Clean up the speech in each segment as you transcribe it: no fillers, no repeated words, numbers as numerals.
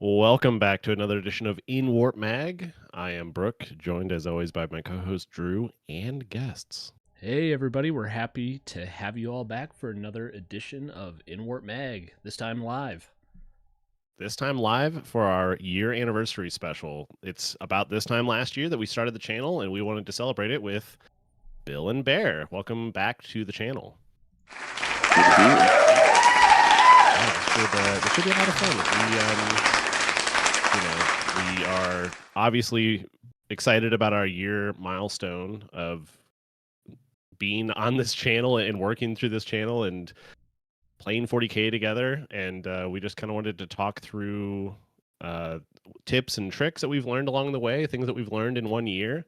Welcome back to another edition of Inwarp Mag. I am Brooke, joined as always by my co-host Drew and guests. Hey everybody, we're happy to have you all back for another edition of Inwarp Mag, this time live. This time live for our year anniversary special. It's about this time last year that we started the channel, and we wanted to celebrate it with Bill and Bear. Welcome back to the channel. This should be a lot of fun. We are obviously excited about our year milestone of being on this channel and working through this channel and playing 40K together. And we just kind of wanted to talk through tips and tricks that we've learned along the way, things that we've learned in 1 year.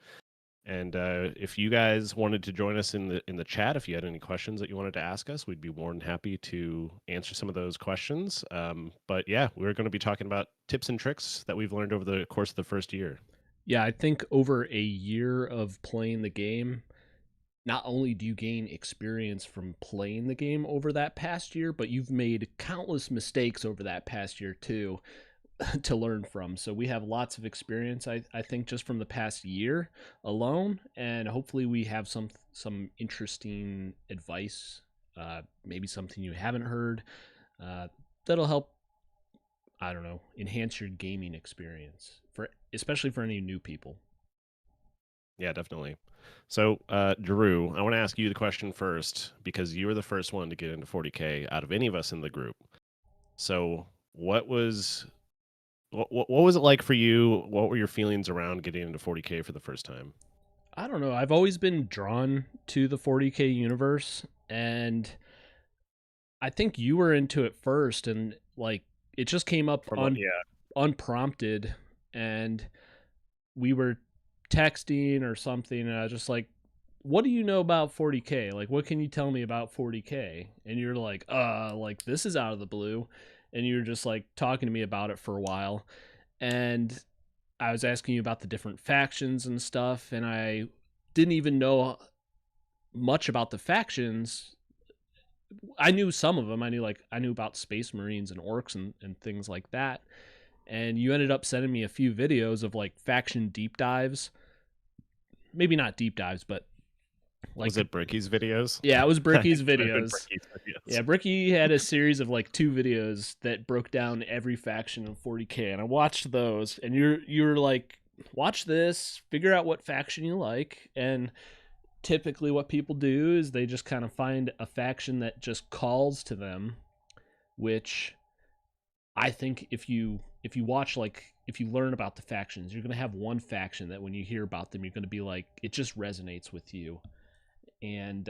And if you guys wanted to join us in the chat, if you had any questions that you wanted to ask us, we'd be more than happy to answer some of those questions. But yeah, we're going to be talking about tips and tricks that we've learned over the course of the first year. Yeah, I think over a year of playing the game, not only do you gain experience from playing the game over that past year, but you've made countless mistakes over that past year too to learn from. So we have lots of experience, I think, just from the past year alone, and hopefully we have some interesting advice, maybe something you haven't heard, that'll help, I don't know, enhance your gaming experience, especially for any new people. Yeah, definitely. So, Drew, I want to ask you the question first because you were the first one to get into 40K out of any of us in the group. So, what was it like for you? What were your feelings around getting into 40K for the first time? I don't know. I've always been drawn to the 40K universe, and I think you were into it first, and like it just came up Yeah. unprompted, and we were texting or something, and I was just like, "What do you know about 40K? Like, what can you tell me about 40K?" And you're like this is out of the blue, and you're just like talking to me about it for a while, and I was asking you about the different factions and stuff, and I didn't even know much about the factions. I knew some of them. I knew about Space Marines and Orcs and things like that. And you ended up sending me a few videos of like faction deep dives. Maybe not deep dives, but like, was it Bricky's videos? Yeah, it was Bricky's Bricky's videos. Yeah, Bricky had a series of like 2 videos that broke down every faction in 40K, and I watched those. And you're like, watch this, figure out what faction you like, and typically what people do is they just kind of find a faction that just calls to them, which I think if you watch, like, if you learn about the factions, you're going to have one faction that when you hear about them, you're going to be like, it just resonates with you. And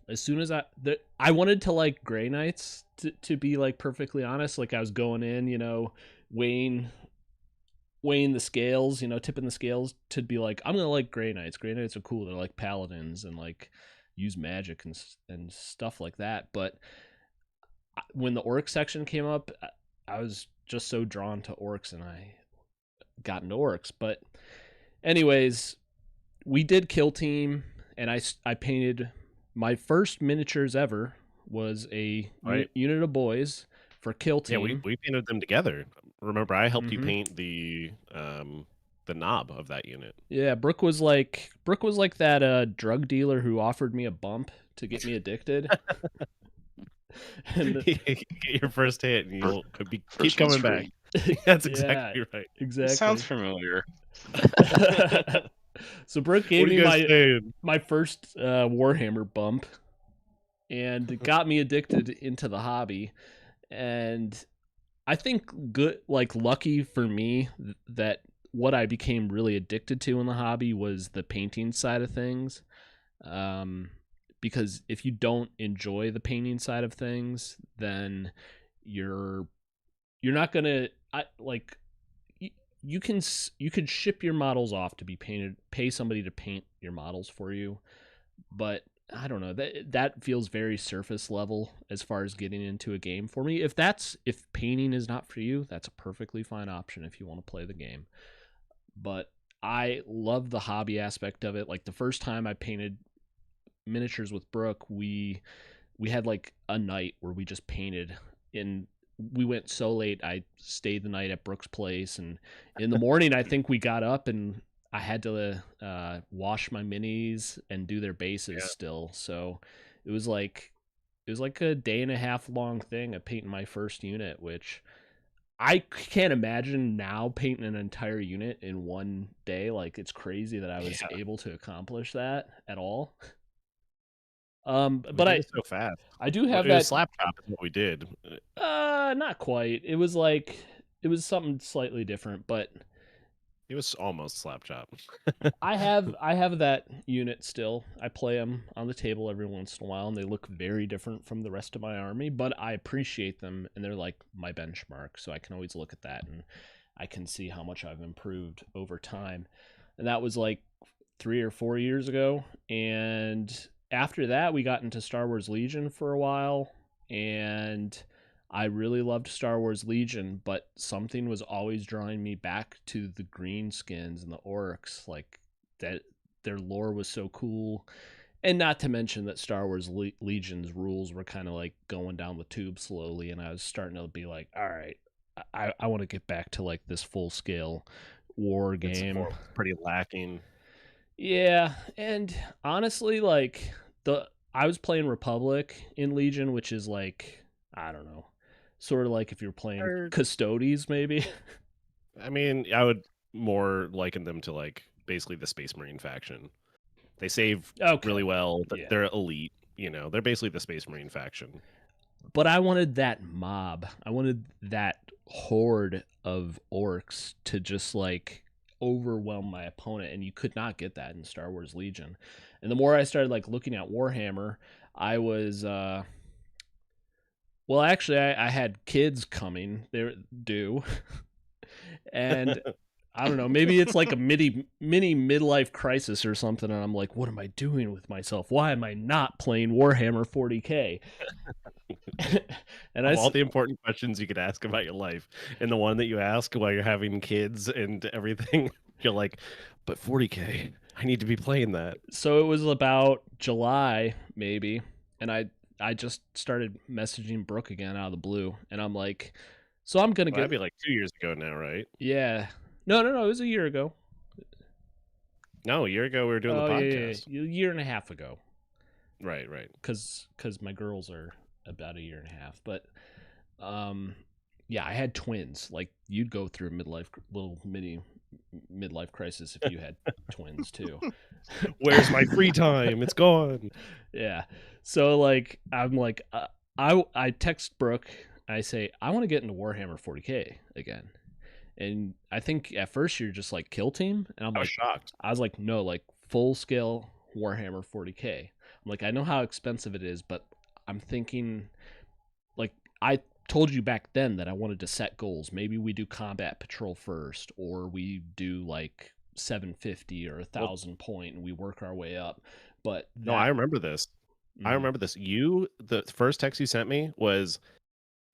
as soon as I wanted to like Grey Knights, to be like perfectly honest. Like, I was going in, weighing the scales, tipping the scales to be like, I'm gonna like Grey Knights. Grey Knights are cool. They're like paladins and like use magic and stuff like that. But when the orc section came up, I was just so drawn to orcs, and I got into orcs. But anyways, we did kill team, and I painted my first miniatures ever was a unit of boys for kill team. Yeah, we painted them together. Remember, I helped you paint the knob of that unit. Yeah, Brooke was like that drug dealer who offered me a bump to get me addicted. And get your first hit, and you'll keep coming back. That's exactly right. Exactly. Sounds familiar. So Brooke gave me my first Warhammer bump, and got me addicted into the hobby. And I think lucky for me that what I became really addicted to in the hobby was the painting side of things. Because if you don't enjoy the painting side of things, then you're not gonna you could ship your models off to be painted, pay somebody to paint your models for you, but I don't know, that feels very surface level as far as getting into a game for me. If painting is not for you, that's a perfectly fine option if you want to play the game. But I love the hobby aspect of it. Like, the first time I painted miniatures with Brooke, we had like a night where we just painted in we went so late. I stayed the night at Brooks' place, and in the morning, I think we got up and I had to wash my minis and do their bases Yeah. still. So it was like a day and a half long thing of painting my first unit, which I can't imagine now painting an entire unit in one day. Like, it's crazy that I was Yeah. able to accomplish that at all. We But did it so fast. I do Well, have it was that. slap chop is what we did. Not quite. It was like it was something slightly different, but It was almost slap chop. I have that unit still. I play them on the table every once in a while, and they look very different from the rest of my army, but I appreciate them, and they're like my benchmark, so I can always look at that and I can see how much I've improved over time. And that was like 3 or 4 years ago, and after that we got into Star Wars Legion for a while, and I really loved Star Wars Legion, but something was always drawing me back to the green skins and the orcs. Like, that their lore was so cool. And not to mention that Star Wars Legion's rules were kind of like going down the tube slowly, and I was starting to be like, all right, I want to get back to like this full scale war And game. support was pretty lacking. Yeah, and honestly, like, I was playing Republic in Legion, which is like, I don't know, sort of like if you're playing Custodes, maybe. I mean, I would more liken them to like basically the Space Marine faction. They save really well. Yeah. They're elite. You know, they're basically the Space Marine faction. But I wanted that mob. I wanted that horde of orcs to just like overwhelm my opponent, and you could not get that in Star Wars Legion. And the more I started like looking at Warhammer, I was well, actually, I had kids coming. They're due, and I don't know. Maybe it's like a mini midlife crisis or something. And I'm like, what am I doing with myself? Why am I not playing Warhammer 40K? And all the important questions you could ask about your life, and the one that you ask while you're having kids and everything, you're like, but 40K, I need to be playing that. So it was about July, maybe, and I just started messaging Brooke again out of the blue, and I'm like, so I'm gonna That'd be like 2 years ago now, right? Yeah. No, it was a year ago. No, a year ago we were doing the podcast. Yeah. A year and a half ago. Right. Because my girls are about a year and a half, but yeah, I had twins. Like, you'd go through a little mini midlife crisis if you had twins too. Where's my free time? It's gone. Yeah. So like, I'm like, I text Brooke. I say, I want to get into Warhammer 40K again. And I think at first you're just like kill team, and I'm like shocked. I was like, no, like full scale Warhammer 40K. I'm like, I know how expensive it is, but I'm thinking, like, I told you back then that I wanted to set goals. Maybe we do combat patrol first, or we do like 750 or 1,000 point, and we work our way up. But no, I remember this. I remember this. The first text you sent me was,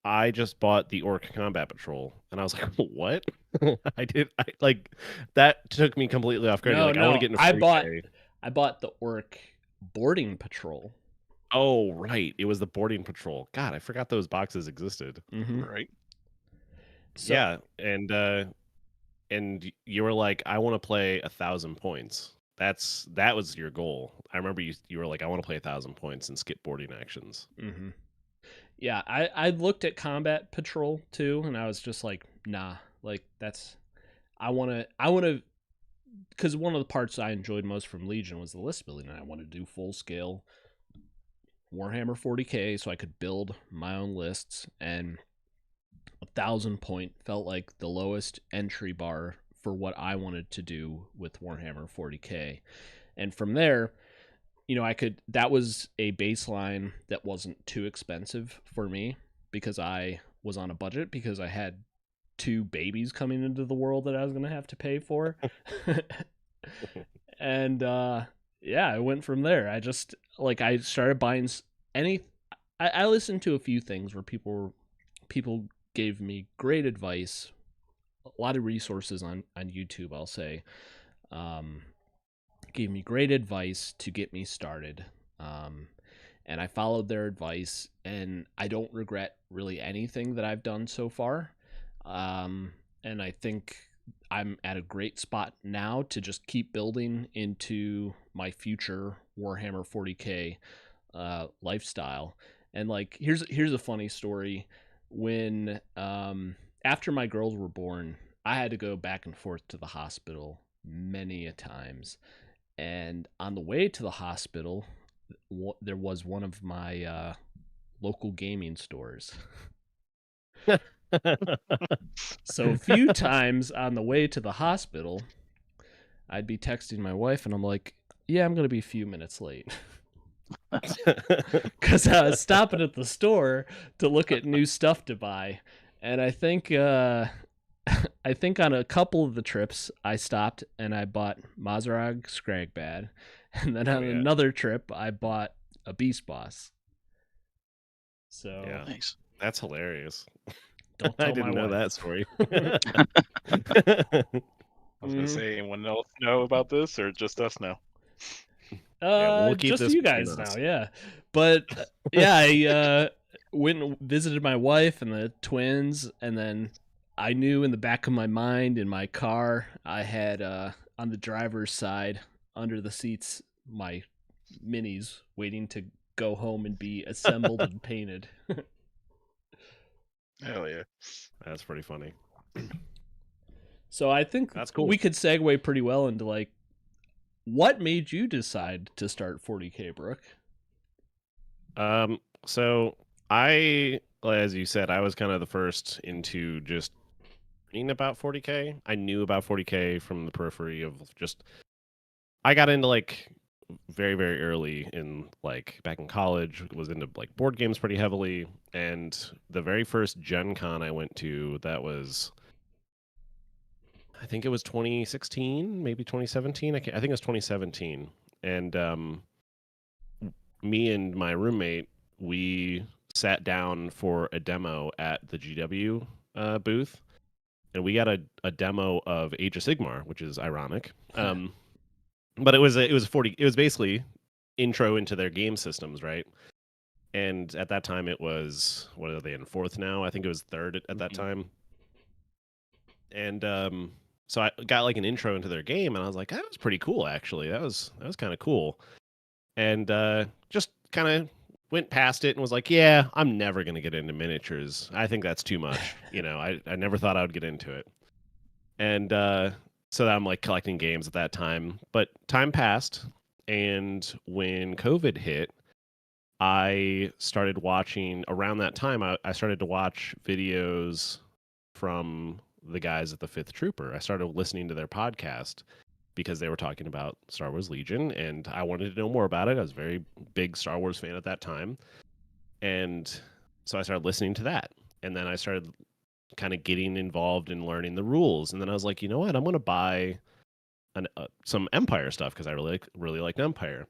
I just bought the Orc Combat Patrol, and I was like, "What?" Like, that took me completely off guard. No, like, I want to get into 40K. I bought the Orc Boarding Patrol. Oh, right, it was the Boarding Patrol. God, I forgot those boxes existed. Mm-hmm. Right. So, yeah, and you were like, "I want to play 1,000 points." That was your goal. I remember you were like, "I want to play 1,000 points and skip boarding actions." Mm-hmm. Yeah, I looked at Combat Patrol too, and I was just like, nah, like I want to, because one of the parts I enjoyed most from Legion was the list building, and I want to do full scale Warhammer 40K so I could build my own lists, and 1,000 point felt like the lowest entry bar for what I wanted to do with Warhammer 40K, and from there, that was a baseline that wasn't too expensive for me because I was on a budget, because I had 2 babies coming into the world that I was going to have to pay for. And yeah, I went from there. I just, like, I started buying I listened to a few things where people gave me great advice, a lot of resources on YouTube, I'll say. Gave me great advice to get me started. and I followed their advice, and I don't regret really anything that I've done so far. And I think I'm at a great spot now to just keep building into my future Warhammer 40K lifestyle. And like, here's a funny story. When after my girls were born, I had to go back and forth to the hospital many a times. And on the way to the hospital, there was one of my local gaming stores. So a few times on the way to the hospital, I'd be texting my wife, and I'm like, "Yeah, I'm gonna be a few minutes late," because I was stopping at the store to look at new stuff to buy. And I think I think on a couple of the trips I stopped and I bought Mazarag Scragbad, and then on another trip I bought a Beast Boss. So Yeah, Nice. that's hilarious. don't tell I didn't my know wife. that story. I was gonna say, anyone else know about this, or just us now? Yeah, we'll keep Just this you between guys us. now, yeah. But yeah, I went and visited my wife and the twins, and then I knew in the back of my mind in my car I had on the driver's side under the seats my minis waiting to go home and be assembled and painted. Hell yeah. That's pretty funny. So I think That's cool. we could segue pretty well into like, what made you decide to start 40K, Brooke? So I, as you said, I was kind of the first into just reading about 40K. I knew about 40K from the periphery of just, I got into like very, very early in like back in college, was into like board games pretty heavily. And the very first Gen Con I went to, that was, I think it was 2016, maybe 2017. I think it was 2017. And me and my roommate, we sat down for a demo at the GW booth, and we got a demo of Age of Sigmar, which is ironic. But it was 40. It was basically intro into their game systems, right? And at that time, it was, what are they in fourth now? I think it was third at that time. And so I got like an intro into their game, and I was like, that was pretty cool, actually. That was kind of cool. And just kind of went past it and was like, yeah, I'm never going to get into miniatures. I think that's too much. I never thought I would get into it. And so I'm like collecting games at that time. But time passed. And when COVID hit, I started watching, around that time, I started to watch videos from the guys at the Fifth Trooper. I started listening to their podcast because they were talking about Star Wars Legion, and I wanted to know more about it. I was a very big Star Wars fan at that time. And so I started listening to that. And then I started kind of getting involved in learning the rules. And then I was like, you know what? I'm going to buy some Empire stuff because I really liked Empire.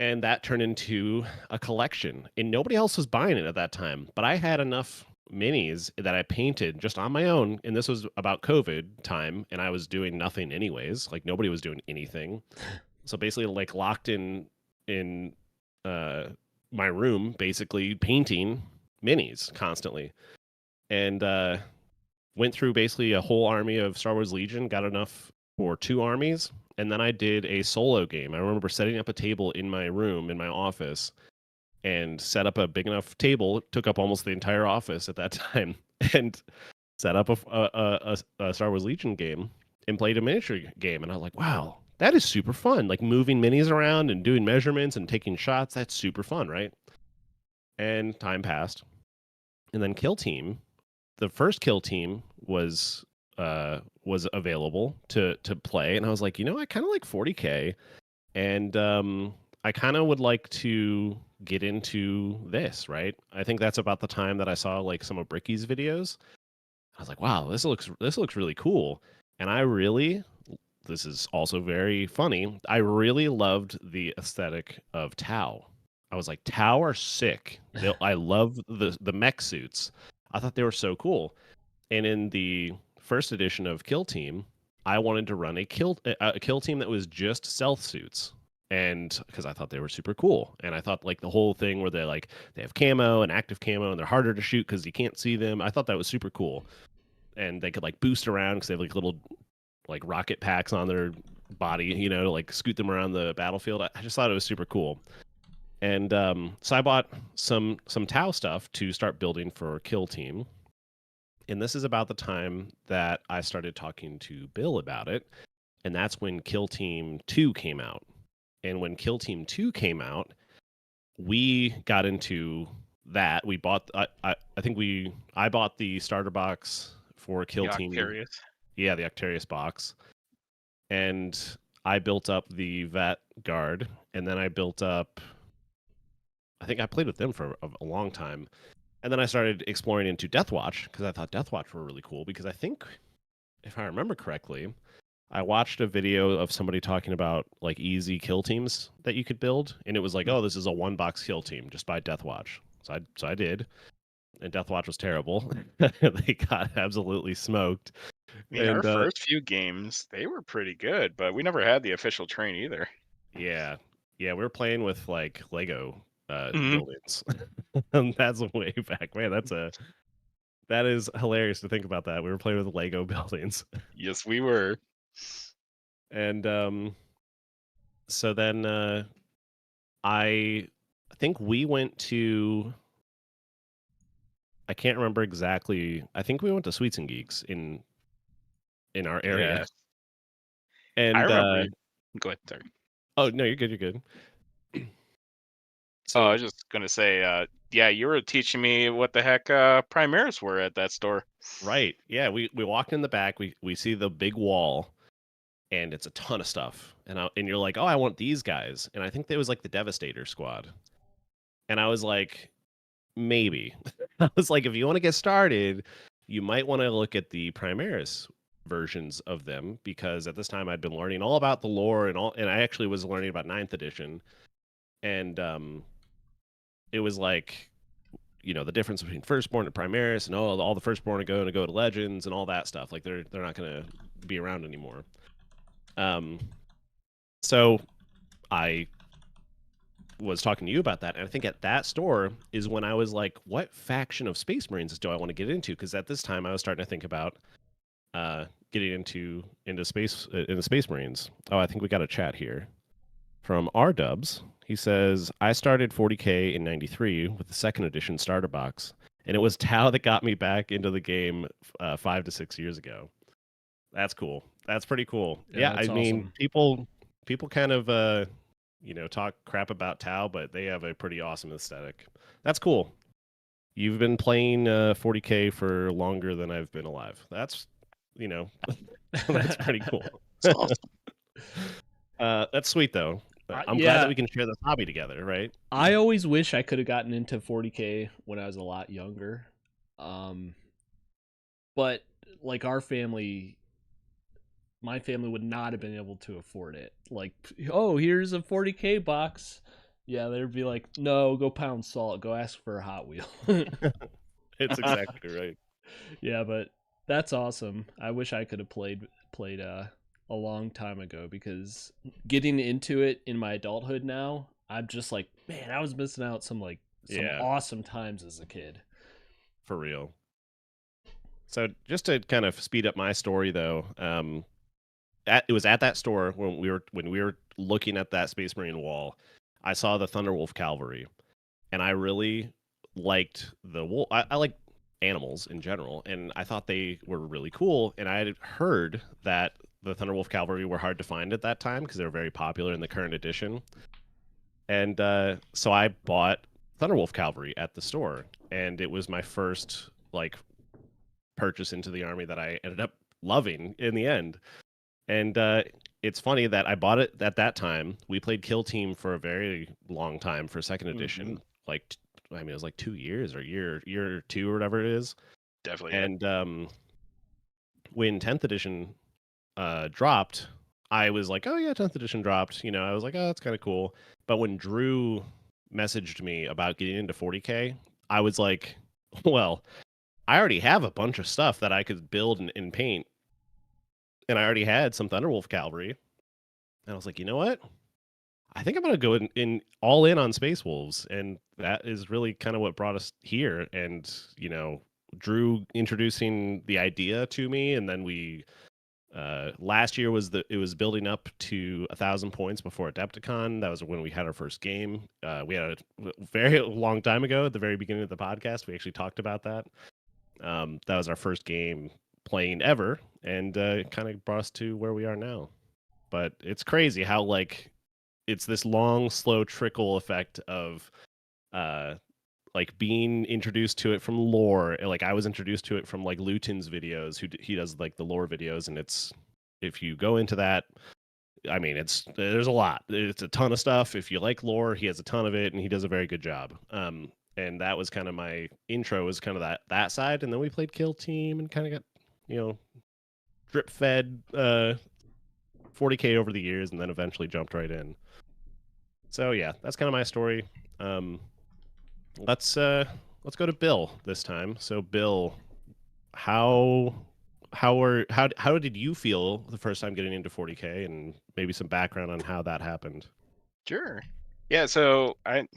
And that turned into a collection. And nobody else was buying it at that time. But I had enough minis that I painted just on my own, and this was about COVID time, and I was doing nothing anyways. Like nobody was doing anything, so basically, like locked in my room, basically painting minis constantly, and went through basically a whole army of Star Wars Legion, got enough for 2 armies, and then I did a solo game. I remember setting up a table in my room in my office and set up a big enough table. It took up almost the entire office at that time, and set up a Star Wars Legion game and played a miniature game. And I was like, wow, that is super fun. Like moving minis around and doing measurements and taking shots. That's super fun, right? And time passed. And then Kill Team, the first Kill Team was available to play. And I was like, I kind of like 40K. And I kind of would like to get into this, right? I think that's about the time that I saw like some of Bricky's videos. I was like, wow, this looks really cool. And this is also very funny, I really loved the aesthetic of Tau. I was like, Tau are sick. I love the mech suits. I thought they were so cool. And in the first edition of Kill Team, I wanted to run a kill team that was just stealth suits. and because I thought they were super cool, and I thought like the whole thing where they have camo and active camo, and they're harder to shoot because you can't see them. I thought that was super cool, and they could like boost around because they have like little like rocket packs on their body, you know, to like scoot them around the battlefield. I just thought it was super cool, and so I bought some Tau stuff to start building for Kill Team, and this is about the time that I started talking to Bill about it, and that's when Kill Team 2 came out. And when Kill Team 2 came out, we got into that. We bought I bought the starter box for Kill Team. Octarius. Yeah, the Octarius box. And I built up the Vet Guard, and then I built up, I think I played with them for a long time. And then I started exploring into Deathwatch because I thought Deathwatch were really cool, because I think, if I remember correctly, I watched a video of somebody talking about like easy kill teams that you could build, and it was like, oh, this is a 1-box kill team, just buy Deathwatch. So I did, and Deathwatch was terrible. They got absolutely smoked. I mean, our first few games, they were pretty good, but we never had the official train either. Yeah, we were playing with like Lego buildings. And that's way back, man. That is hilarious to think about that. We were playing with Lego buildings. Yes, we were. And so then I think we went to, I can't remember exactly. I think we went to Sweets and Geeks in our area. Yeah. And I remember. Go ahead, sorry. Oh no, you're good. You're good. So I was just gonna say, yeah, you were teaching me what the heck Primaris were at that store. Right. Yeah, we walked in the back. We see the big wall, and it's a ton of stuff. And you're like, oh, I want these guys. And I think there was like the Devastator squad. And I was like, maybe. I was like, if you want to get started, you might want to look at the Primaris versions of them, because at this time I'd been learning all about the lore and I actually was learning about 9th edition. And it was like, you know, the difference between Firstborn and Primaris, and all the Firstborn are going to go to Legends and all that stuff. Like they're not going to be around anymore. So I was talking to you about that, and I think at that store is when I was like, what faction of Space Marines do I want to get into? Because at this time I was starting to think about getting into Space Marines. Oh, I think we got a chat here from R-Dubs. He says, I started 40K in 93 with the 2nd edition starter box, and it was Tau that got me back into the game 5 to 6 years ago. That's cool. That's pretty cool. Yeah, I mean, people kind of you know, talk crap about Tau, but they have a pretty awesome aesthetic. That's cool. You've been playing 40K for longer than I've been alive. That's, you know, that's pretty cool. That's awesome. That's sweet though. I'm glad that we can share this hobby together, right? I always wish I could have gotten into 40K when I was a lot younger. But like my family would not have been able to afford it. Like, oh, here's a 40K box. Yeah, they'd be like, no, go pound salt. Go ask for a Hot Wheel. It's exactly right. Yeah, but that's awesome. I wish I could have played a long time ago, because getting into it in my adulthood now, I'm just like, man, I was missing out some awesome times as a kid. For real. So just to kind of speed up my story though, it was at that store when we were looking at that Space Marine wall, I saw the Thunderwolf Cavalry, and I really liked the wolf. I like animals in general, and I thought they were really cool. And I had heard that the Thunderwolf Cavalry were hard to find at that time because they were very popular in the current edition. And so I bought Thunderwolf Cavalry at the store, and it was my first like purchase into the army that I ended up loving in the end. And it's funny that I bought it at that time. We played Kill Team for a very long time for 2nd edition. Like, I mean, it was like 2 years or year or two or whatever it is. Definitely. And when 10th edition dropped, I was like, oh yeah, 10th edition dropped. You know, I was like, oh, that's kind of cool. But when Drew messaged me about getting into 40K, I was like, well, I already have a bunch of stuff that I could build and paint. And I already had some Thunderwolf Cavalry. And I was like, you know what? I think I'm gonna go in all in on Space Wolves, and that is really kind of what brought us here. And Drew introducing the idea to me, and then we last year it was building up to 1,000 points before Adepticon. That was when we had our first game. We had a very long time ago at the very beginning of the podcast. We actually talked about that. That was our first game playing ever, and it kind of brought us to where we are now. But it's crazy how it's this long, slow trickle effect of uh being introduced to it from lore. Like I was introduced to it from like Luton's videos, he does like the lore videos, and it's if you go into that, I mean, there's a lot. It's a ton of stuff. If you like lore, he has a ton of it, and he does a very good job. And that was kind of my intro, was kind of that side, and then we played Kill Team and kind of got drip fed 40K over the years, and then eventually jumped right in. So yeah, that's kind of my story. Let's go to Bill this time. So Bill, how did you feel the first time getting into 40K, and maybe some background on how that happened? Sure. Yeah, so I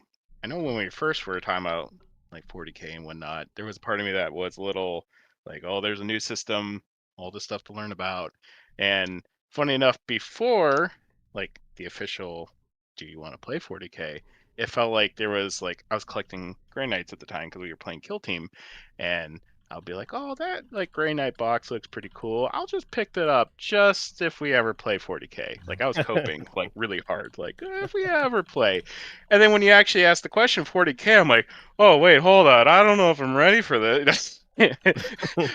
know when we first were talking about like 40K and whatnot, there was a part of me that was a little like, oh, there's a new system, all this stuff to learn about. And funny enough, before like the official, do you want to play 40K? It felt like there was like I was collecting Grey Knights at the time because we were playing Kill Team, and I'll be like, oh, that like Grey Knight box looks pretty cool. I'll just pick that up just if we ever play 40K. Like I was hoping like really hard, like if we ever play. And then when you actually ask the question 40K, I'm like, oh wait, hold on, I don't know if I'm ready for this.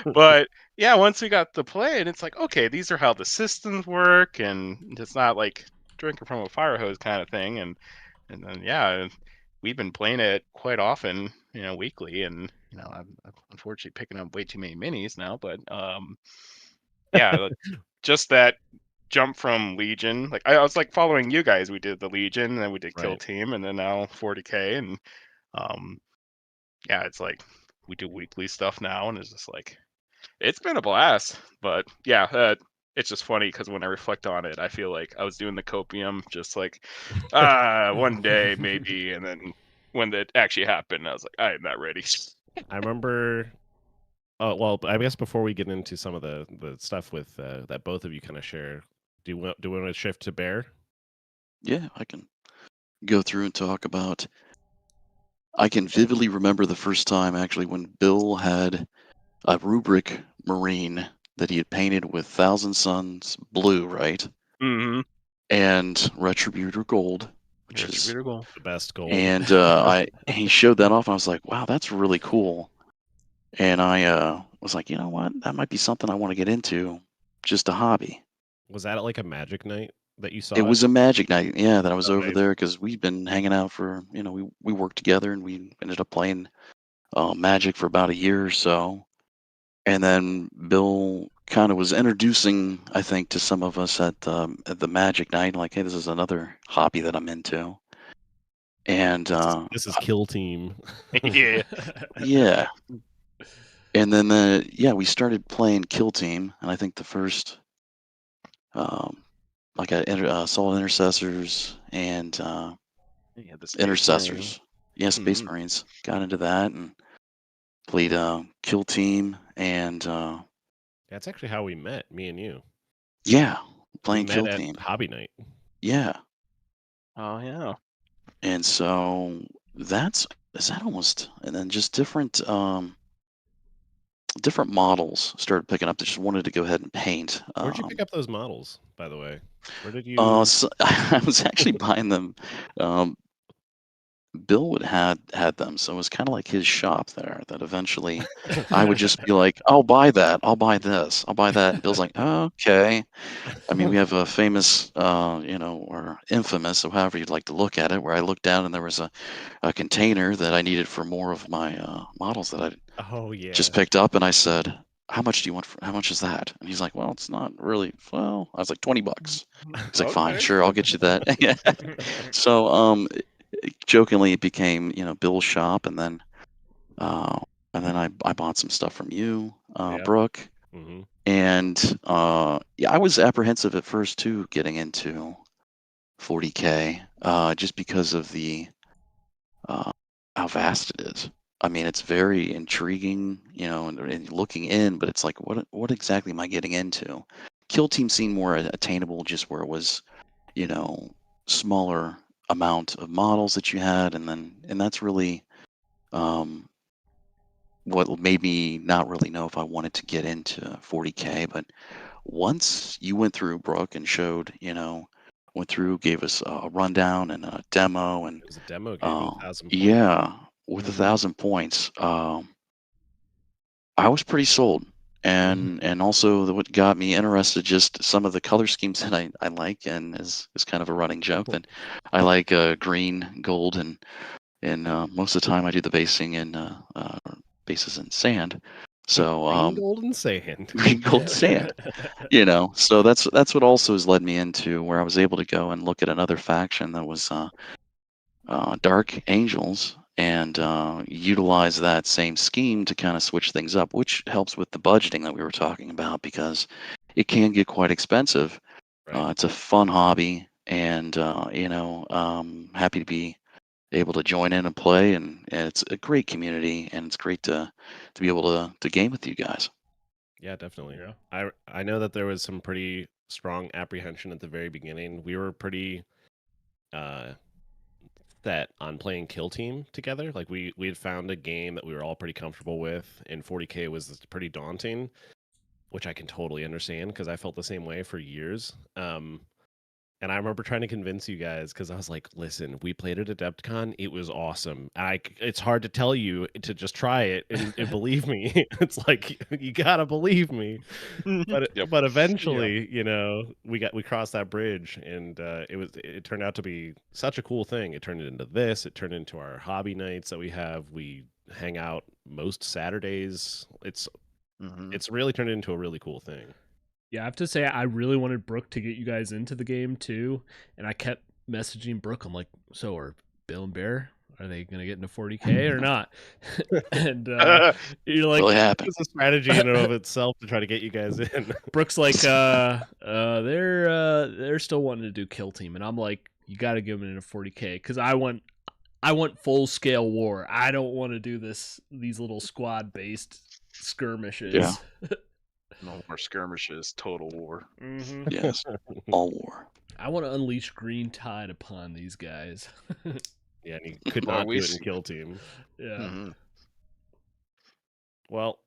But yeah, once we got to play it, it's like, okay, these are how the systems work, and it's not like drinking from a fire hose kind of thing. And then yeah, we've been playing it quite often, weekly, and I'm unfortunately picking up way too many minis now, but yeah, just that jump from Legion. Like I was like following you guys. We did the Legion, and then we did Kill Right. Team, and then now 40K, and um, yeah, it's like we do weekly stuff now, and it's just like it's been a blast. But yeah, it's just funny because when I reflect on it, I feel like I was doing the copium, just like one day maybe, and then when that actually happened, I was like, I am not ready. I remember. Oh well, I guess before we get into some of the stuff with that both of you kind of share, do we want to shift to Bear? Yeah, I can go through and talk about. I can vividly remember the first time actually when Bill had a rubric marine that he had painted with Thousand Suns blue, right? Mm-hmm. And Retributor gold, which is Retributor gold. The best gold. and he showed that off and I was like, wow, that's really cool. And I was like, you know what? That might be something I want to get into, just a hobby. Was that like a Magic night that you saw It was a magic night, yeah, that I was Oh, over nice. there because we've been hanging out for, we worked together and we ended up playing Magic for about a year or so. And then Bill kind of was introducing, I think, to some of us at the Magic night, like, hey, this is another hobby that I'm into. And This is Kill Team. Yeah. yeah. And then, we started playing Kill Team. And I think the first, like, Solid Intercessors and Yeah, the Space Intercessors. Marine. Yeah, Space Marines. Got into that and played Kill Team. And That's actually how we met, me and you. yeah, We playing met Kill at Team. Hobby Night. Yeah. Oh yeah. And so is that almost, and then just different different models started picking up that just wanted to go ahead and paint. Where'd you pick up those models, by the way? Where did you? So I was actually buying them. Bill would had them, so it was kind of like his shop there. That eventually, I would just be like, "I'll buy that. I'll buy this. I'll buy that." And Bill's like, "Okay." I mean, we have a famous, or infamous, or however you'd like to look at it, where I looked down and there was a container that I needed for more of my models that I Oh yeah. just picked up, and I said, "How much do you want? How much is that?" And he's like, "Well, it's not really." Well, I was like, $20. He's like, "Fine, Okay. sure, I'll get you that." Yeah. So, jokingly, it became Bill's shop, and then I bought some stuff from you, Yeah. Brooke. Mm-hmm. And yeah, I was apprehensive at first too, getting into 40K, just because of the how vast it is. I mean, it's very intriguing, and looking in, but it's like, what exactly am I getting into? Kill Team seemed more attainable, just where it was, you know, smaller amount of models that you had, and that's really um, what made me not really know if I wanted to get into 40K. But once you went through, Brooke, and showed, went through, gave us a rundown and a demo, and It was a demo, gave you 1,000 points. yeah, with 1,000 points, I was pretty sold. And also what got me interested, just some of the color schemes that I like, and is kind of a running joke that I like green, gold, and most of the time I do the basing in bases in sand. So Green, gold, and sand. green, gold, sand. So that's what also has led me into where I was able to go and look at another faction that was Dark Angels, and utilize that same scheme to kind of switch things up, which helps with the budgeting that we were talking about, because it can get quite expensive. Right. It's a fun hobby, and happy to be able to join in and play, and it's a great community, and it's great to be able to game with you guys. Yeah, definitely. I know that there was some pretty strong apprehension at the very beginning. We were pretty set on playing Kill Team together. Like we had found a game that we were all pretty comfortable with, and 40K was pretty daunting, which I can totally understand because I felt the same way for years. And I remember trying to convince you guys because I was like, "Listen, we played at AdeptCon. It was awesome. It's hard to tell you to just try it and believe me. It's like you gotta believe me." But Yep. but eventually, we crossed that bridge, and it turned out to be such a cool thing. It turned into this. It turned into our hobby nights that we have. We hang out most Saturdays. It's really turned into a really cool thing. Yeah, I have to say, I really wanted Brooke to get you guys into the game too, and I kept messaging Brooke. I'm like, "So are Bill and Bear? Are they gonna get into 40K or not?" And you're like, Really happened. It's a strategy in and of itself to try to get you guys in. Brooke's like, they're still wanting to do Kill Team, and I'm like, you got to give them into 40K because I want full scale war. I don't want to do these little squad based skirmishes. Yeah. No more skirmishes, total war. Mm-hmm. Yes, all war. I want to unleash Green Tide upon these guys. Yeah, and you could Well, not do we it in see- Kill Team. Yeah. Well,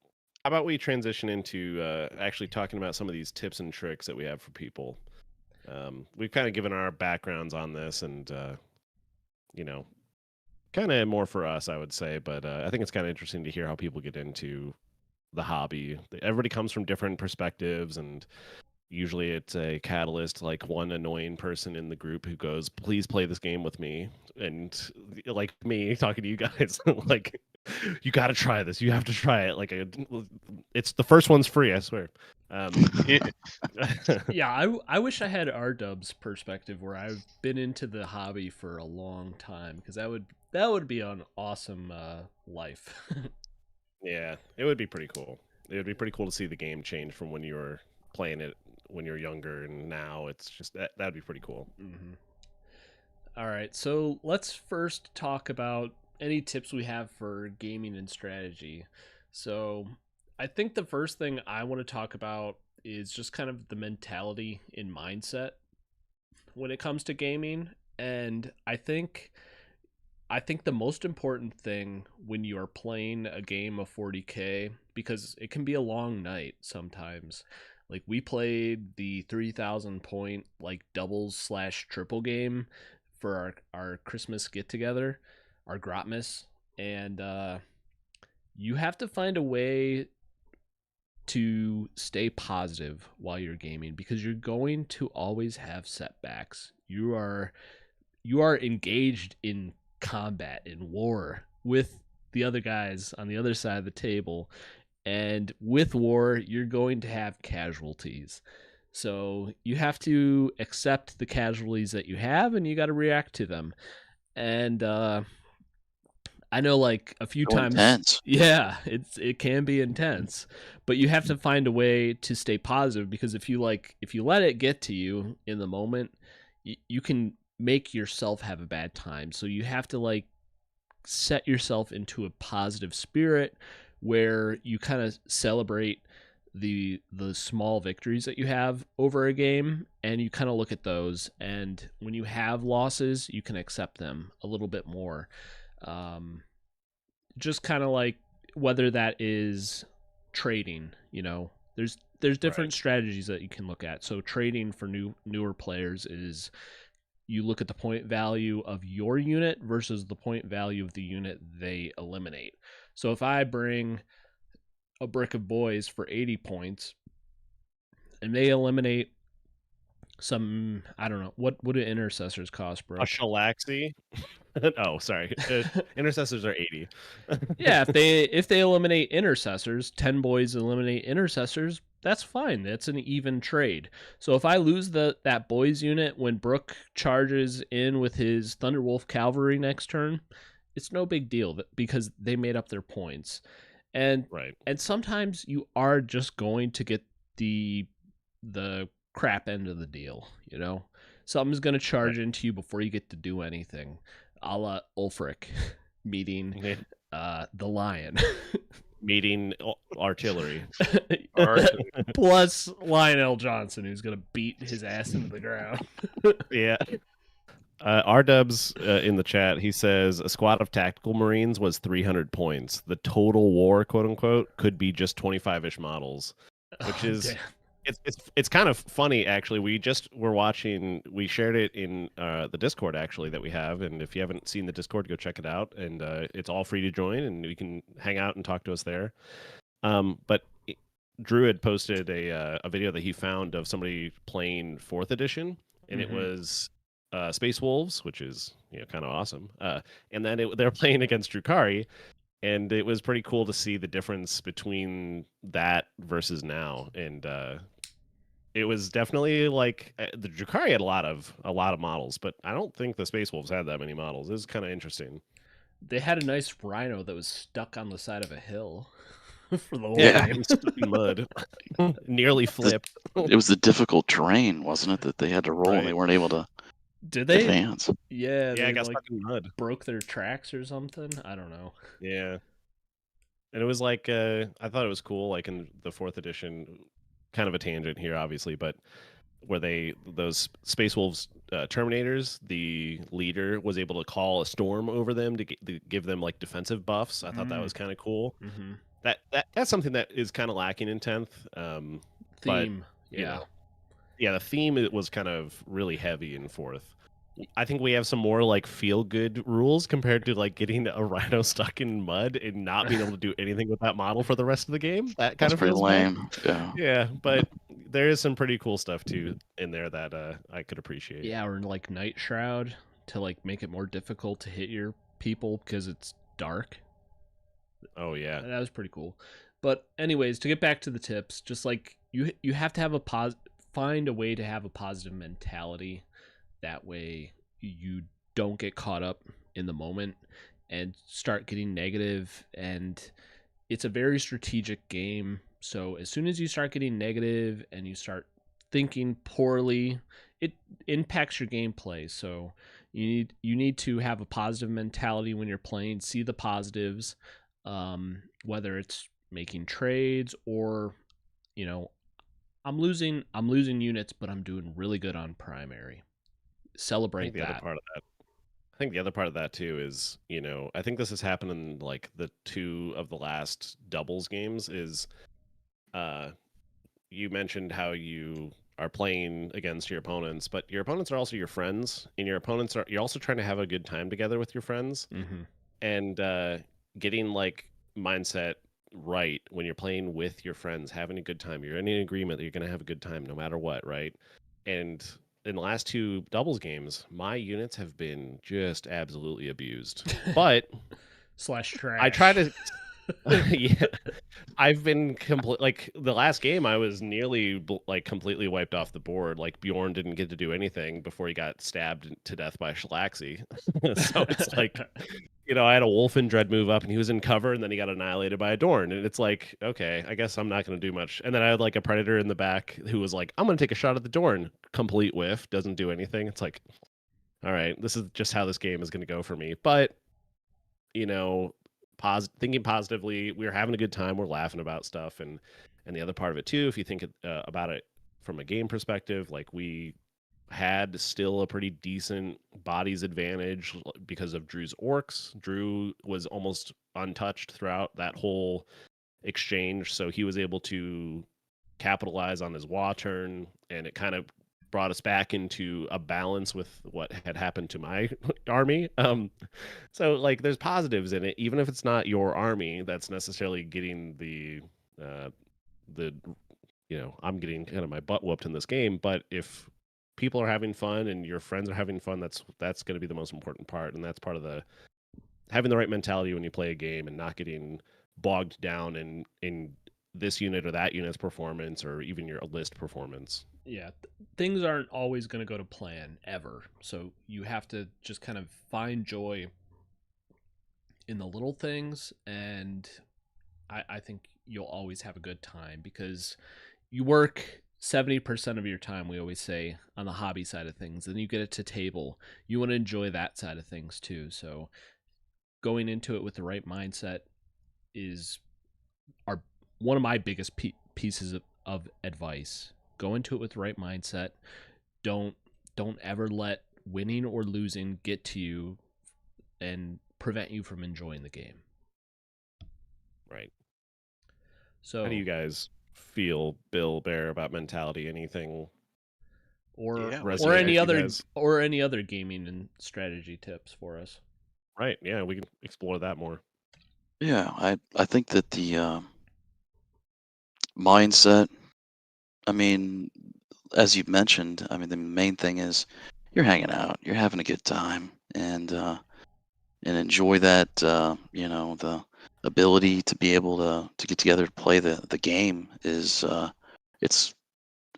how about we transition into actually talking about some of these tips and tricks that we have for people. We've kind of given our backgrounds on this, and kind of more for us, I would say. But I think it's kind of interesting to hear how people get into the hobby. Everybody comes from different perspectives, and usually it's a catalyst, like one annoying person in the group who goes, "Please play this game with me," and like me talking to you guys, like, "You got to try this. You have to try it." Like, it's the first one's free, I swear. Yeah, I wish I had R-Dub's perspective, where I've been into the hobby for a long time, because that would be an awesome life. Yeah, it would be pretty cool. It would be pretty cool to see the game change from when you were playing it when you're younger, and now it's just that'd be pretty cool. Mm-hmm. All right, so let's first talk about any tips we have for gaming and strategy. So I think the first thing I want to talk about is just kind of the mentality and mindset when it comes to gaming. And I think the most important thing when you are playing a game of 40K, because it can be a long night sometimes. Like, we played the 3,000 point like doubles / triple game for our Christmas get together, our Grotmas, and you have to find a way to stay positive while you're gaming, because you're going to always have setbacks. You are engaged in combat, in war with the other guys on the other side of the table, and with war you're going to have casualties. So you have to accept the casualties that you have, and you got to react to them. And I know, like, a few times, Intense. yeah, it can be intense, but you have to find a way to stay positive, because if you let it get to you in the moment, you can make yourself have a bad time. So you have to like set yourself into a positive spirit where you kind of celebrate the small victories that you have over a game, and you kind of look at those, and when you have losses you can accept them a little bit more. Just kind of like whether that is trading, there's different strategies that you can look at. So trading for newer players is you look at the point value of your unit versus the point value of the unit they eliminate. So if I bring a brick of boys for 80 points and they eliminate some, I don't know, what do intercessors cost, bro? A Shalaxi? Oh, sorry. Intercessors are 80. Yeah, if they eliminate intercessors, 10 boys eliminate intercessors, that's fine. That's an even trade. So if I lose that boys unit when Brook charges in with his Thunderwolf cavalry next turn, it's no big deal because they made up their points. And Right. and sometimes you are just going to get the crap end of the deal, Something's going to charge into you before you get to do anything. A la Ulfric meeting the lion. Meeting artillery. Plus Lionel Johnson, who's going to beat his ass into the ground. Yeah. R-Dubs in the chat, he says a squad of tactical Marines was 300 points. The total war, quote unquote, could be just 25-ish models, which is it's kind of funny actually. We shared it in the Discord actually that we have, and if you haven't seen the Discord, go check it out, and it's all free to join, and you can hang out and talk to us there. But Drew had posted a video that he found of somebody playing 4th edition, and it was Space Wolves, which is kind of awesome. And then they're playing against Drukhari, and it was pretty cool to see the difference between that versus now. And it was definitely like the Drukhari had a lot of models, but I don't think the Space Wolves had that many models. It was kind of interesting. They had a nice rhino that was stuck on the side of a hill for the whole game. Stuck in mud. Nearly flipped. It was the difficult terrain, wasn't it, that they had to roll and they weren't able to advance. Yeah, I got stuck in mud. Broke their tracks or something. I don't know. Yeah. And it was like I thought it was cool, like in the 4th edition, kind of a tangent here, obviously, but where those Space Wolves Terminators, the leader was able to call a storm over them to give them like defensive buffs. I thought that was kind of cool. Mm-hmm. That's something that is kind of lacking in 10th. Theme, but, yeah, the theme was kind of really heavy in 4th. I think we have some more like feel good rules compared to like getting a rhino stuck in mud and not being able to do anything with that model for the rest of the game. That's kind of pretty lame. Yeah, but there is some pretty cool stuff too in there that I could appreciate. Yeah, or like Night Shroud to like make it more difficult to hit your people because it's dark. Oh yeah, that was pretty cool. But anyways, to get back to the tips, just like you have to have find a way to have a positive mentality. That way you don't get caught up in the moment and start getting negative. And it's a very strategic game. So as soon as you start getting negative and you start thinking poorly, it impacts your gameplay. So you need to have a positive mentality when you're playing, see the positives, whether it's making trades or, I'm losing units, but I'm doing really good on primary. Celebrate that. I think the other part of that too is, I think this has happened in like the 2 of the last doubles games is you mentioned how you are playing against your opponents, but your opponents are also your friends, and you're also trying to have a good time together with your friends. Mm-hmm. And getting like mindset right when you're playing with your friends, having a good time, you're in an agreement that you're going to have a good time no matter what, right? And in the last 2 doubles games, my units have been just absolutely abused. But /trash. I try to Yeah, I've been like the last game. I was nearly like completely wiped off the board. Like Bjorn didn't get to do anything before he got stabbed to death by Shalaxi. So it's like, I had a Wolf and Dread move up, and he was in cover, and then he got annihilated by a Dorn, and it's like, okay, I guess I'm not going to do much. And then I had like a Predator in the back who was like, I'm going to take a shot at the Dorn. Complete whiff, doesn't do anything. It's like, all right, this is just how this game is going to go for me. But you know, thinking positively, we were having a good time. We're laughing about stuff, and the other part of it too. If you think about it from a game perspective, like we had still a pretty decent bodies advantage because of Drew's orcs. Drew was almost untouched throughout that whole exchange, so he was able to capitalize on his Wa turn, and it kind of brought us back into a balance with what had happened to my army. So like there's positives in it, even if it's not your army that's necessarily getting the I'm getting kind of my butt whooped in this game. But if people are having fun and your friends are having fun, that's going to be the most important part, and that's part of the having the right mentality when you play a game and not getting bogged down in this unit or that unit's performance or even your list performance. Yeah, things aren't always going to go to plan ever. So you have to just kind of find joy in the little things, and I think you'll always have a good time because you work 70% of your time, we always say, on the hobby side of things. Then you get it to table. You want to enjoy that side of things too. So going into it with the right mindset is one of my biggest pieces of advice. Go into it with the right mindset. Don't ever let winning or losing get to you and prevent you from enjoying the game. Right. So how do you guys feel, Bill, Bear, about mentality? Anything or resonate any with you other guys? or any other gaming and strategy tips for us? Right. Yeah, we can explore that more. Yeah, I think that the mindset, I mean, as you mentioned, I mean, the main thing is you're hanging out, you're having a good time, and enjoy that, the ability to be able to get together to play the game is, it's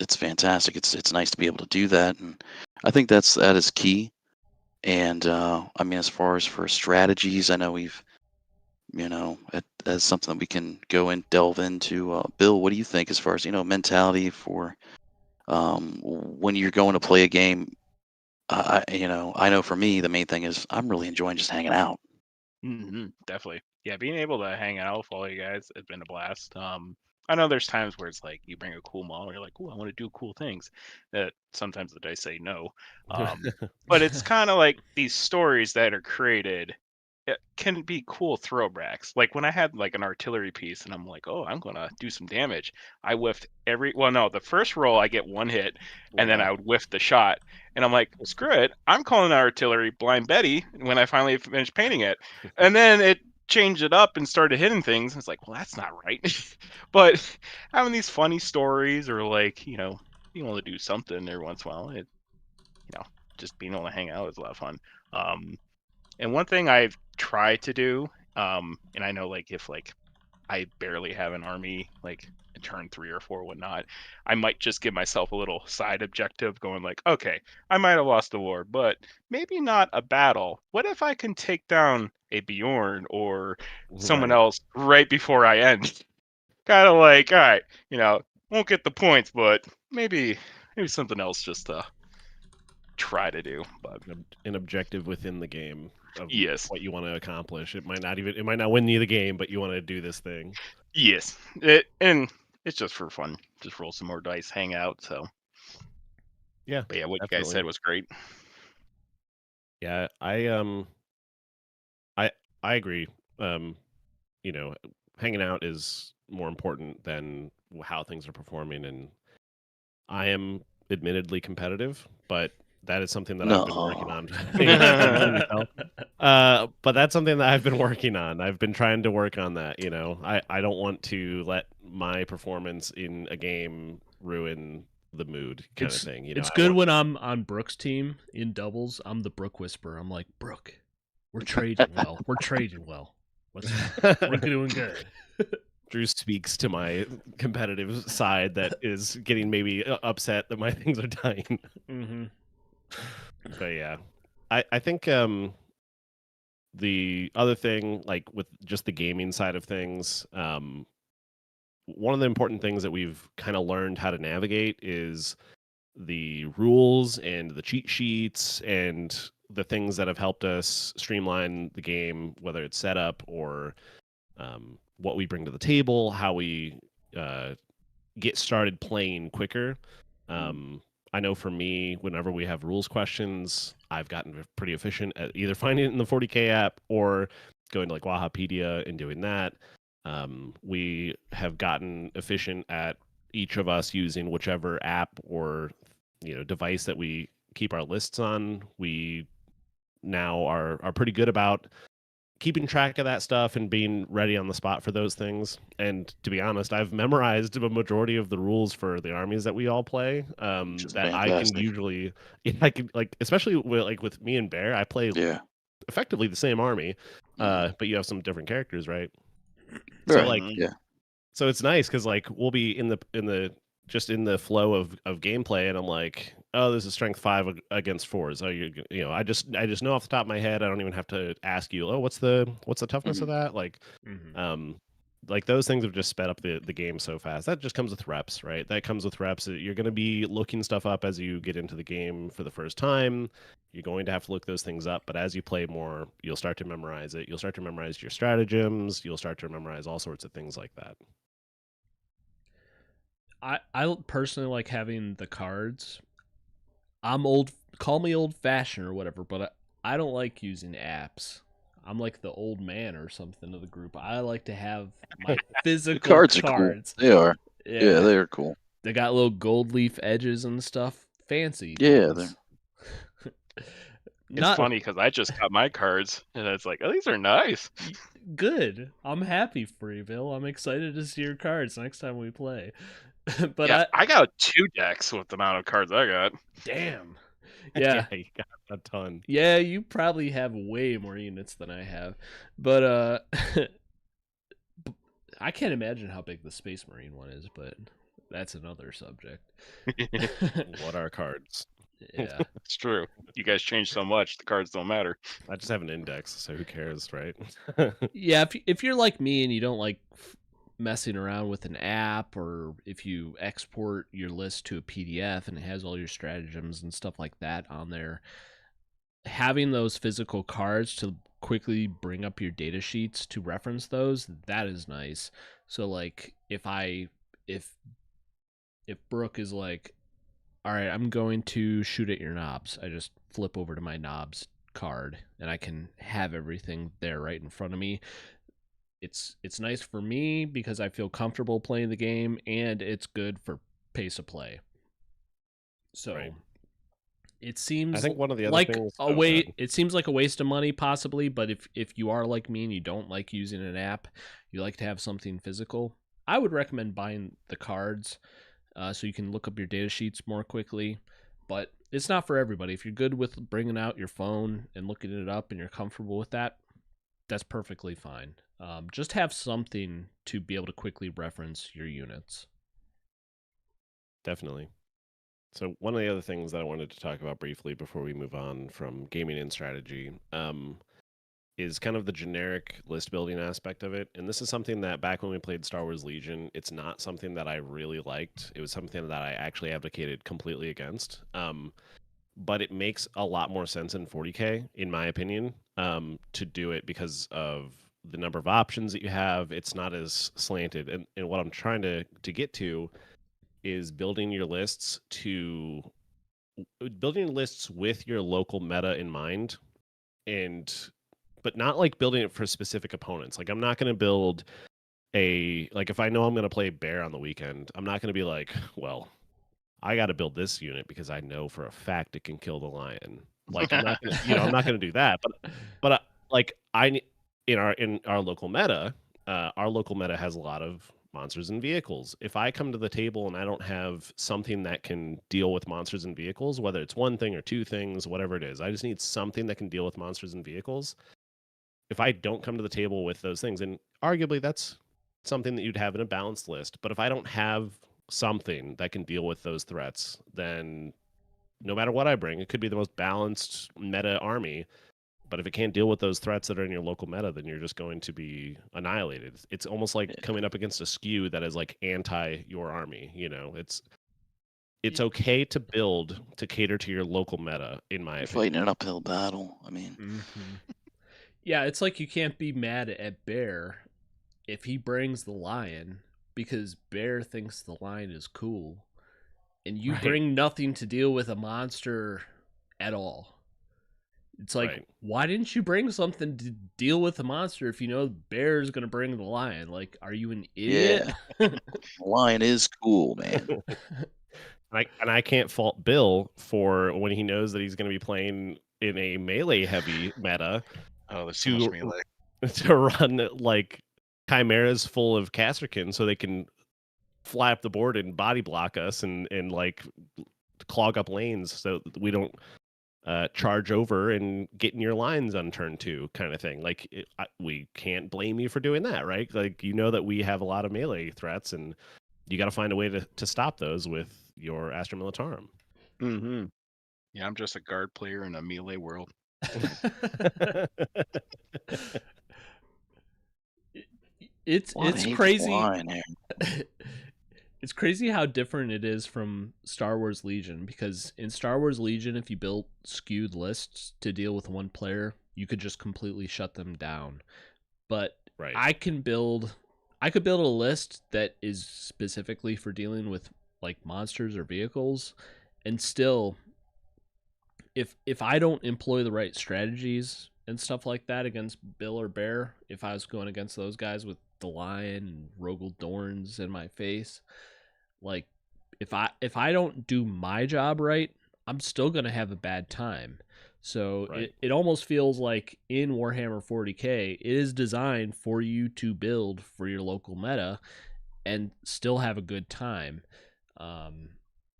it's fantastic. It's nice to be able to do that, and I think that is key. And I mean, as far as for strategies, I know we've, as something that we can go and delve into. Bill, what do you think as far as mentality for when you're going to play a game? I know for me, the main thing is I'm really enjoying just hanging out. Definitely. Yeah, being able to hang out with all you guys has been a blast. I know there's times where it's like you bring a cool model, you're like, "Oh, I want to do cool things." That sometimes the dice say no. But it's kind of like these stories that are created can be cool throwbacks. Like when I had like an artillery piece and I'm like, "Oh, I'm gonna do some damage." I whiffed well, no, the first roll I get one hit, and then Wow. I would whiff the shot, and I'm like, "Screw it, I'm calling that artillery Blind Betty." When I finally finished painting it, and then it changed it up and started hitting things. It's like, well, that's not right. But having these funny stories, or like, being able to do something every once in a while, just being able to hang out is a lot of fun. And one thing I've tried to do, and I know like if like I barely have an army, like in turn 3 or 4, whatnot, I might just give myself a little side objective going like, okay, I might have lost the war, but maybe not a battle. What if I can take down a Bjorn or someone Right. else right before I end? Kind of like, all right, won't get the points, but maybe something else just to try to do. But An objective within the game of yes, what you want to accomplish. It might not win you the game, but you want to do this thing. yes, and it's just for fun. Just roll some more dice, hang out. So, Yeah, but yeah, what you guys definitely. said was great. Yeah, I I agree. Um, hanging out is more important than how things are performing, and I am admittedly competitive, but that is something that I've been working No. on. Can you tell? But that's something that I've been working on. I've been trying to work on that. I don't want to let my performance in a game ruin the mood, kind of thing. It's I good want. when I'm on Brooke's team in doubles. I'm the Brooke Whisperer. I'm like, Brooke, we're trading well. We're trading well. We're doing good. Drew speaks to my competitive side that is getting maybe upset that my things are dying. Mm-hmm. But yeah, I think the other thing, like with just the gaming side of things, one of the important things that we've kind of learned how to navigate is the rules and the cheat sheets and the things that have helped us streamline the game, whether it's setup or what we bring to the table, how we get started playing quicker. I know for me, whenever we have rules questions, I've gotten pretty efficient at either finding it in the 40K app or going to like Wahapedia and doing that. We have gotten efficient at each of us using whichever app or device that we keep our lists on. We now are pretty good about keeping track of that stuff and being ready on the spot for those things. And to be honest, I've memorized a majority of the rules for the armies that we all play. Which is That I can fantastic. usually, I can like, especially with me and Bear, I play Yeah. effectively the same army, Mhm. but you have some different characters, right? So Right. like, Yeah. so it's nice because like we'll be in the just in the flow of gameplay, and I'm like, oh, this is strength 5 against 4s. Oh, I just know off the top of my head. I don't even have to ask you. Oh, what's the toughness of Mhm. that? Like those things have just sped up the game so fast. That just comes with reps, right? That comes with reps. You're going to be looking stuff up as you get into the game for the first time. You're going to have to look those things up, but as you play more, you'll start to memorize it. You'll start to memorize your stratagems. You'll start to memorize all sorts of things like that. I personally like having the cards. I'm old. Call me old fashioned or whatever, but I don't like using apps. I'm like the old man or something of the group. I like to have my The physical cards are cool. cards. They are. Yeah, Yeah, they are cool. they got little gold leaf edges and stuff. Fancy Yeah, things. It's Not funny because I just got my cards and it's like, oh, these are nice. good. I'm happy for you, Bill. I'm excited to see your cards next time we play. But Yeah, I got 2 decks with the amount of cards I got. damn. Yeah. You got a ton. Yeah, you probably have way more units than I have. But I can't imagine how big the Space Marine one is, but that's another subject. What are cards? Yeah. It's true. You guys change so much, the cards don't matter. I just have an index, so who cares, right? Yeah, if you're like me and you don't like messing around with an app, or if you export your list to a PDF and it has all your stratagems and stuff like that on there, having those physical cards to quickly bring up your data sheets to reference those, that is nice. So like if Brooke is like, all right, I'm going to shoot at your knobs, I just flip over to my knobs card and I can have everything there right in front of me. It's nice for me because I feel comfortable playing the game, and it's good for pace of play. So Right. it seems I think one of the other like things. a way. It seems like a waste of money, possibly. But if you are like me and you don't like using an app, you like to have something physical, I would recommend buying the cards, so you can look up your data sheets more quickly. But it's not for everybody. If you're good with bringing out your phone and looking it up and you're comfortable with that, that's perfectly fine. Just have something to be able to quickly reference your units. Definitely. So one of the other things that I wanted to talk about briefly before we move on from gaming and strategy is kind of the generic list building aspect of it. And this is something that back when we played Star Wars Legion, it's not something that I really liked. It was something that I actually advocated completely against. But it makes a lot more sense in 40K, in my opinion, to do it because of the number of options that you have. It's not as slanted. And what I'm trying to get to is building lists with your local meta in mind, but not like building it for specific opponents. Like I'm not going to build if I know I'm going to play Bear on the weekend, I'm not going to be like, well, I got to build this unit because I know for a fact it can kill the lion. Like I'm not going to, I'm not going to do that. But like in our local meta, our local meta has a lot of monsters and vehicles. If I come to the table and I don't have something that can deal with monsters and vehicles, whether it's one thing or two things, whatever it is, I just need something that can deal with monsters and vehicles. if I don't come to the table with those things, and arguably that's something that you'd have in a balanced list, but if I don't have something that can deal with those threats, then no matter what I bring, it could be the most balanced meta army, but if it can't deal with those threats that are in your local meta, then you're just going to be annihilated. It's almost like coming up against a skew that is like anti your army. It's okay to build to cater to your local meta, in my You're opinion. fighting an uphill battle. I mean, Yeah, it's like you can't be mad at Bear if he brings the lion because Bear thinks the lion is cool, and you Right. bring nothing to deal with a monster at all. It's like, Right. why didn't you bring something to deal with the monster if you know Bear's gonna bring the lion? Like, are you an idiot? the lion is cool, man. And I can't fault Bill for when he knows that he's going to be playing in a melee heavy meta Oh, there's so much to melee. to run like chimeras full of Casterkin so they can fly up the board and body block us and like clog up lanes so that we don't charge over and get in your lines on turn 2 kind of thing. Like we can't blame you for doing that, right? Like that we have a lot of melee threats and you got to find a way to stop those with your Astra Militarum. Mm-hmm. Yeah, I'm just a guard player in a melee world. It's Hateful crazy. line here. It's crazy how different it is from Star Wars Legion, because in Star Wars Legion, if you built skewed lists to deal with one player, you could just completely shut them down. But Right. I could build a list that is specifically for dealing with like monsters or vehicles, and still, if I don't employ the right strategies and stuff like that against Bill or Bear, if I was going against those guys with the lion and Rogel Dorns in my face, like if I don't do my job right, I'm still gonna have a bad time. So Right. it almost feels like in Warhammer 40K, it is designed for you to build for your local meta and still have a good time,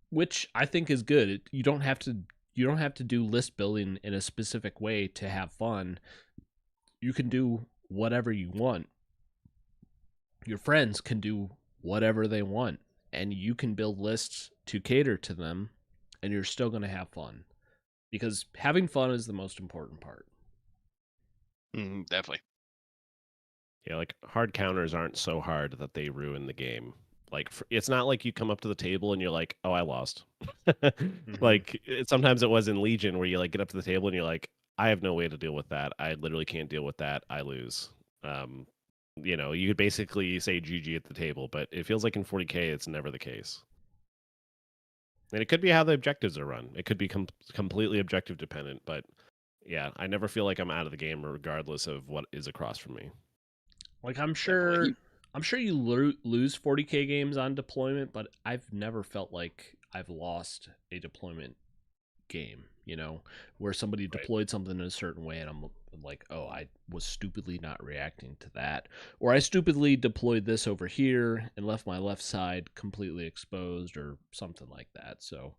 which I think is good. You don't have to do list building in a specific way to have fun. You can do whatever you want. Your friends can do whatever they want, and you can build lists to cater to them, and you're still going to have fun, because having fun is the most important part. Definitely. Yeah, like hard counters aren't so hard that they ruin the game. Like it's not like you come up to the table and you're like, "Oh, I lost." Like sometimes it was in Legion where you like get up to the table and you're like, "I have no way to deal with that. I literally can't deal with that. I lose." You could basically say GG at the table, but it feels like in 40K it's never the case. And it could be how the objectives are run. It could be completely objective dependent, but yeah, I never feel like I'm out of the game regardless of what is across from me. Like I'm sure you lose 40K games on deployment, but I've never felt like I've lost a deployment game, where somebody deployed something in a certain way and I'm like, oh, I was stupidly not reacting to that, or I stupidly deployed this over here and left my left side completely exposed or something like that. So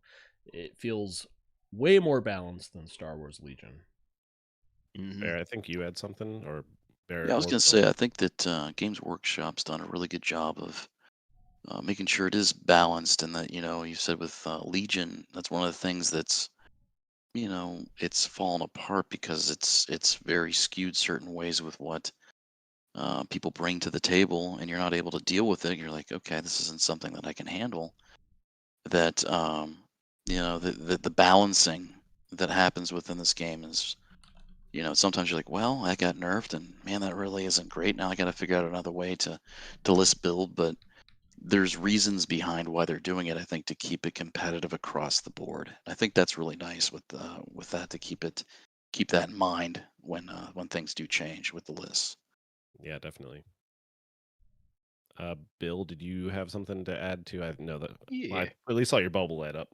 it feels way more balanced than Star Wars Legion. Bear, I think you had something, or Bear. Yeah, I was going to say, I think that Games Workshop's done a really good job of making sure it is balanced, and that, you said with Legion, that's one of the things that's, it's fallen apart because it's very skewed certain ways with what people bring to the table, and you're not able to deal with it. You're like, okay, this isn't something that I can handle. That the balancing that happens within this game is, sometimes you're like, well, I got nerfed, and man, that really isn't great. Now I got to figure out another way to list build, but there's reasons behind why they're doing it. I think to keep it competitive across the board. I think that's really nice with that, to keep that in mind when things do change with the lists. Yeah, definitely. Bill, did you have something to add to? I know that I at least saw your bubble light up.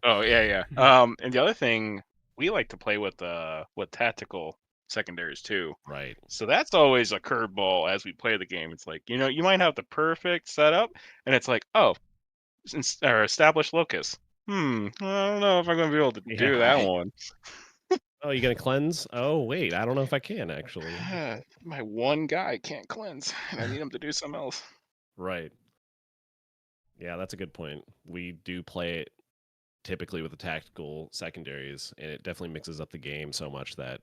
Oh yeah. And the other thing, we like to play with tactical secondaries too. Right. So that's always a curveball as we play the game. It's like, you might have the perfect setup, and it's like, oh, or establish locus. I don't know if I'm going to be able to do that one. Oh, you gonna cleanse? Oh, wait, I don't know if I can actually. My one guy can't cleanse, and I need him to do something else. Right. Yeah, that's a good point. We do play it typically with the tactical secondaries, and it definitely mixes up the game so much that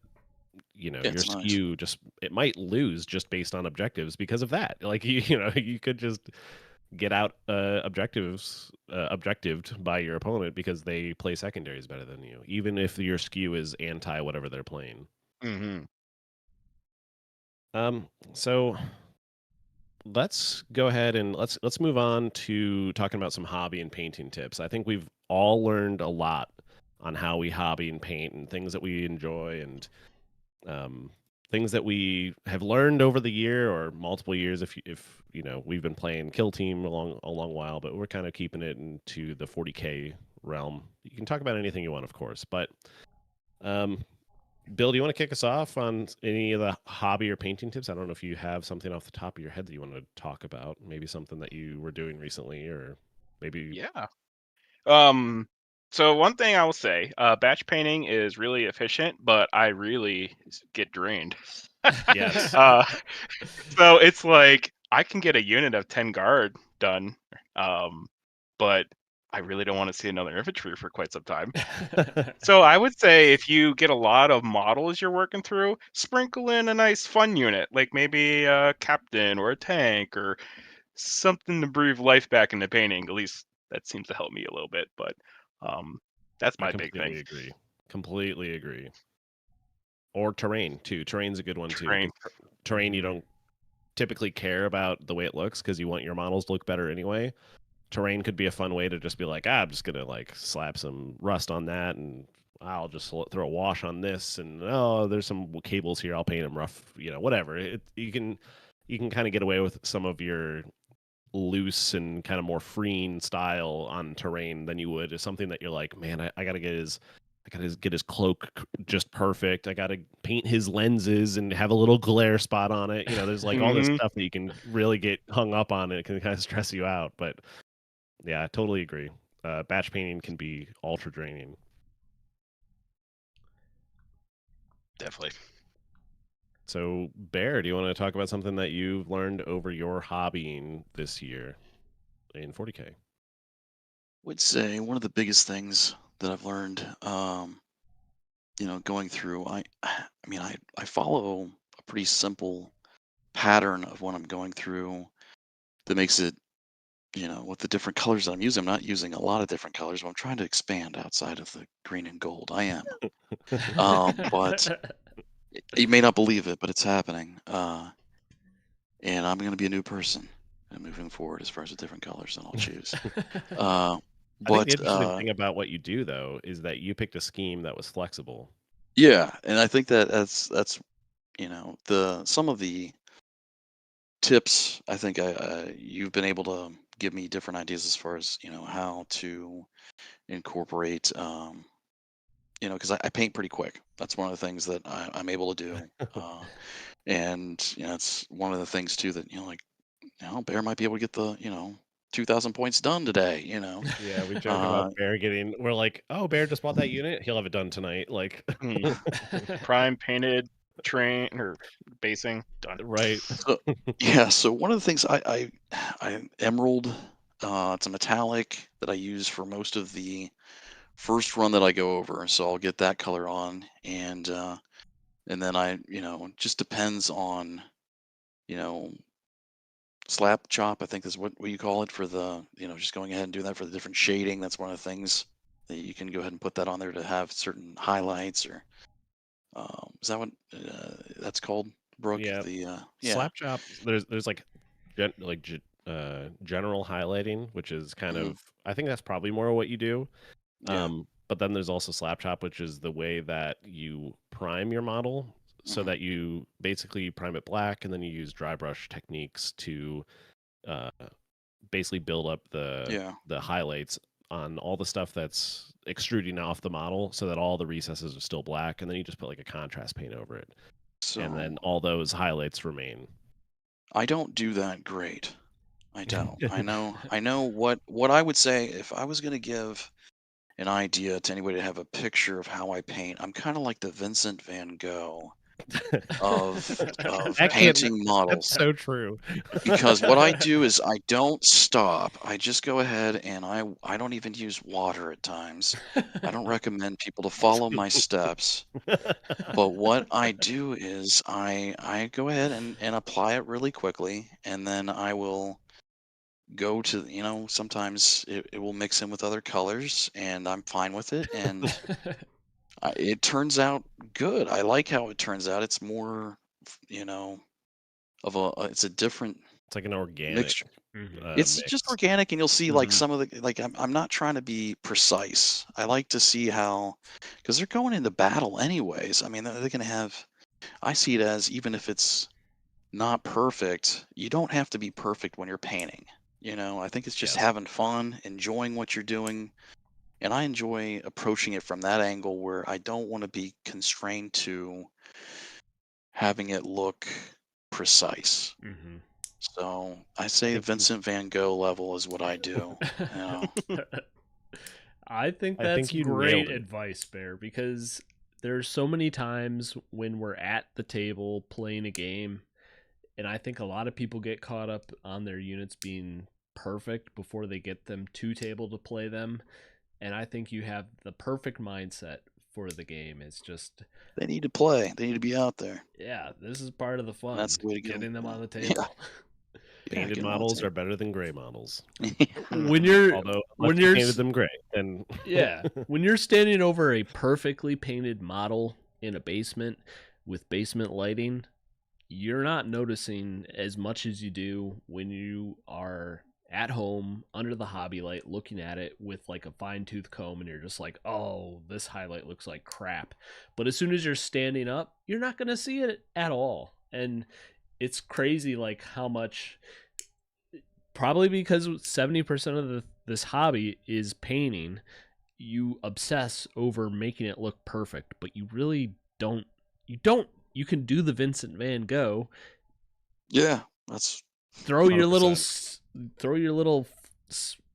Yeah, your it's nice. skew it might lose just based on objectives because of that. Like you could just get out objectived by your opponent because they play secondaries better than you, even if your skew is anti whatever they're playing. Mm-hmm. So let's go ahead and let's move on to talking about some hobby and painting tips. I think we've all learned a lot on how we hobby and paint and things that we enjoy and things that we have learned over the year or multiple years. If we've been playing Kill Team a long while, but we're kind of keeping it into the 40K realm. You can talk about anything you want, of course, but Bill, do you want to kick us off on any of the hobby or painting tips? I don't know if you have something off the top of your head that you want to talk about. Maybe something that you were doing recently, or maybe Yeah. So one thing I will say, batch painting is really efficient, but I really get drained. yes. So it's like I can get a unit of 10 guard done, but I really don't want to see another infantry for quite some time. So I would say if you get a lot of models you're working through, sprinkle in a nice fun unit, like maybe a captain or a tank or something to breathe life back into painting. At least that seems to help me a little bit. But that's I my big thing. completely agree. Completely agree. Or terrain too. Terrain's a good one too. Terrain. Terrain you don't typically care about the way it looks because you want your models to look better anyway. Terrain could be a fun way to just be like, I'm just gonna like slap some rust on that, and I'll just throw a wash on this, and oh, there's some cables here, I'll paint them rough, whatever. You can kind of get away with some of your loose and kind of more freeing style on terrain than you would is something that you're like, man, I gotta get his cloak just perfect. I gotta paint his lenses and have a little glare spot on it. There's like all this Mhm. stuff that you can really get hung up on, and it can kind of stress you out. But yeah, I totally agree. Batch painting can be ultra draining. Definitely. So, Bear, do you want to talk about something that you've learned over your hobbying this year in 40K? Would say one of the biggest things that I've learned, going through, I follow a pretty simple pattern of what I'm going through that makes it, with the different colors that I'm using. I'm not using a lot of different colors, but I'm trying to expand outside of the green and gold. I am. But you may not believe it, but it's happening. And I'm going to be a new person moving forward as far as the different colors that I'll choose. I think the But interesting thing about what you do, though, is that you picked a scheme that was flexible. yeah, and I think that's some of the tips. I think you've been able to give me different ideas as far as how to incorporate. Because I paint pretty quick. That's one of the things that I'm able to do. And it's one of the things too that like Bear might be able to get the 2,000 points done today. Yeah, we joke about Uh, Bear getting. We're like, oh, Bear just bought that unit. He'll have it done tonight. Like, Prime painted train or basing done. right. so yeah, so one of the things I emerald. It's a metallic that I use for most of the first run that I go over. So I'll get that color on, and then it just depends on you know slap chop. I think is what you call it for the just going ahead and doing that for the different shading. That's one of the things that you can go ahead and put that on there to have certain highlights or is that what that's called, Brooke? Yeah, Yeah. slap chop. There's like general highlighting, which is kind Hmm. of. I think that's probably more what you do. Yeah. But then there's also slap chop, which is the way that you prime your model, so Hmm. that you basically prime it black, and then you use dry brush techniques to uh, basically build up Yeah. the highlights on all the stuff that's extruding off the model, so that all the recesses are still black, and then you just put like a contrast paint over it, and then So all those highlights remain. I don't do that great. I don't. I know what I would say if I was going to give an idea to anybody to have a picture of how I paint, I'm kind of like the Vincent van Gogh of That can't. painting That's models. so true. Because what I do is I don't stop. I just go ahead and I don't even use water at times. I don't recommend people to follow my steps. But what I do is I go ahead and apply it really quickly, and then I will go to, sometimes it will mix in with other colors, and I'm fine with it, and it turns out good. I like how it turns out. It's more, you know, it's a different It's like an organic mixture. Mhm. It's just mix. organic, and you'll see like Mhm. some of the like I'm not trying to be precise. I like to see how, because they're going into battle anyways. I mean, they're going to have. I see it as, even if it's not perfect, you don't have to be perfect when you're painting. I think it's just Yes. having fun, enjoying what you're doing, and I enjoy approaching it from that angle where I don't want to be constrained to having it look precise. Mhm. So I I say think you, Vincent van Gogh level is what I do. You know. I think I that's think you nailed great it. advice, Bear, because there's so many times when we're at the table playing a game, and I think a lot of people get caught up on their units being perfect before they get them to table to play them. And I think you have the perfect mindset for the game. It's just, They need to play. They need to be out there. yeah, this is part of the And that's fun, the way to get getting them on the Yeah. table. Yeah, Painted get 'em on the models are table. better than gray models. when you're Although when unless you you're painted them gray, then yeah, when you're standing over a perfectly painted model in a basement with basement lighting, you're not noticing as much as you do when you are at home under the hobby light looking at it with like a fine tooth comb, and you're just like, oh, this highlight looks like crap. But as soon as you're standing up, you're not going to see it at all. And it's crazy like how much, probably because 70% of this hobby is painting, you obsess over making it look perfect, but you really don't. You can do the Vincent van Gogh, Yeah, that's throw your little 100%. throw your little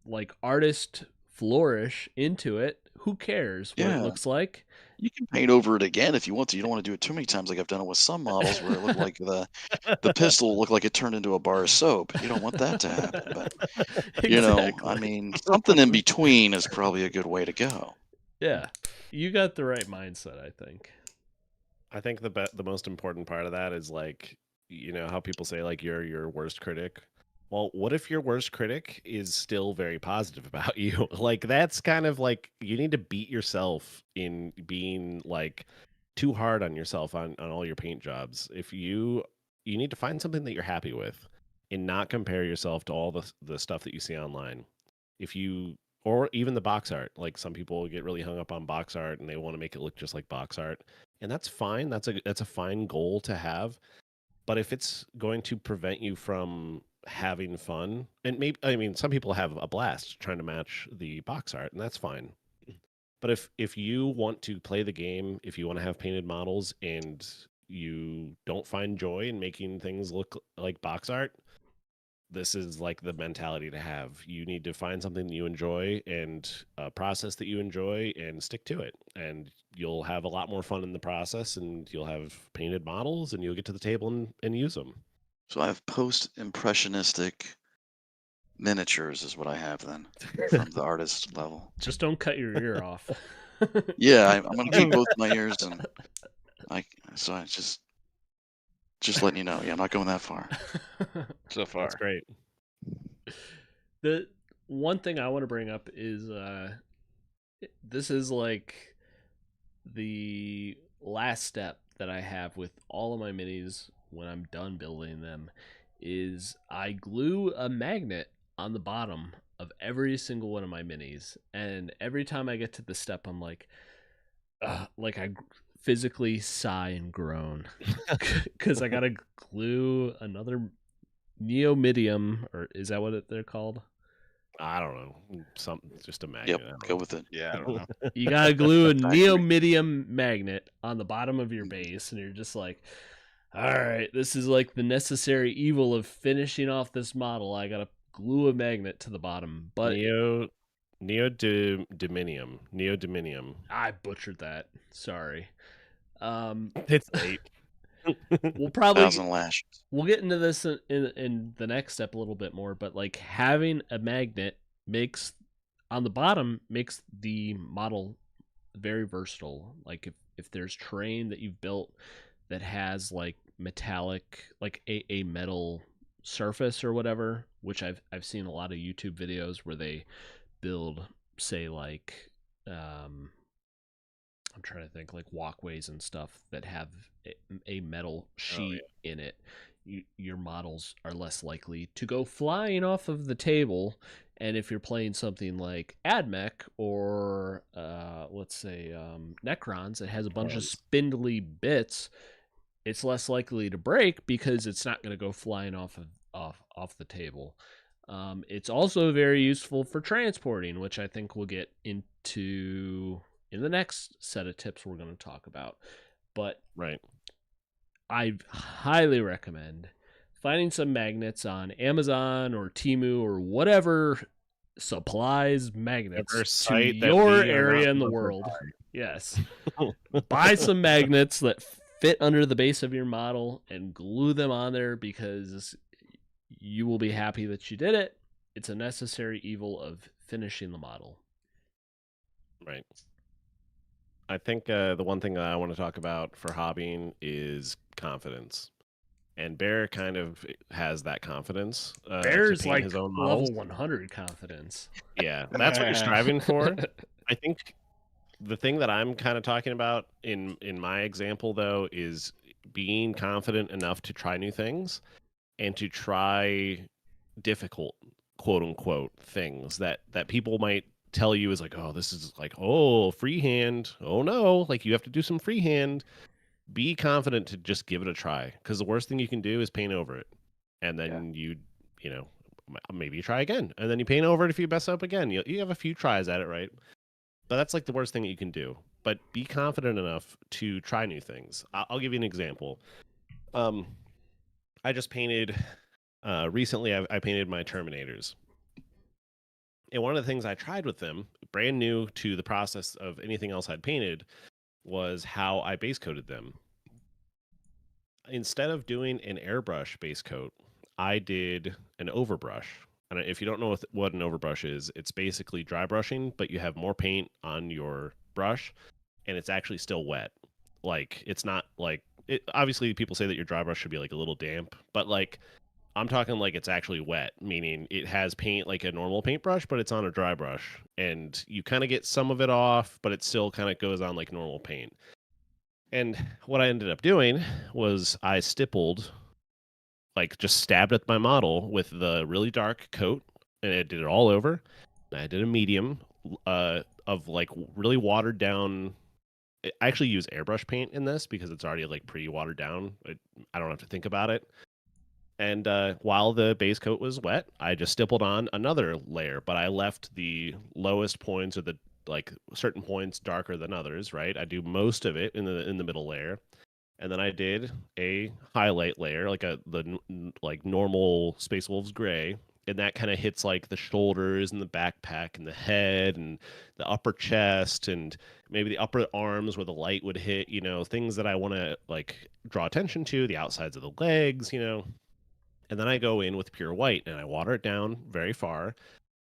like artist flourish into it. Who cares what it yeah. looks like? You can paint over it again if you want to. You don't want to do it too many times, like I've done it with some models where it looked like the pistol looked like it turned into a bar of soap. You don't want that to happen, but I Exactly. mean, something in between is probably a good way to go. Yeah, you got the right mindset, I think. I think the most important part of that is like, how people say like you're your worst critic. Well, what if your worst critic is still very positive about you? Like that's kind of like you need to beat yourself in being like too hard on yourself on all your paint jobs. If you need to find something that you're happy with and not compare yourself to all the stuff that you see online. If you or even the box art, like some people get really hung up on box art and they want to make it look just like box art, and that's fine. That's a fine goal to have. But if it's going to prevent you from having fun, and maybe I mean some people have a blast trying to match the box art, and that's fine. But if you want to play the game, if you want to have painted models and you don't find joy in making things look like box art, this is like the mentality to have. You need to find something that you enjoy and a process that you enjoy and stick to it. And you'll have a lot more fun in the process, and you'll have painted models and you'll get to the table and use them. So I have post-impressionistic miniatures is what I have then from the artist level. Just don't cut your ear off. Yeah, I'm gonna keep both my ears, and so I just letting you know. Yeah, I'm not going that far. So far. That's great. The one thing I want to bring up is this is like the last step that I have with all of my minis when I'm done building them is I glue a magnet on the bottom of every single one of my minis, and every time I get to the step I'm like I physically sigh and groan because I gotta glue another neomidium, or is that what they're called? I don't know. Something just a magnet. Yep, go with it. Yeah, I don't know. You gotta glue a Factory. neomidium magnet on the bottom of your base, and you're just like, all right, this is like the necessary evil of finishing off this model. I gotta glue a magnet to the bottom, but Neodymium. I butchered that. Sorry. It's late. We'll probably 1,000 lashes. we'll get into this in the next step a little bit more, but like having a magnet makes on the bottom makes the model very versatile. Like if there's terrain that you've built that has like metallic, like a metal surface or whatever, which I've seen a lot of YouTube videos where they build, say, like I'm trying to think, like walkways and stuff that have a metal sheet in it. Your models are less likely to go flying off of the table. And if you're playing something like AdMech or let's say Necrons, it has a bunch of spindly bits, it's less likely to break because it's not going to go flying off the table. It's also very useful for transporting, which I think we'll get into in the next set of tips we're going to talk about. But right, I highly recommend finding some magnets on Amazon or Temu or whatever supplies magnets to your area in the world. Yes. Buy some magnets that fit under the base of your model and glue them on there because you will be happy that you did it. It's a necessary evil of finishing the model. Right. I think the one thing that I want to talk about for hobbying is confidence. And Bear kind of has that confidence. Bear's to like his own level 100 confidence. Yeah, that's what you're striving for. I think the thing that I'm kind of talking about in my example, though, is being confident enough to try new things and to try difficult, quote unquote, things that people might tell you is like, oh, this is like, oh, freehand. Oh no, like you have to do some freehand. Be confident to just give it a try, because the worst thing you can do is paint over it, and then you know, maybe you try again, and then you paint over it. If you mess up again, you have a few tries at it, right? But that's like the worst thing that you can do. But be confident enough to try new things. I'll give you an example. I just painted recently. I painted my Terminators. And one of the things I tried with them, brand new to the process of anything else I'd painted, was how I base coated them. Instead of doing an airbrush base coat, I did an overbrush. And if you don't know what an overbrush is, it's basically dry brushing, but you have more paint on your brush, and it's actually still wet. Like, it's not like it. Obviously, people say that your dry brush should be like a little damp, but like I'm talking like it's actually wet, meaning it has paint like a normal paintbrush, but it's on a dry brush, and you kind of get some of it off, but it still kind of goes on like normal paint. And what I ended up doing was I stippled, like just stabbed at my model with the really dark coat, and I did it all over. I did a medium of like really watered down. I actually use airbrush paint in this because it's already like pretty watered down. I don't have to think about it. And while the base coat was wet, I just stippled on another layer, but I left the lowest points or the like certain points darker than others, right? I do most of it in the middle layer. And then I did a highlight layer, like the normal Space Wolves gray, and that kind of hits like the shoulders and the backpack and the head and the upper chest and maybe the upper arms where the light would hit, things that I want to like draw attention to, the outsides of the legs, And then I go in with pure white and I water it down very far.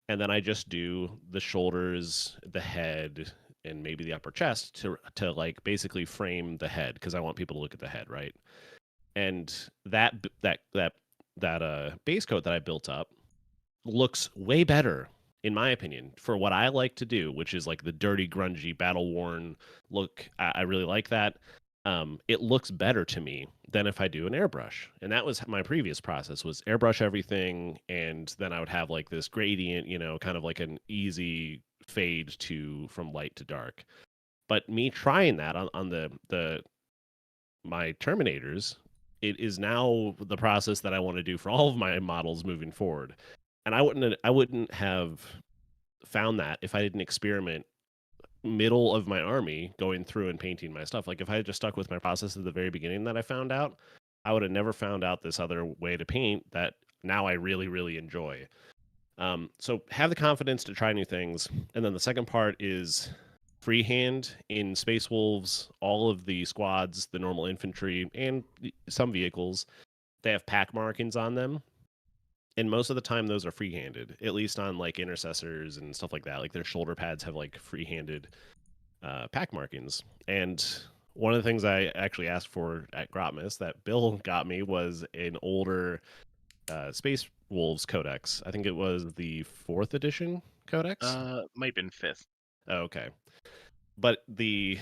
And then I just do the shoulders, the head, and maybe the upper chest to like basically frame the head, because I want people to look at the head, right? And that base coat that I built up looks way better, in my opinion, for what I like to do, which is like the dirty, grungy, battle-worn look. I really like that. It looks better to me than if I do an airbrush. And that was my previous process, was airbrush everything, and then I would have like this gradient, kind of like an easy fade from light to dark. But me trying that on my Terminators, it is now the process that I want to do for all of my models moving forward. And I wouldn't have found that if I didn't experiment middle of my army going through and painting my stuff. Like if I had just stuck with my process at the very beginning that I found out, I would have never found out this other way to paint that now I really, really enjoy. So have the confidence to try new things. And then the second part is freehand. In Space Wolves, all of the squads, the normal infantry, and some vehicles, they have pack markings on them. And most of the time those are free-handed, at least on like intercessors and stuff like that. Like their shoulder pads have like free-handed pack markings. And one of the things I actually asked for at Grotmas that Bill got me was an older Space Wolves Codex. I think it was the 4th edition Codex. Might have been 5th. Oh, okay. But the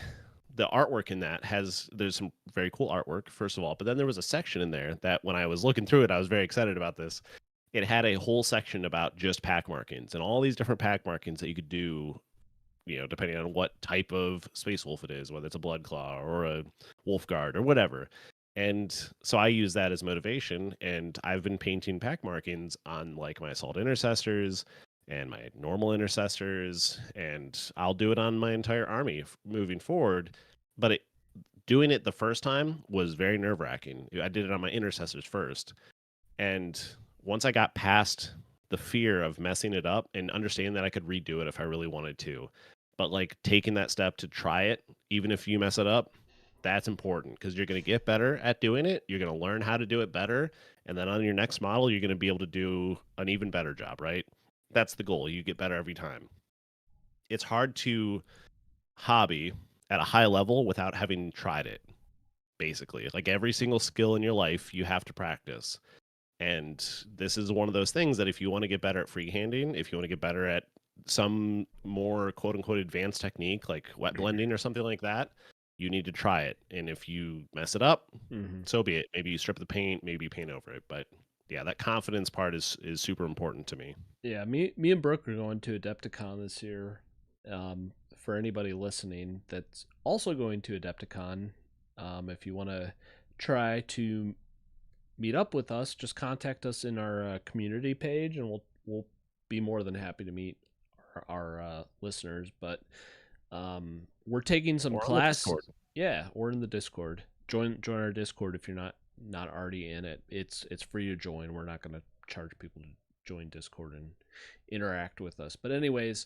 artwork in that there's some very cool artwork, first of all, but then there was a section in there that when I was looking through it, I was very excited about this. It had a whole section about just pack markings and all these different pack markings that you could do, depending on what type of Space Wolf it is, whether it's a Blood Claw or a Wolf Guard or whatever. And so I use that as motivation, and I've been painting pack markings on like my Assault Intercessors and my normal Intercessors, and I'll do it on my entire army moving forward. But doing it the first time was very nerve-wracking. I did it on my Intercessors first, and once I got past the fear of messing it up and understanding that I could redo it if I really wanted to, but like taking that step to try it, even if you mess it up, that's important because you're going to get better at doing it. You're going to learn how to do it better. And then on your next model, you're going to be able to do an even better job, right? That's the goal. You get better every time. It's hard to hobby at a high level without having tried it, basically. Like every single skill in your life, you have to practice. And this is one of those things that if you want to get better at freehanding, if you want to get better at some more quote unquote advanced technique like wet blending or something like that, you need to try it. And if you mess it up, so be it. Maybe you strip the paint, maybe you paint over it. But yeah, that confidence part is super important to me. Yeah, me and Brooke are going to Adepticon this year. For anybody listening that's also going to Adepticon, if you want to try to meet up with us, just contact us in our community page, and we'll be more than happy to meet our listeners. But we're taking some class. Yeah, or in the Discord. Join our Discord if you're not already in it. It's free to join. We're not going to charge people to join Discord and interact with us. But anyways,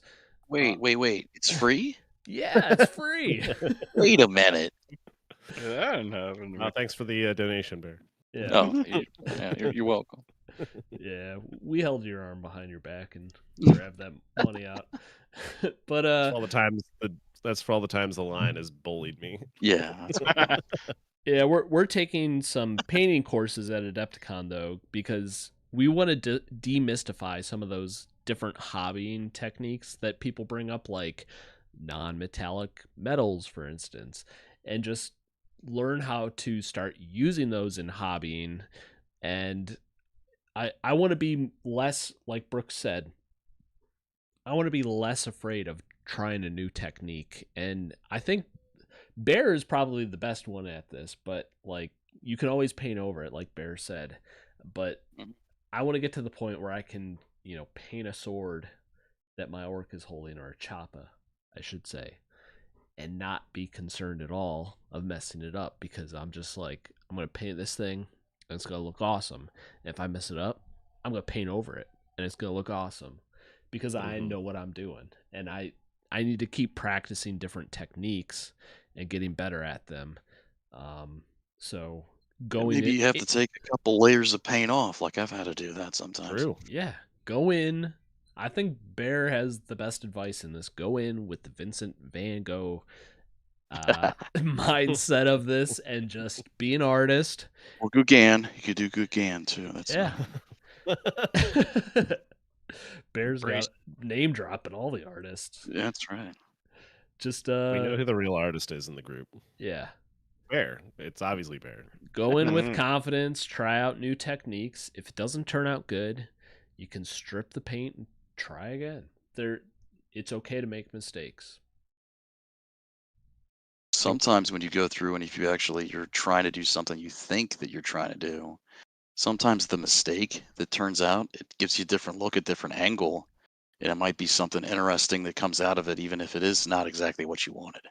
wait, it's free? Yeah, it's free. Wait a minute. I don't know. Thanks for the donation, Bear. Yeah. Oh, you're welcome. Yeah, we held your arm behind your back and grabbed that money out. But that's for all the times the line has bullied me. Yeah. That's yeah, we're taking some painting courses at Adepticon though, because we want to demystify some of those different hobbying techniques that people bring up, like non-metallic metals, for instance, and just learn how to start using those in hobbying. And I want to be less, like Brooke said, I want to be less afraid of trying a new technique. And I think Bear is probably the best one at this, but like you can always paint over it, like Bear said. But I want to get to the point where I can, paint a sword that my orc is holding, or a choppa, I should say, and not be concerned at all of messing it up, because I'm just like, I'm going to paint this thing and it's going to look awesome. And if I mess it up, I'm going to paint over it and it's going to look awesome, because I know what I'm doing. And I need to keep practicing different techniques and getting better at them. So maybe you have to take a couple layers of paint off, like I've had to do that sometimes. True. Yeah. Go in. I think Bear has the best advice in this. Go in with the Vincent Van Gogh mindset of this and just be an artist. Or Gauguin. You could do Gauguin too. That's Bear's got name dropping all the artists. Yeah, that's right. Just we know who the real artist is in the group. Yeah. Bear. It's obviously Bear. Go in with confidence, try out new techniques. If it doesn't turn out good, you can strip the paint and try again. It's okay to make mistakes. Sometimes when you go through and if you're trying to do something you think that you're trying to do, sometimes the mistake that turns out, it gives you a different look, a different angle, and it might be something interesting that comes out of it, even if it is not exactly what you wanted.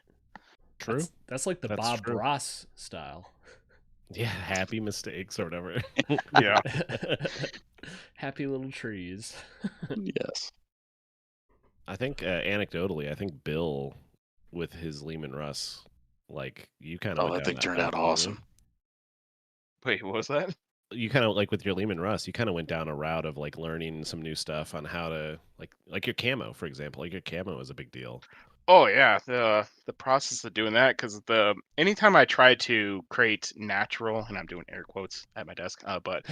True. That's like the Bob Ross style. Yeah, happy mistakes or whatever. Yeah. Happy little trees. Yes. I think anecdotally, I think Bill with his Lehman Russ, like you kind of Oh, went that down thing that turned path, out didn't you? awesome. Wait, what was that? You kind of like with your Lehman Russ, you kind of went down a route of like learning some new stuff on how to like your camo, for example. Like your camo is a big deal. Oh yeah, the process of doing that, because anytime I try to create natural, and I'm doing air quotes at my desk, but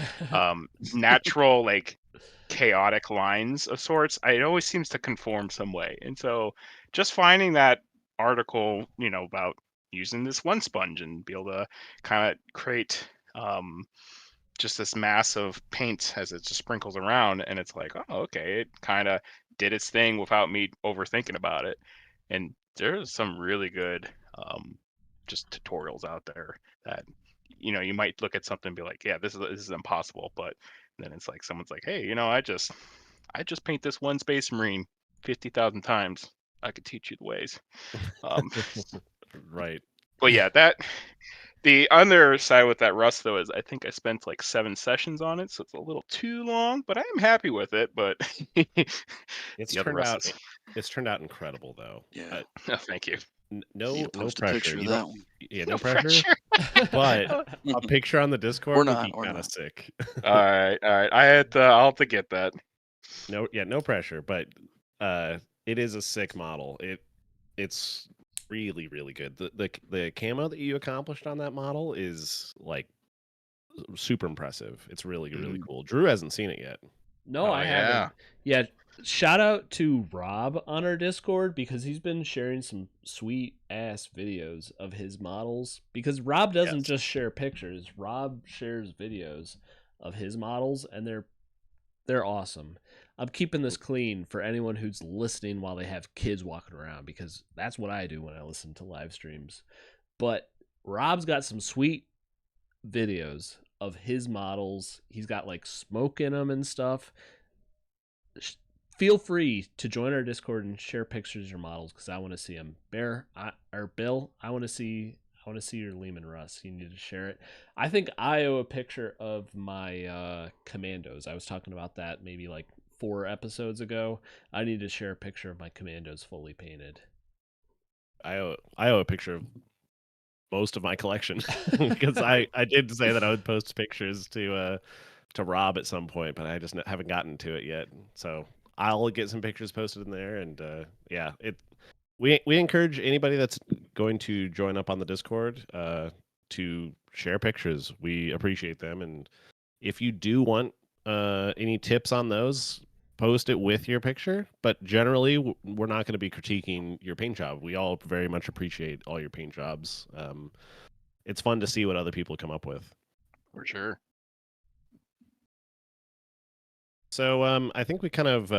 natural like chaotic lines of sorts, it always seems to conform some way. And so just finding that article, about using this one sponge and be able to kind of create just this mass of paint as it just sprinkles around, and it's like, oh, okay, it kind of did its thing without me overthinking about it. And there's some really good just tutorials out there that you might look at something and be like, yeah, this is impossible, but then it's like someone's like, hey, I just paint this one Space Marine 50,000 times. I could teach you the ways. Um, Right. but yeah, the other side with that Rust though is I think I spent like 7 sessions on it, so it's a little too long, but I am happy with it. But It's the other turned Rust out is it's turned out incrable though. Yeah. no, thank you. Need No to post a pressure. picture of You don't that one. yeah, No no pressure. pressure. But All a picture on the Discord We're would not. be We're kind of not. sick. right, all right. I'll have to get that. No pressure, but it is a sick model. It's really, really good. The camo that you accomplished on that model is like super impressive. It's really, really cool. Drew hasn't seen it yet. No, Oh I yeah. haven't. Yeah, shout out to Rob on our Discord because he's been sharing some sweet ass videos of his models. Because Rob doesn't Yes. just share pictures, Rob shares videos of his models, and they're awesome. I'm keeping this clean for anyone who's listening while they have kids walking around because that's what I do when I listen to live streams. But Rob's got some sweet videos of his models. He's got like smoke in them and stuff. Feel free to join our Discord and share pictures of your models because I want to see them. Or Bill, I want to see your Lehman Russ. You need to share it. I think I owe a picture of my commandos. I was talking about that maybe like 4 episodes ago. I need to share a picture of my commandos fully painted. I owe a picture of most of my collection because I did say that I would post pictures to Rob at some point, but I just haven't gotten to it yet. So I'll get some pictures posted in there, and yeah, we encourage anybody that's going to join up on the Discord to share pictures. We appreciate them, and if you do want any tips on those, post it with your picture. But generally, we're not going to be critiquing your paint job. We all very much appreciate all your paint jobs. It's fun to see what other people come up with. For sure. So I think we kind of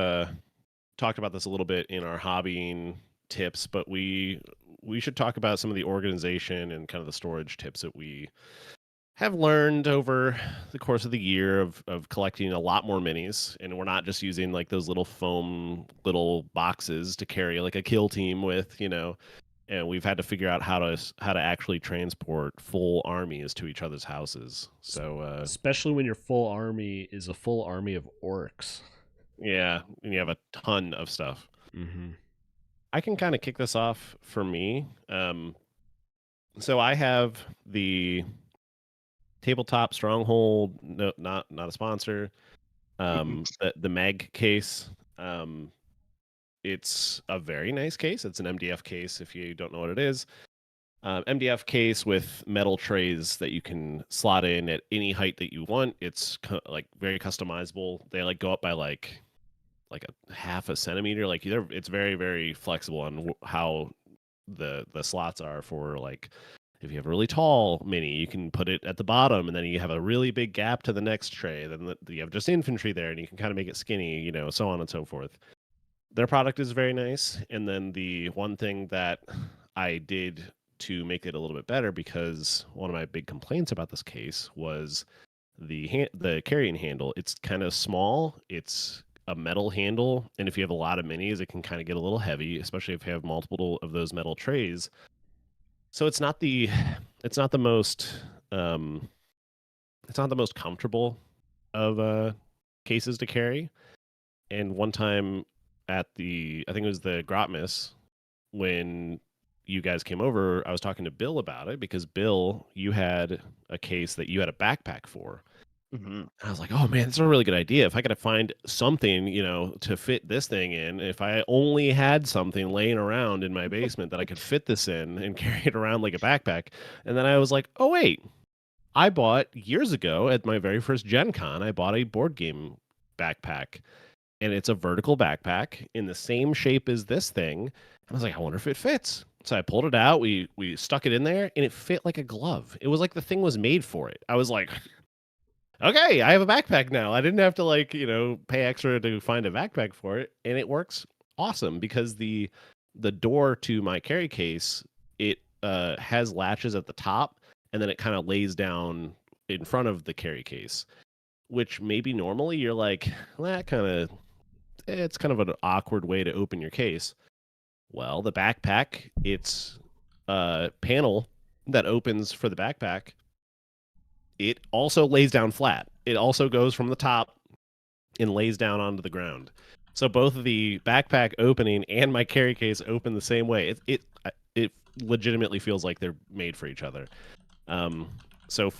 talked about this a little bit in our hobbying tips, but we should talk about some of the organization and kind of the storage tips that we have learned over the course of the year of collecting a lot more minis. And we're not just using like those little foam little boxes to carry like a kill team with, and we've had to figure out how to actually transport full armies to each other's houses. So especially when your full army is a full army of orcs. yeah, and you have a ton of stuff. Mm-hmm. I can kind of kick this off for me. So I have the Tabletop Stronghold, no, not a sponsor. The Mag case. It's a very nice case. It's an MDF case. If you don't know what it is, MDF case with metal trays that you can slot in at any height that you want. It's like very customizable. They like go up by like a half a centimeter. Like it's very, very flexible on how the slots are for like if you have a really tall mini, you can put it at the bottom, and then you have a really big gap to the next tray. Then you have just infantry there, and you can kind of make it skinny, so on and so forth. Their product is very nice. And then the one thing that I did to make it a little bit better, because one of my big complaints about this case was the carrying handle. It's kind of small. It's a metal handle, and if you have a lot of minis, it can kind of get a little heavy, especially if you have multiple of those metal trays. So it's not the most it's not the most comfortable of cases to carry. And one time at I think it was the Grotmas, when you guys came over, I was talking to Bill about it because Bill, you had a case that you had a backpack for. Mm-hmm. I was like, oh man, that's a really good idea. If I could find something, to fit this thing in, if I only had something laying around in my basement that I could fit this in and carry it around like a backpack. And then I was like, oh wait, I bought years ago at my very first Gen Con, I bought a board game backpack. And it's a vertical backpack in the same shape as this thing. And I was like, I wonder if it fits. So I pulled it out, we stuck it in there, and it fit like a glove. It was like the thing was made for it. I was like, okay, I have a backpack now. I didn't have to pay extra to find a backpack for it, and it works awesome because the door to my carry case, it has latches at the top, and then it kind of lays down in front of the carry case, which maybe normally you're like, well, it's kind of an awkward way to open your case. Well, the backpack, it's a panel that opens for the backpack. It also lays down flat. It also goes from the top and lays down onto the ground. So both of the backpack opening and my carry case open the same way. It legitimately feels like they're made for each other. So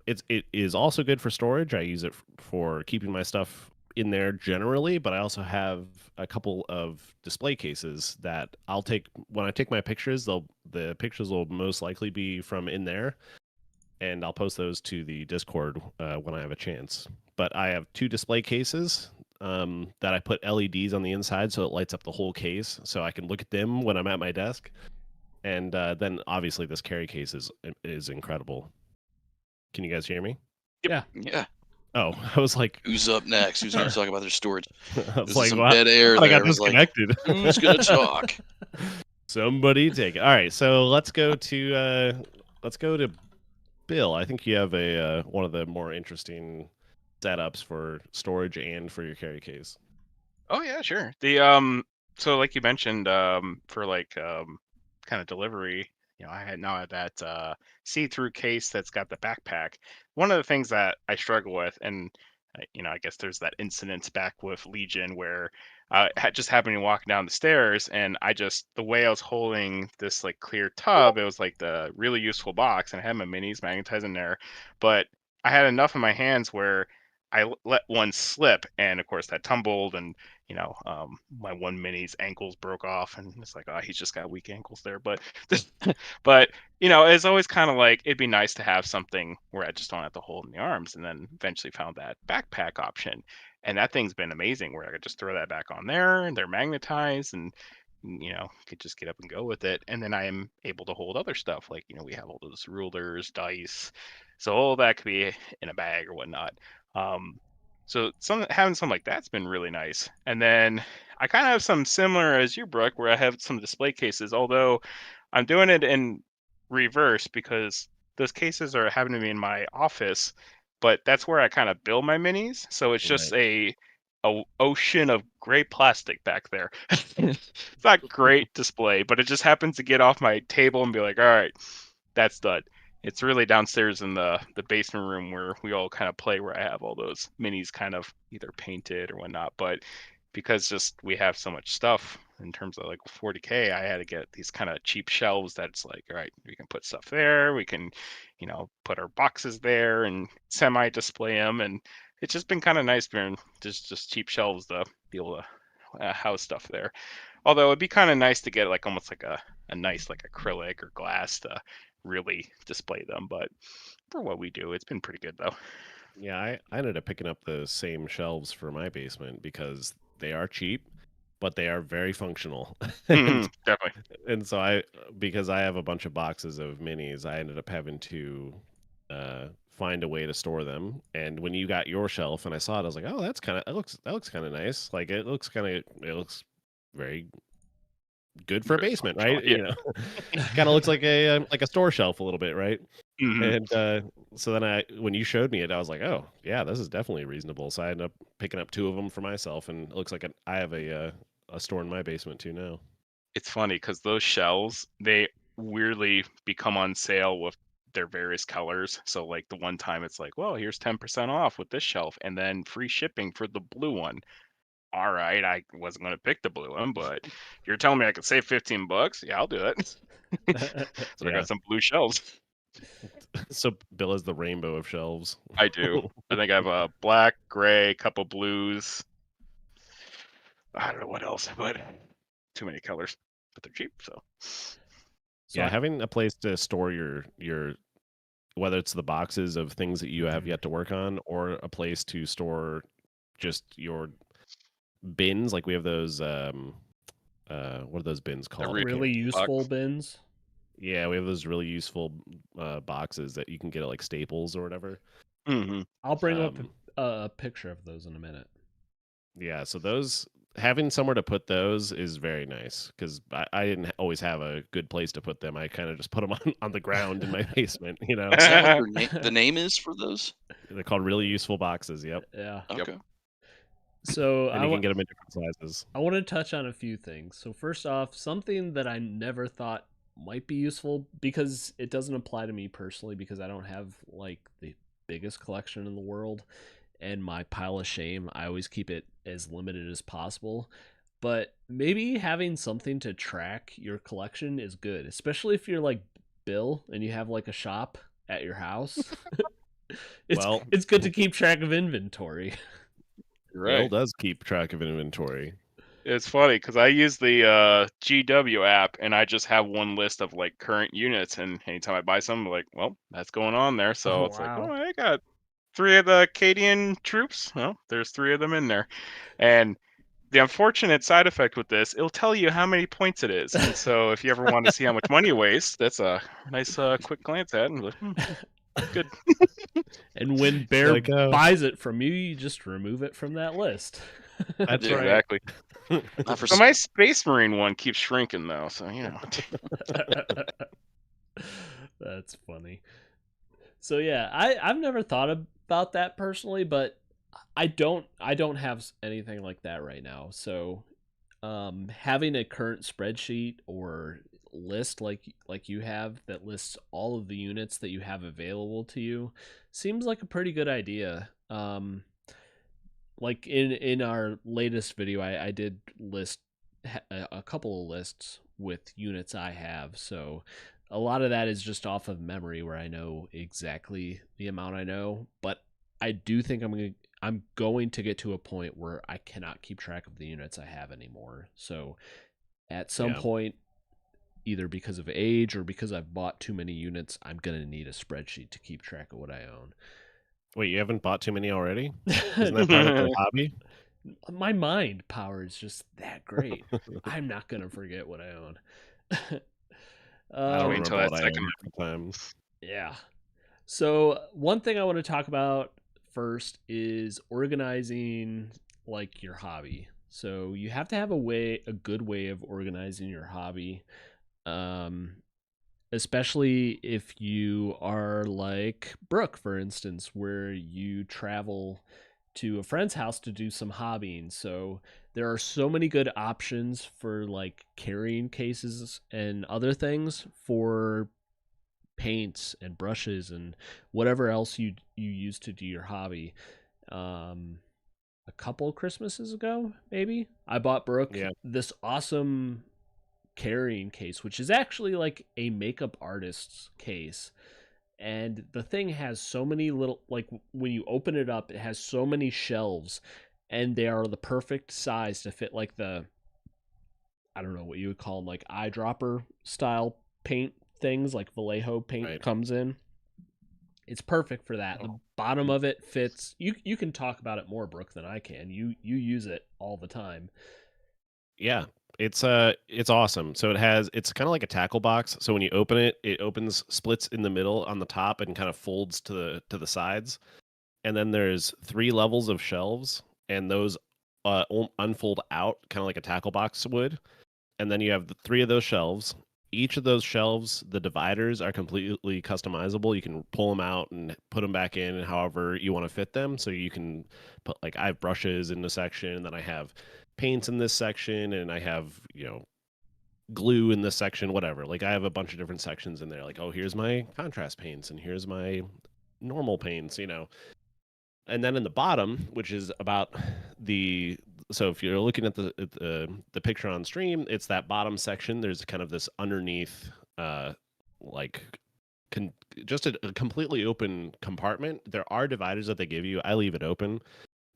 it is also good for storage. I use it for keeping my stuff in there generally, but I also have a couple of display cases that I'll take when I take my pictures. The pictures will most likely be from in there, and I'll post those to the Discord when I have a chance. But I have 2 display cases that I put LEDs on the inside so it lights up the whole case, so I can look at them when I'm at my desk. And then obviously this carry case is incredible. Can you guys hear me? Yeah. Yeah. Oh, I was like, Who's up next? Who's going to talk about their storage? I was There's like, some wow, dead air I there. got It was like, disconnected. who's going to talk? Somebody take it. All right, so let's go to Bill. I think you have a one of the more interesting setups for storage and for your carry case. Oh yeah, sure. So like you mentioned, for like kind of delivery, I had that see-through case that's got the backpack. One of the things that I struggle with, and I guess there's that incident back with Legion where just happening walking down the stairs, and the way I was holding this like clear tub, it was like the really useful box, and I had my minis magnetized in there, but I had enough in my hands where I let one slip, and of course that tumbled, and my one mini's ankles broke off, and it's like, oh, he's just got weak ankles there. But, but it's always kind of like it'd be nice to have something where I just don't have to hold in the arms. And then eventually found that backpack option, and that thing's been amazing. Where I could just throw that back on there, and they're magnetized, and could just get up and go with it. And then I am able to hold other stuff, like we have all those rulers, dice, so all that could be in a bag or whatnot. So having something like that's been really nice. And then I kind of have some similar as you, Brooke, where I have some display cases, although I'm doing it in reverse because those cases are happening to be in my office, but that's where I kind of build my minis. So it's just a ocean of gray plastic back there. It's not great display, but it just happens to get off my table and be like, all right, that's done. It's really downstairs in the basement room where we all kind of play, where I have all those minis kind of either painted or whatnot. But because just we have so much stuff in terms of like 40K, I had to get these kind of cheap shelves that's like, all right, we can put stuff there, we can, put our boxes there and semi-display them, and it's just been kind of nice being just cheap shelves to be able to house stuff there. Although it'd be kind of nice to get like almost like a nice like acrylic or glass to really display them, but for what we do, it's been pretty good though. Yeah, I ended up picking up the same shelves for my basement because they are cheap, but they are very functional. Definitely. And so because I have a bunch of boxes of minis, I ended up having to find a way to store them. And when you got your shelf and I saw it, I was like, oh, that looks kind of nice. Like it looks very good for a basement, right? Yeah. Kind of looks like a store shelf a little bit, right? Mhm. And so then when you showed me it, I was like, oh yeah, this is definitely reasonable. So I ended up picking up 2 of them for myself, and it looks like I have a store in my basement too now. It's funny because those shells, they weirdly become on sale with they're various colors. So like the one time it's like, well, here's 10% off with this shelf, and then free shipping for the blue one. All right, I wasn't going to pick the blue one, but if you're telling me I could save $15, yeah, I'll do it. So I got some blue shelves. So Bill is the rainbow of shelves. I do. I think I have a black, gray, couple blues. I don't know what else, but too many colors. But they're cheap, so. Yeah, having a place to store your whether it's the boxes of things that you have yet to work on, or a place to store just your bins. Like we have those what are those bins called? Really useful bins. Yeah, we have those really useful boxes that you can get at like Staples or whatever. Mm-hmm. I'll bring up a picture of those in a minute. Yeah, so those, having somewhere to put those is very nice, because I didn't always have a good place to put them. I kind of just put them on the ground in my basement, you know. Is that what the name is for those? They're called really useful boxes. Yep. Yeah. Okay. Yep. So and you can get them in different sizes. I want to touch on a few things. So first off, something that I never thought might be useful, because it doesn't apply to me personally, because I don't have like the biggest collection in the world, and my pile of shame, I always keep it as limited as possible. But maybe having something to track your collection is good, especially if you're like Bill and you have like a shop at your house. It's good to keep track of inventory. Right. Bill does keep track of inventory. It's funny because I use the GW app, and I just have one list of like current units, and anytime I buy something, I'm like, well, that's going on there. So it's like, oh, I got 3 of the Acadian troops. Well, there's 3 of them in there. And the unfortunate side effect with this, it'll tell you how many points it is. And so if you ever want to see how much money you waste, that's a nice quick glance at it. And like, good. And when Bear buys it from you, you just remove it from that list. That's right. Exactly. So my Space Marine one keeps shrinking though, so you know. That's funny. So yeah, I've never thought about that personally, but I don't have anything like that right now. So having a current spreadsheet or list like you have that lists all of the units that you have available to you seems like a pretty good idea. Like in our latest video, I did list a couple of lists with units I have. So a lot of that is just off of memory, where I know exactly the amount I know. But I do think I'm going to get to a point where I cannot keep track of the units I have anymore. So at some point, either because of age or because I've bought too many units, I'm going to need a spreadsheet to keep track of what I own. Wait, you haven't bought too many already? Isn't that part of the hobby? My mind power is just that great. I'm not going to forget what I own. I don't remember what I own every time. Yeah. So one thing I want to talk about first is organizing like your hobby. So you have to have a good way of organizing your hobby. Especially if you are like Brooke, for instance, where you travel to a friend's house to do some hobbying. So there are so many good options for like carrying cases and other things for paints and brushes and whatever else you use to do your hobby. A couple Christmases ago, maybe, I bought Brooke this awesome carrying case, which is actually like a makeup artist's case. And the thing has so many little, like when you open it up, it has so many shelves, and they are the perfect size to fit like the, I don't know what you would call them, like eyedropper style paint things, like Vallejo paint comes in. It's perfect for that. The bottom of it fits. You can talk about it more, Brooke, than I can. You use it all the time. Yeah. It's awesome. So it's kind of like a tackle box. So when you open it, it opens, splits in the middle on the top, and kind of folds to the sides. And then there's 3 levels of shelves, and those unfold out kind of like a tackle box would. And then you have 3 of those shelves. Each of those shelves, the dividers are completely customizable. You can pull them out and put them back in however you want to fit them. So you can put, like, I have brushes in the section, and then I have paints in this section, and I have, glue in this section, whatever. Like I have a bunch of different sections in there. Like, oh, here's my contrast paints and here's my normal paints, you know. And then in the bottom, which is about so if you're looking at the picture on stream, it's that bottom section. There's kind of this underneath, like just a completely open compartment. There are dividers that they give you. I leave it open,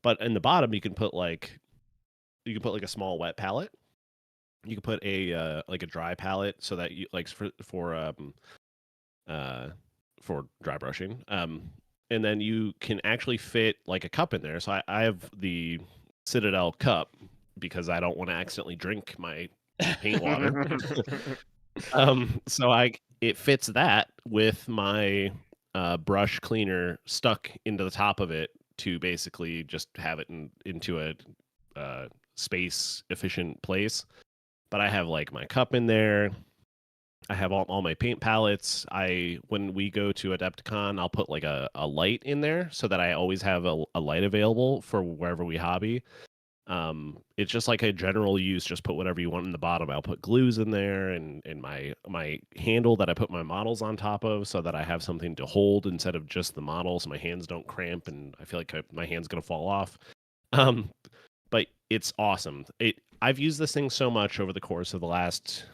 but in the bottom you can put like a small wet palette. You can put a like a dry palette so that you like for dry brushing. And then you can actually fit like a cup in there. So I have the Citadel cup because I don't want to accidentally drink my paint water. So it fits that with my brush cleaner stuck into the top of it to basically just have it into a space efficient place. But I have like my cup in there. I have all my paint palettes. When we go to Adepticon, I'll put like a light in there so that I always have a light available for wherever we hobby. It's just like a general use. Just put whatever you want in the bottom. I'll put glues in there and my handle that I put my models on top of so that I have something to hold instead of just the model, so my hands don't cramp and I feel like my hand's gonna fall off. But it's awesome. I've used this thing so much over the course of the last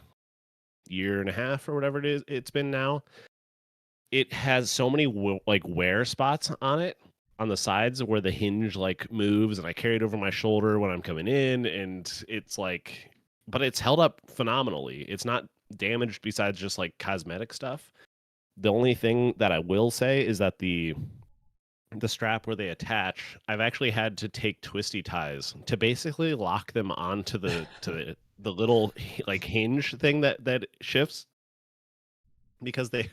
year and a half or whatever it's been now. It has so many like wear spots on it on the sides where the hinge like moves, and I carry it over my shoulder when I'm coming in, and it's like, but it's held up phenomenally. It's not damaged besides just like cosmetic stuff. The only thing that I will say is that the strap where they attach, I've actually had to take twisty ties to basically lock them onto the little like hinge thing that shifts, because they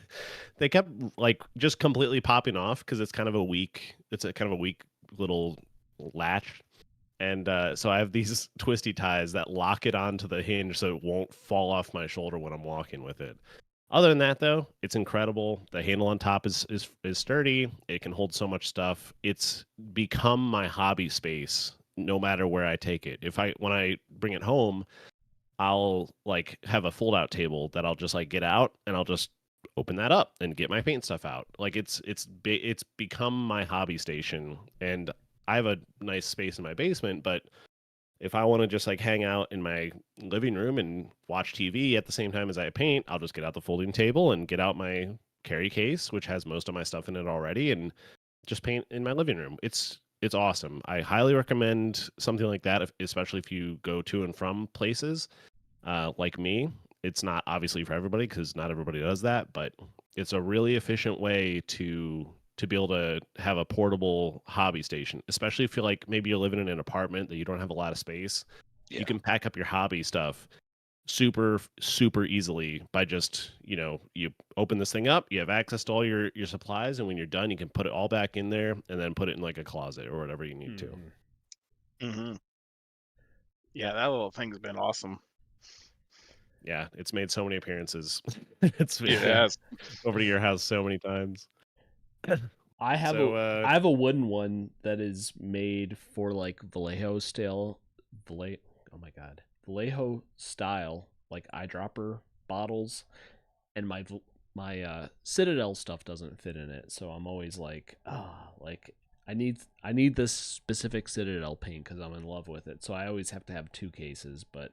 kept like just completely popping off because it's a kind of a weak little latch. And so I have these twisty ties that lock it onto the hinge so it won't fall off my shoulder when I'm walking with it. Other than that, though, it's incredible. The handle on top is sturdy. It can hold so much stuff. It's become my hobby space no matter where I take it. When I bring it home, I'll like have a fold out table that I'll just like get out and I'll just open that up and get my paint stuff out. Like it's become my hobby station, and I have a nice space in my basement, but if I want to just like hang out in my living room and watch TV at the same time as I paint, I'll just get out the folding table and get out my carry case, which has most of my stuff in it already, and just paint in my living room. It's awesome. I highly recommend something like that, especially if you go to and from places like me. It's not obviously for everybody because not everybody does that, but it's a really efficient way to be able to have a portable hobby station, especially if you're like maybe you're living in an apartment that you don't have a lot of space. Yeah. You can pack up your hobby stuff super easily by just, you open this thing up, you have access to all your supplies, and when you're done you can put it all back in there and then put it in like a closet or whatever you need to. Yeah, that little thing's been awesome. Yeah, it's made so many appearances. It has. Over to your house so many times. I have a wooden one that is made for like Vallejo style, Vallejo style, like eyedropper bottles, and my Citadel stuff doesn't fit in it, so I'm always like, I need this specific Citadel paint because I'm in love with it, so I always have to have two cases, but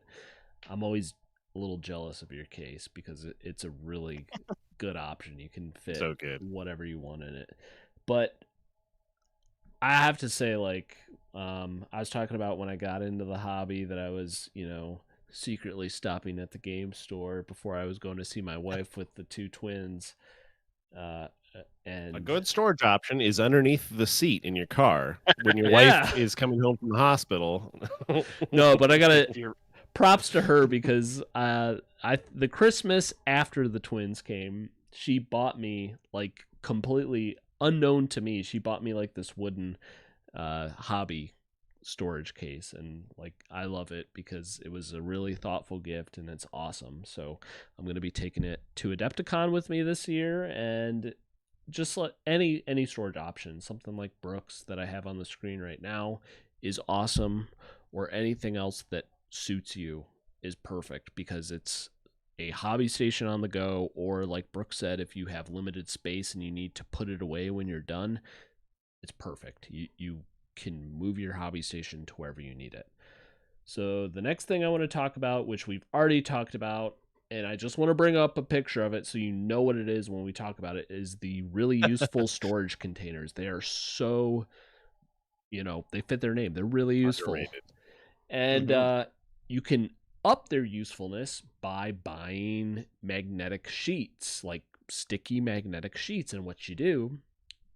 I'm always a little jealous of your case because it's a really good option. You can fit so good whatever you want in it. But I have to say, like, I was talking about when I got into the hobby that I was, secretly stopping at the game store before I was going to see my wife with the two twins. And a good storage option is underneath the seat in your car when your wife is coming home from the hospital. No, but I gotta props to her because the Christmas after the twins came, she bought me, like, completely unknown to me, she bought me like this wooden hobby storage case, and like I love it because it was a really thoughtful gift and it's awesome. So I'm going to be taking it to Adepticon with me this year, and just like any storage option, something like Brooks that I have on the screen right now is awesome, or anything else that suits you is perfect because it's a hobby station on the go, or like Brooke said, if you have limited space and you need to put it away when you're done, it's perfect. You can move your hobby station to wherever you need it. So the next thing I want to talk about, which we've already talked about, and I just want to bring up a picture of it so you know what it is when we talk about it, is the really useful storage containers. They are so, they fit their name. They're really useful. Underrated. And you can up their usefulness by buying magnetic sheets, like sticky magnetic sheets. And what you do,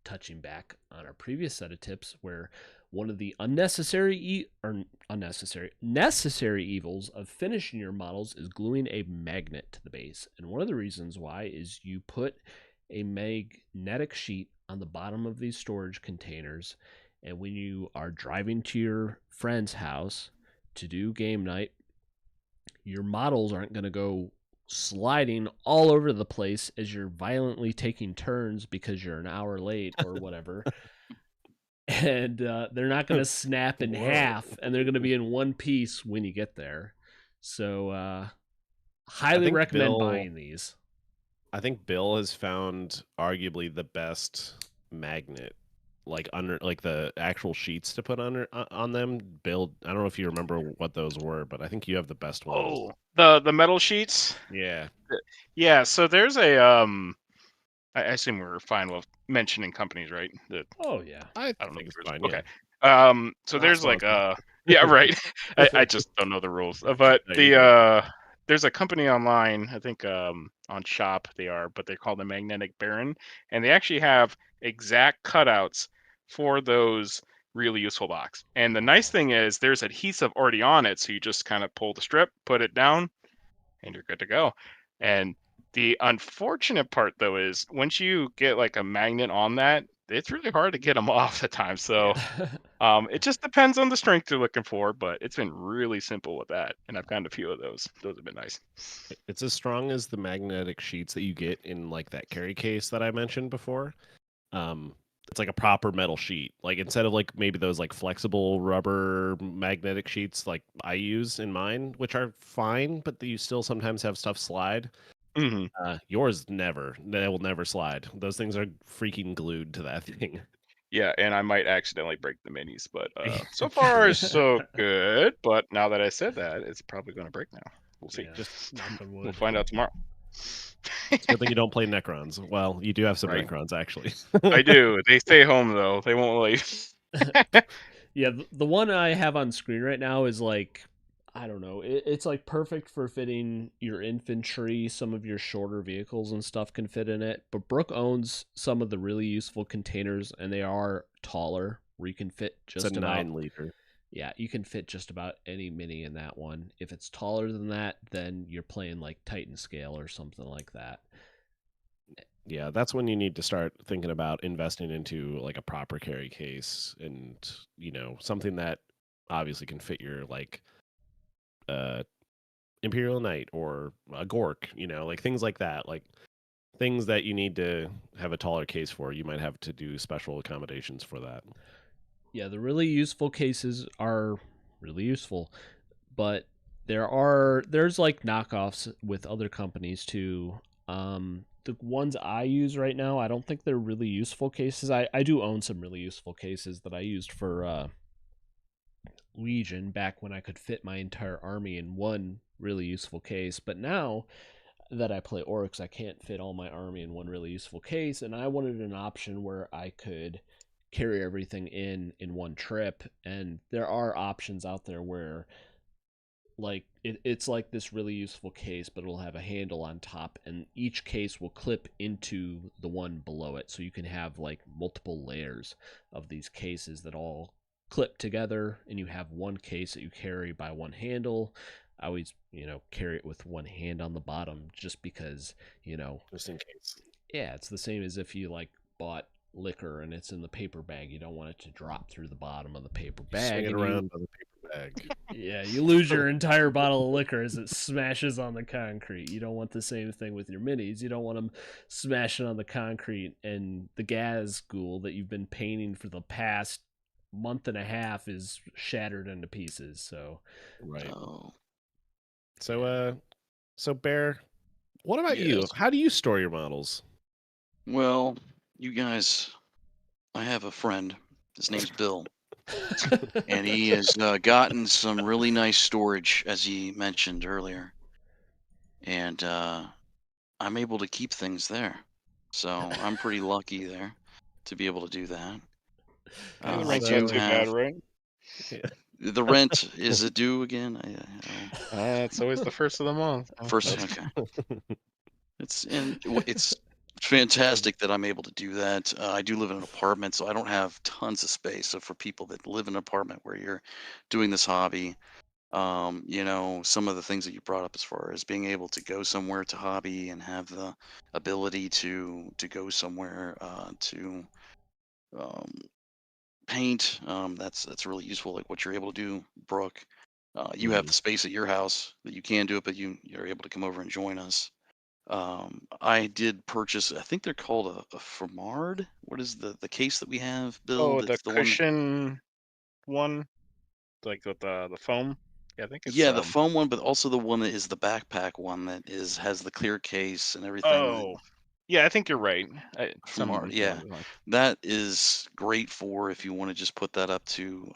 touching back on our previous set of tips, where one of the necessary evils of finishing your models is gluing a magnet to the base. And one of the reasons why is you put a magnetic sheet on the bottom of these storage containers, and when you are driving to your friend's house to do game night, your models aren't going to go sliding all over the place as you're violently taking turns because you're an hour late or whatever. And they're not going to snap in half, and they're going to be in one piece when you get there. So highly recommend buying these. I think Bill has found arguably the best magnet, like under like the actual sheets to put on them. Bill, I don't know if you remember what those were, but I think you have the best ones. Oh, the metal sheets. Yeah. Yeah. So there's a I assume we're fine with mentioning companies, right? Oh yeah, I don't know. think it's fine. Okay. Yeah. So there's like yeah, right. I just don't know the rules. But there's a company online, I think on Shop they are, but they're called the Magnetic Baron, and they actually have exact cutouts for those really useful box. And the nice thing is there's adhesive already on it, so you just kind of pull the strip, put it down, and you're good to go. And the unfortunate part though is once you get like a magnet on that, it's really hard to get them off at times. So it just depends on the strength you're looking for, but it's been really simple with that. And I've gotten a few of those. Those have been nice. It's as strong as the magnetic sheets that you get in like that carry case that I mentioned before. It's like a proper metal sheet. Like instead of like maybe those like flexible rubber magnetic sheets like I use in mine, which are fine, but you still sometimes have stuff slide. Yours never. They will never slide. Those things are freaking glued to that thing. Yeah, and I might accidentally break the minis, but so far so good. But now that I said that, it's probably going to break now. We'll see. Yeah, just knock on wood. We'll find out tomorrow. It's a good thing you don't play Necrons. Well, you do have some Right. Necrons, actually. I do. They stay home, though. They won't leave. Yeah, the one I have on screen right now is like, I don't know. It's like perfect for fitting your infantry. Some of your shorter vehicles and stuff can fit in it. But Brooke owns some of the really useful containers, and they are taller, where you can fit just it's a about 9-liter. Yeah, you can fit just about any mini in that one. If it's taller than that, then you're playing like Titan scale or something like that. Yeah, that's when you need to start thinking about investing into like a proper carry case and, something that obviously can fit your like Imperial Knight or a Gork, like things like that. Like things that you need to have a taller case for. You might have to do special accommodations for that. Yeah, the really useful cases are really useful, but there's like knockoffs with other companies too. The ones I use right now, I don't think they're really useful cases. I do own some really useful cases that I used for Legion back when I could fit my entire army in one really useful case, but now that I play Orcs, I can't fit all my army in one really useful case, and I wanted an option where I could carry everything in one trip. And there are options out there where like it's like this really useful case, but it'll have a handle on top, and each case will clip into the one below it, so you can have like multiple layers of these cases that all clip together, and you have one case that you carry by one handle. I always carry it with one hand on the bottom, just because just in case. Yeah, it's the same as if you like bought liquor and it's in the paper bag. You don't want it to drop through the bottom of the paper bag. Swing it around by the paper bag. Yeah, you lose your entire bottle of liquor as it smashes on the concrete. You don't want the same thing with your minis. You don't want them smashing on the concrete, and the gas ghoul that you've been painting for the past month and a half is shattered into pieces. So right. Oh. So So, Bear, what about you? Yes. How do you store your models? Well, you guys, I have a friend. His name's Bill, and he has gotten some really nice storage, as he mentioned earlier. And I'm able to keep things there. So I'm pretty lucky there to be able to do that. Yeah, the I rent's not do too bad, have right? the rent. Is it due again? It's always the first of the month. Oh, First, that's- okay. It's fantastic that I'm able to do that. I do live in an apartment, so I don't have tons of space. So for people that live in an apartment where you're doing this hobby, some of the things that you brought up as far as being able to go somewhere to hobby and have the ability to go somewhere to um, paint, that's really useful. Like what you're able to do, Brooke. You have Mhm. the space at your house that you can do it, but you're able to come over and join us. I did purchase, I think they're called a Fermard. What is the case that we have, Bill? Oh, the That's the one. cushion one, like with the foam. Yeah, I think it's Yeah, the foam one, but also the one that is the backpack one that has the clear case and everything. That Oh, yeah, I think you're right. Fermard, Some yeah, that is great for if you want to just put that up to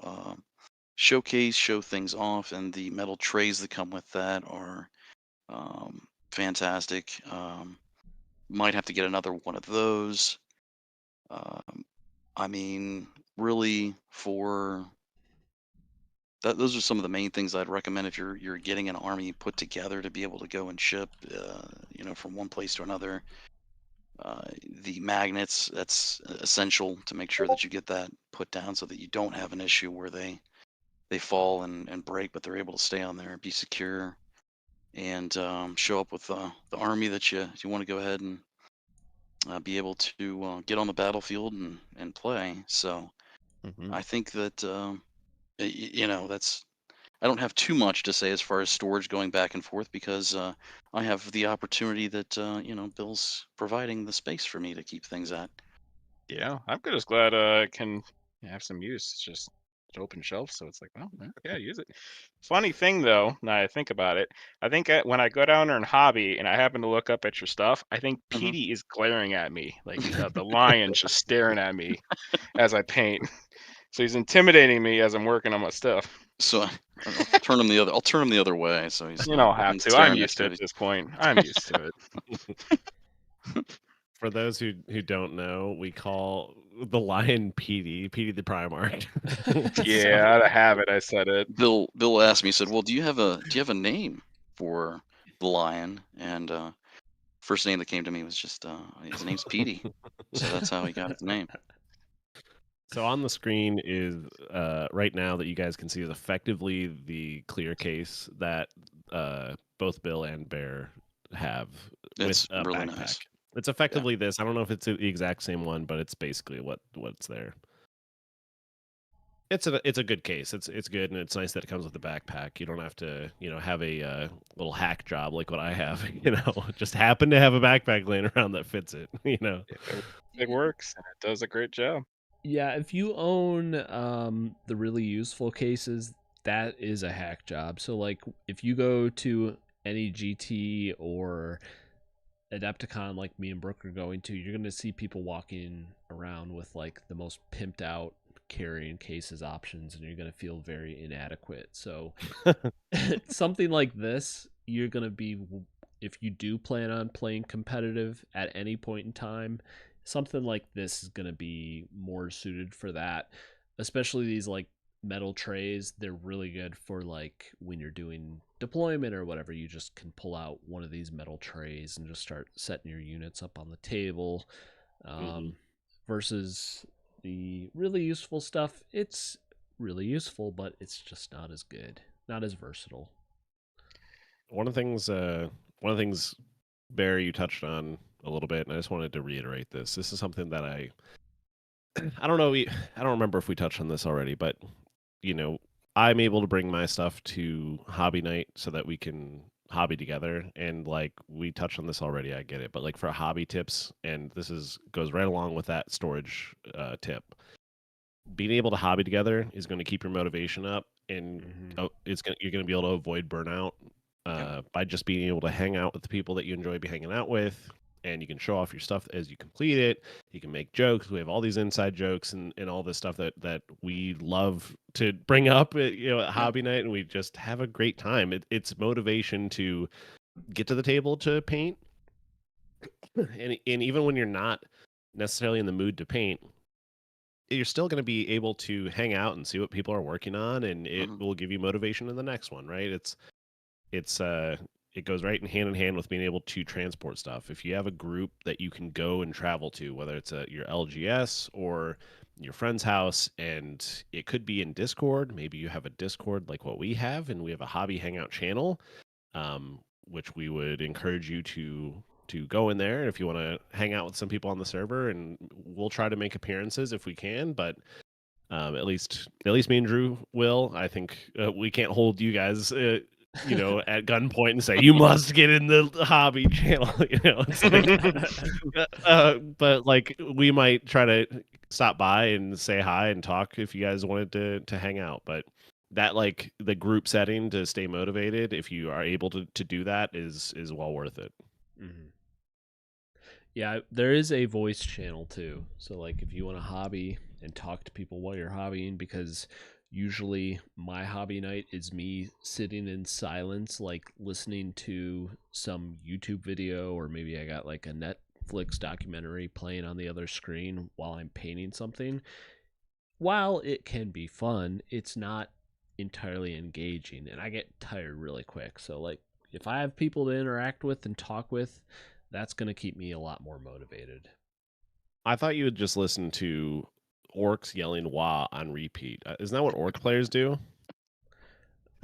showcase, show things off, and the metal trays that come with that are fantastic. Might have to get another one of those. Um, I mean, really, for that, those are some of the main things I'd recommend if you're getting an army put together to be able to go and ship, from one place to another. The magnets, that's essential to make sure that you get that put down so that you don't have an issue where they fall and break, but they're able to stay on there and be secure and show up with the army that you want to go ahead and be able to get on the battlefield and play. So Mhm. I think that that's I don't have too much to say as far as storage going back and forth because I have the opportunity that Bill's providing the space for me to keep things at. Yeah, I'm just glad I can have some use. It's just an open shelf, so it's like, well, yeah, use it. Funny thing though, now I think about it, I think when I go down there in hobby and I happen to look up at your stuff, I think Mhm. Petey is glaring at me, like the lion's just staring at me as I paint. So he's intimidating me as I'm working on my stuff. So I'll turn him the other. I'll turn him the other way so he's You not don't have looking to. I'm staring at used to it you. at this point. I'm used to it. For those who don't know, we call the lion Petey the Primarch. So, Yeah, out of habit, I said it. Bill asked me. He said, "Well, do you have a name for the lion?" And first name that came to me was just his name's Petey. So that's how he got his name. so on the screen is right now that you guys can see is effectively the clear case that both Bill and Bear have It's with a really backpack. nice. It's effectively this. I don't know if it's the exact same one, but it's basically what's there. It's a good case. It's good, and it's nice that it comes with a backpack. You don't have to have a little hack job like what I have. Just happen to have a backpack laying around that fits it. It works and it does a great job. Yeah, if you own the really useful cases, that is a hack job. So like if you go to any GT or Adepticon like me and Brooke are going to, you're gonna see people walking around with like the most pimped out carrying cases options, and you're gonna feel very inadequate. So something like this, you're gonna be, if you do plan on playing competitive at any point in time, something like this is gonna be more suited for that. Especially these like metal trays, they're really good for like when you're doing deployment or whatever. You just can pull out one of these metal trays and just start setting your units up on the table. Mhm. Versus the really useful stuff, it's really useful, but it's just not as good, not as versatile. One of the things, Barry, you touched on a little bit, and I just wanted to reiterate this. This is something that I don't know. I don't remember if we touched on this already, but I'm able to bring my stuff to hobby night so that we can hobby together. And like we touched on this already, I get it. But like for hobby tips, and goes right along with that storage tip. Being able to hobby together is going to keep your motivation up, and Mhm. you're going to be able to avoid burnout by just being able to hang out with the people that you enjoy hanging out with, and you can show off your stuff as you complete it. You can make jokes. We have all these inside jokes and all this stuff that we love to bring up at, at hobby night, and we just have a great time. It's motivation to get to the table to paint, and even when you're not necessarily in the mood to paint, you're still going to be able to hang out and see what people are working on, and it will give you motivation in the next one, right? It goes right in hand with being able to transport stuff. If you have a group that you can go and travel to, whether it's at your LGS or your friend's house, and it could be in Discord. Maybe you have a Discord like what we have, and we have a hobby hangout channel, which we would encourage you to go in there if you want to hang out with some people on the server, and we'll try to make appearances if we can. But at least me and Drew will. I think we can't hold you guys at gunpoint and say you must get in the hobby channel. It's like, but like we might try to stop by and say hi and talk if you guys wanted to hang out. But that, like, the group setting to stay motivated, if you are able to do that, is well worth it. Mm-hmm. Yeah, there is a voice channel too. So like if you want to hobby and talk to people while you're hobbying, because usually my hobby night is me sitting in silence, like listening to some YouTube video, or maybe I got like a Netflix documentary playing on the other screen while I'm painting something. While it can be fun, it's not entirely engaging, and I get tired really quick. So like if I have people to interact with and talk with, that's going to keep me a lot more motivated. I thought you would just listen to orcs yelling "wah" on repeat. Isn't that what orc players do?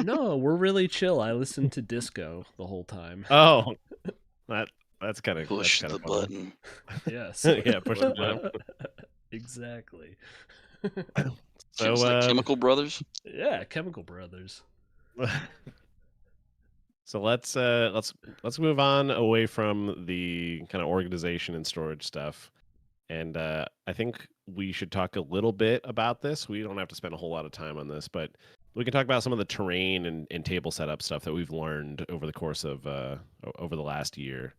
No, we're really chill. I listen to disco the whole time. Oh, that's kind of Push the button. Yes. Yeah, push the button. Exactly. So like Chemical Brothers. Yeah, Chemical Brothers. So let's move on away from the kind of organization and storage stuff, and I think we should talk a little bit about this. We don't have to spend a whole lot of time on this, but we can talk about some of the terrain and table setup stuff that we've learned over the course of over the last year.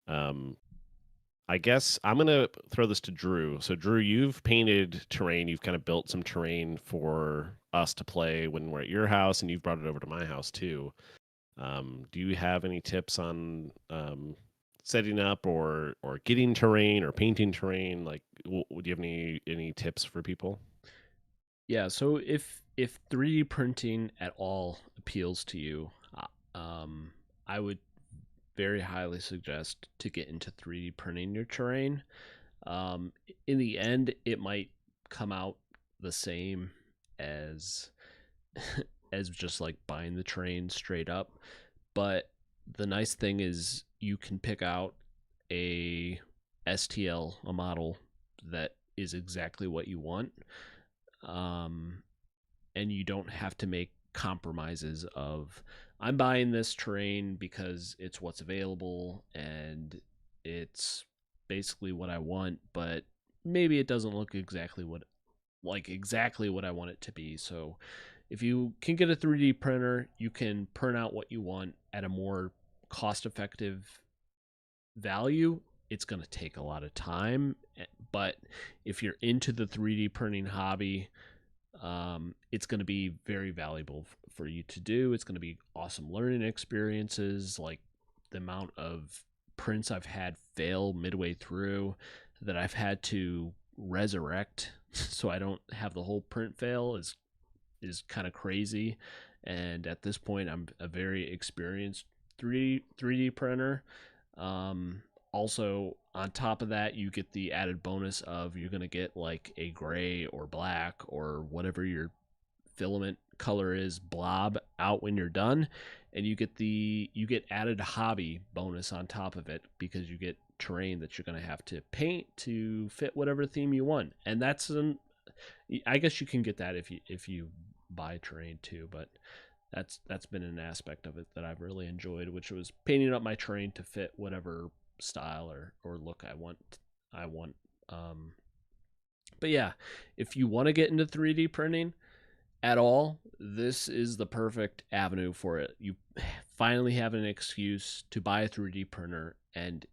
I guess I'm gonna throw this to Drew. So Drew, you've painted terrain. You've kind of built some terrain for us to play when we're at your house, and you've brought it over to my house too. Do you have any tips on setting up or getting terrain or painting terrain? Like, do you have any tips for people? Yeah, so if 3D printing at all appeals to you, I would very highly suggest to get into 3D printing your terrain. In the end, it might come out the same as as just like buying the terrain straight up, but the nice thing is you can pick out a STL, a model that is exactly what you want, and you don't have to make compromises of I'm buying this terrain because it's what's available and it's basically what I want, but maybe it doesn't look exactly what I want it to be. So if you can get a 3D printer, you can print out what you want at a more cost-effective value. It's going to take a lot of time, but if you're into the 3D printing hobby, it's going to be very valuable for you to do. It's going to be awesome learning experiences. Like the amount of prints I've had fail midway through that I've had to resurrect so I don't have the whole print fail is kind of crazy. And at this point, I'm a very experienced 3D printer. Also, on top of that, you get the added bonus of you're going to get like a gray or black or whatever your filament color is blob out when you're done, and you get added hobby bonus on top of it because you get terrain that you're going to have to paint to fit whatever theme you want. And I guess you can get that if you buy terrain too, but that's been an aspect of it that I've really enjoyed, which was painting up my terrain to fit whatever style or look I want. But yeah, if you want to get into 3D printing, at all, this is the perfect avenue for it. You finally have an excuse to buy a 3D printer, and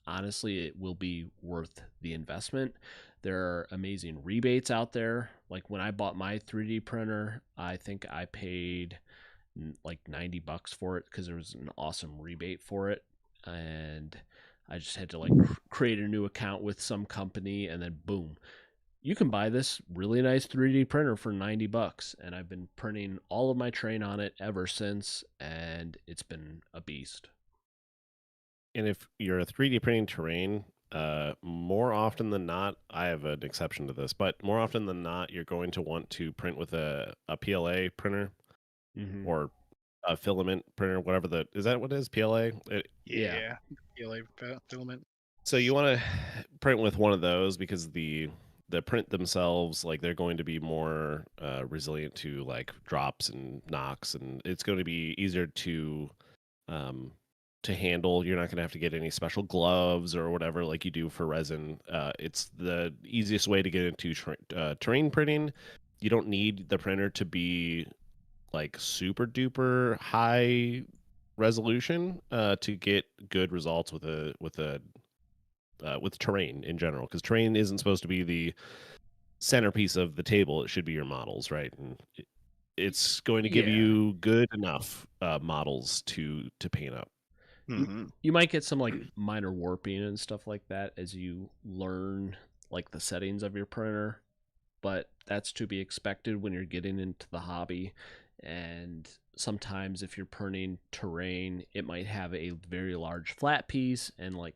honestly, it will be worth the investment. There are amazing rebates out there. Like when I bought my 3D printer, I think I paid like $90 for it because there was an awesome rebate for it. And I just had to like create a new account with some company, and then boom, you can buy this really nice 3D printer for $90, and I've been printing all of my terrain on it ever since, and it's been a beast. And if you're a 3D printing terrain, more often than not, I have an exception to this, but more often than not, you're going to want to print with a PLA printer Mm-hmm. or a filament printer, whatever is that what it is? PLA? Yeah. PLA filament. So you want to print with one of those because the print themselves, like they're going to be more resilient to like drops and knocks, and it's going to be easier to handle. You're not going to have to get any special gloves or whatever like you do for resin. It's the easiest way to get into terrain printing. You don't need the printer to be like super duper high resolution to get good results with terrain in general, because terrain isn't supposed to be the centerpiece of the table. It should be your models, right? And it's going to give you good enough models to paint up. Mm-hmm. You might get some like minor warping and stuff like that as you learn like the settings of your printer, but that's to be expected when you're getting into the hobby. And sometimes if you're printing terrain, it might have a very large flat piece, and like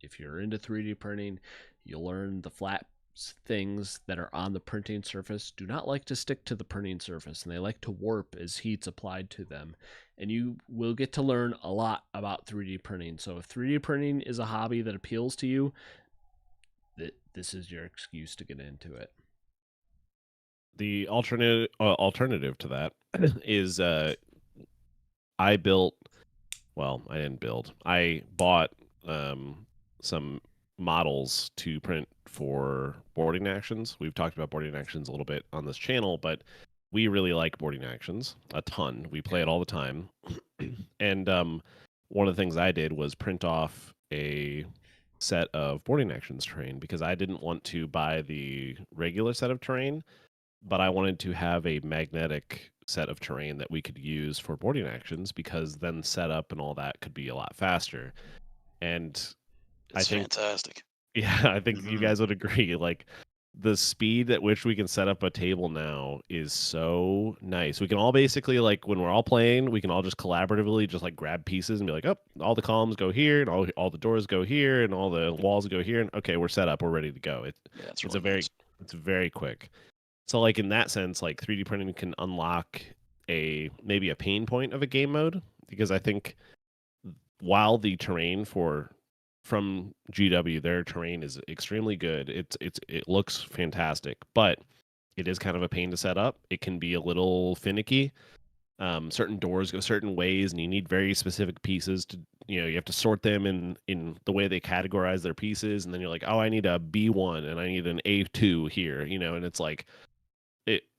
if you're into 3D printing, you'll learn the flat things that are on the printing surface do not like to stick to the printing surface, and they like to warp as heat's applied to them. And you will get to learn a lot about 3D printing. So if 3D printing is a hobby that appeals to you, this is your excuse to get into it. The alternative to that is I didn't build. I bought some models to print for boarding actions. We've talked about boarding actions a little bit on this channel, but we really like boarding actions a ton. We play it all the time. And one of the things I did was print off a set of boarding actions terrain because I didn't want to buy the regular set of terrain, but I wanted to have a magnetic set of terrain that we could use for boarding actions, because then setup and all that could be a lot faster. And It's fantastic. Yeah, I think you guys would agree. Like the speed at which we can set up a table now is so nice. We can all basically, like when we're all playing, we can all just collaboratively just like grab pieces and be like, oh, all the columns go here and all the doors go here and all the walls go here, and okay, we're set up, we're ready to go. It's very quick. So like in that sense, like 3D printing can unlock maybe a pain point of a game mode, because I think while the terrain from GW, their terrain is extremely good. It looks fantastic, but it is kind of a pain to set up. It can be a little finicky. Certain doors go certain ways, and you need very specific pieces to, you have to sort them in the way they categorize their pieces, and then you're like, oh, I need a B1 and I need an A2 here, and it's like,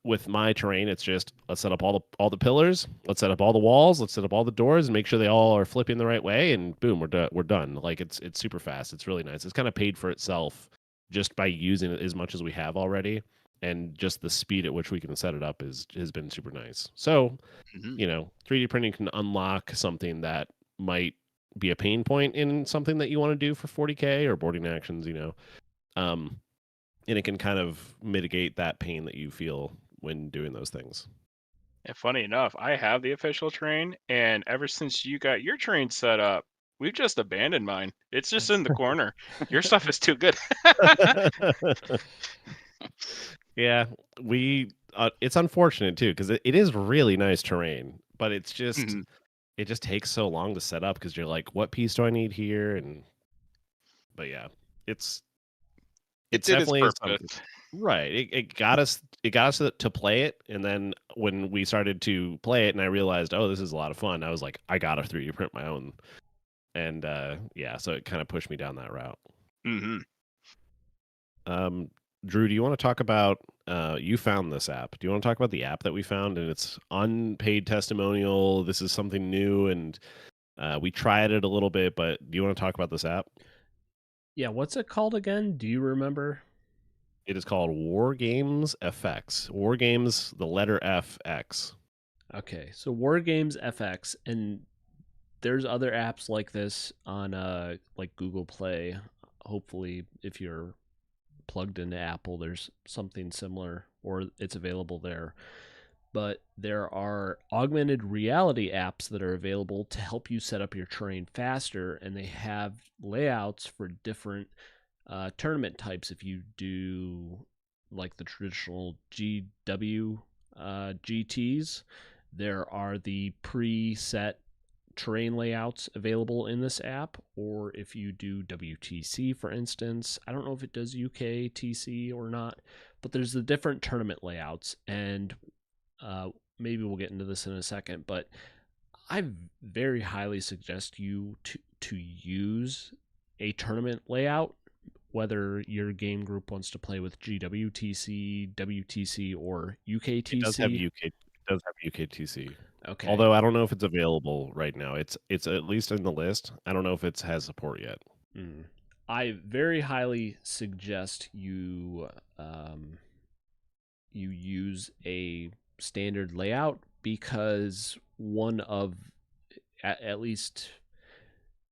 with my terrain, it's just, let's set up all the pillars, let's set up all the walls, let's set up all the doors, and make sure they all are flipping the right way, and boom, we're done. Like it's super fast. It's really nice. It's kind of paid for itself just by using it as much as we have already, and just the speed at which we can set it up has been super nice. So, 3D printing can unlock something that might be a pain point in something that you want to do for 40K or boarding actions, and it can kind of mitigate that pain that you feel when doing those things. And funny enough, I have the official terrain, and ever since you got your terrain set up, we've just abandoned mine. It's just in the corner. Your stuff is too good. Yeah, it's unfortunate too, because it is really nice terrain, but it's just it just takes so long to set up, because you're like, what piece do I need here? But yeah, it's definitely something. Right. It got us to play it, and then when we started to play it and I realized, oh, this is a lot of fun, I was like, I gotta 3D print my own. And so it kind of pushed me down that route. Mm-hmm. Drew, do you want to talk about you found this app. Do you want to talk about the app that we found? And it's unpaid testimonial. This is something new, and we tried it a little bit. But do you want to talk about this app? Yeah, what's it called again? Do you remember? It is called War Games FX. War Games, the letter FX. Okay, so War Games FX, and there's other apps like this on like Google Play. Hopefully, if you're plugged into Apple, there's something similar or it's available there. But there are augmented reality apps that are available to help you set up your terrain faster, and they have layouts for different tournament types. If you do like the traditional GW GTs, there are the preset terrain layouts available in this app, or if you do WTC, for instance. I don't know if it does UK TC or not, but there's the different tournament layouts, and maybe we'll get into this in a second, but I very highly suggest you to use a tournament layout, whether your game group wants to play with GWTC, WTC, or UKTC. It does have UK. It does have UKTC. Okay. Although I don't know if it's available right now. It's at least in the list. I don't know if it has support yet. I very highly suggest you you use a standard layout, because one of, at least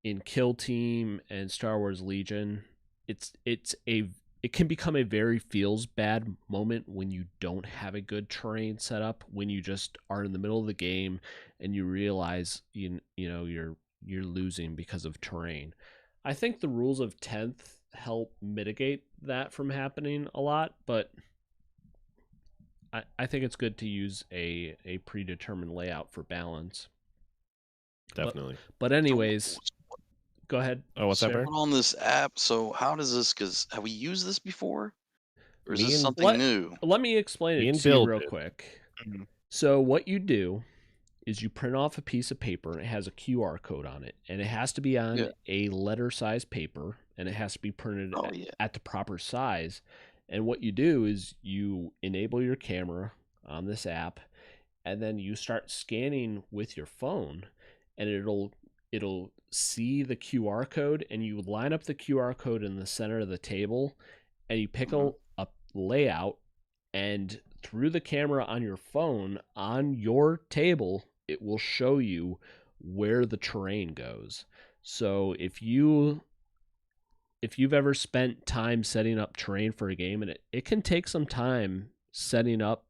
in Kill Team and Star Wars Legion, it can become a very feels bad moment when you don't have a good terrain set up, when you just are in the middle of the game and you realize you know you're losing because of terrain. I think the rules of 10th help mitigate that from happening a lot, but I think it's good to use a predetermined layout for balance. Definitely. But anyways, go ahead. Oh, what's that, Bear? On this app, so how does this, because have we used this before? Or is Me this and- something new? Let me explain Me it and to you Bill real did. quick. Mhm. So what you do is you print off a piece of paper, and it has a QR code on it, and it has to be on Yeah. a letter size paper, and it has to be printed Oh, yeah. at the proper size. And what you do is you enable your camera on this app, and then you start scanning with your phone, and it'll see the QR code, and you line up the QR code in the center of the table, and you pick a layout, and through the camera on your phone on your table, it will show you where the terrain goes. So if you've ever spent time setting up terrain for a game, and it can take some time setting up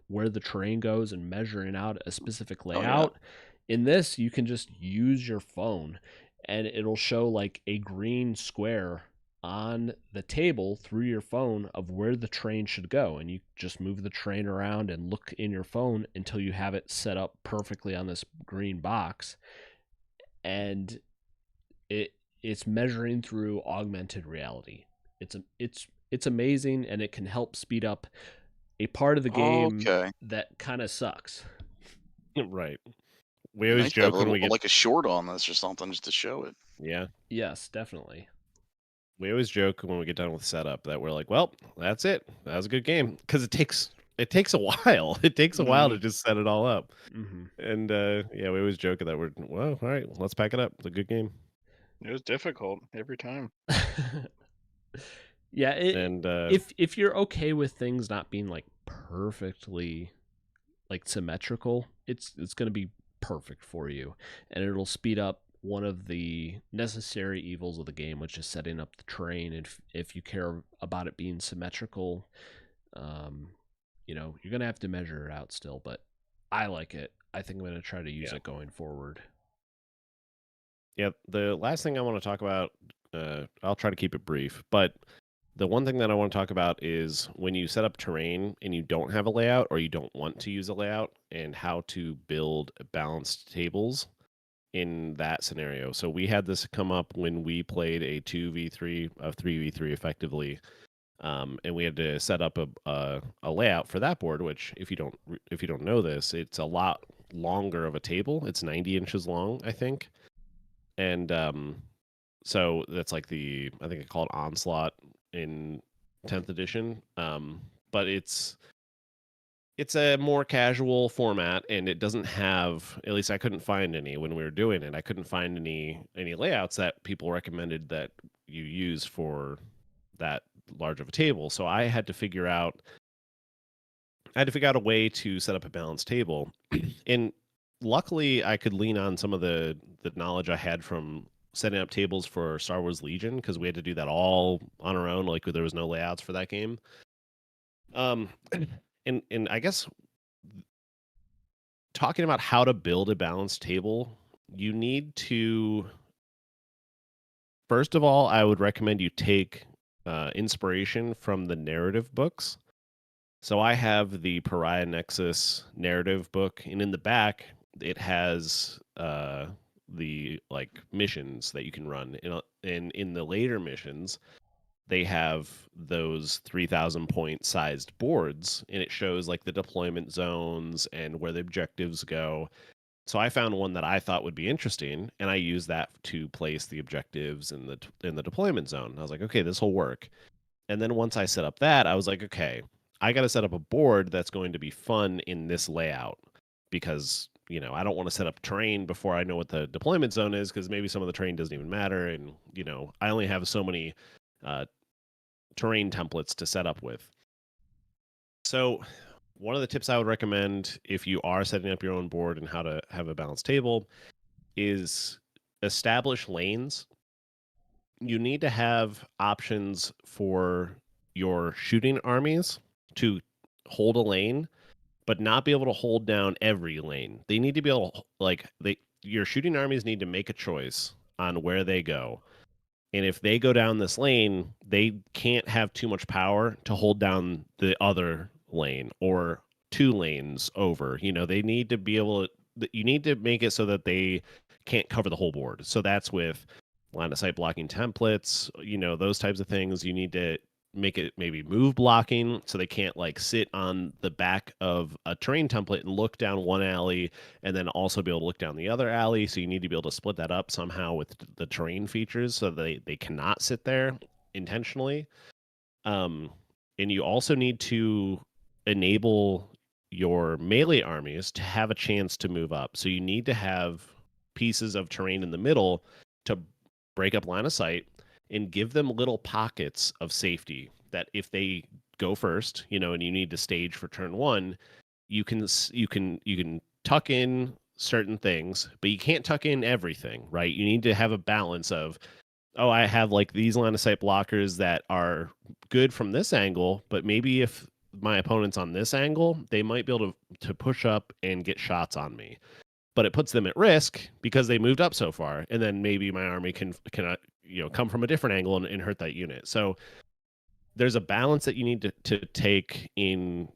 where the terrain goes and measuring out a specific layout. In this, you can just use your phone, and it'll show like a green square on the table through your phone of where the train should go, and you just move the train around and look in your phone until you have it set up perfectly on this green box, and it's measuring through augmented reality. It's amazing, and it can help speed up a part of the game that kind of sucks. Right. We always joke when we get like a short on this or something just to show it. Yeah. Yes, definitely. We always joke when we get done with setup that we're like, well, that's it. That was a good game, because it takes a while. It takes a while to just set it all up. And yeah, we always joke that we're, well, all right, let's pack it up. It's a good game. It was difficult every time. Yeah, and if you're okay with things not being like perfectly like symmetrical, it's going to be perfect for you, and it'll speed up one of the necessary evils of the game, which is setting up the terrain. If you care about it being symmetrical, you're gonna have to measure it out still, but I like it. I think I'm gonna try to use it going forward. Yeah, the last thing I want to talk about, I'll try to keep it brief, but the one thing that I want to talk about is when you set up terrain and you don't have a layout, or you don't want to use a layout, and how to build balanced tables in that scenario. So we had this come up when we played a 2v3, a 3v3 effectively, and we had to set up a layout for that board. Which, if you don't know this, it's a lot longer of a table. It's 90 inches long, I think, and so that's like I think I call it Onslaught in 10th edition. but it's a more casual format, and it doesn't have, at least I couldn't find any when we were doing it. I couldn't find any layouts that people recommended that you use for that large of a table. So I had to figure out a way to set up a balanced table. And luckily I could lean on some of the knowledge I had from setting up tables for Star Wars Legion, because we had to do that all on our own. Like, there was no layouts for that game. And I guess talking about how to build a balanced table, you need to, first of all, I would recommend you take inspiration from the narrative books. So I have the Pariah Nexus narrative book, and in the back it has the like missions that you can run. In the later missions, they have those 3,000 point sized boards, and it shows like the deployment zones and where the objectives go. So I found one that I thought would be interesting, and I used that to place the objectives in the deployment zone. I was like, okay, this will work. And then once I set up that, I was like, okay, I got to set up a board that's going to be fun in this layout, because I don't want to set up terrain before I know what the deployment zone is, because maybe some of the terrain doesn't even matter, and I only have so many terrain templates to set up with. So one of the tips I would recommend if you are setting up your own board and how to have a balanced table is establish lanes. You need to have options for your shooting armies to hold a lane, but not be able to hold down every lane. They need to be able to, your shooting armies need to make a choice on where they go. And if they go down this lane, they can't have too much power to hold down the other lane or 2 lanes over. They need to be able to, you need to make it so that they can't cover the whole board. So that's with line of sight blocking templates, those types of things. You need to make it maybe move blocking, so they can't sit on the back of a terrain template and look down one alley and then also be able to look down the other alley. So you need to be able to split that up somehow with the terrain features, so they cannot sit there intentionally. And you also need to enable your melee armies to have a chance to move up. So you need to have pieces of terrain in the middle to break up line of sight and give them little pockets of safety that if they go first, and you need to stage for turn 1, you can tuck in certain things, but you can't tuck in everything, right? You need to have a balance of, I have these line of sight blockers that are good from this angle, but maybe if my opponent's on this angle, they might be able to push up and get shots on me. But it puts them at risk because they moved up so far, and then maybe my army can come from a different angle and hurt that unit. So there's a balance that you need to take in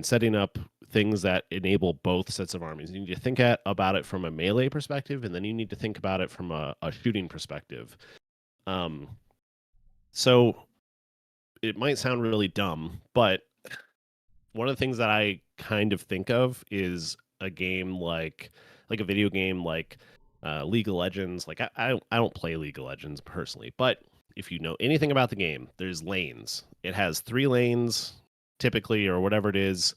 setting up things that enable both sets of armies. You need to think about it from a melee perspective, and then you need to think about it from a shooting perspective. So it might sound really dumb, but one of the things that I kind of think of is a game like a video game like League of Legends. I don't play League of Legends personally, but if you know anything about the game, there's lanes. It has 3 lanes typically, or whatever it is.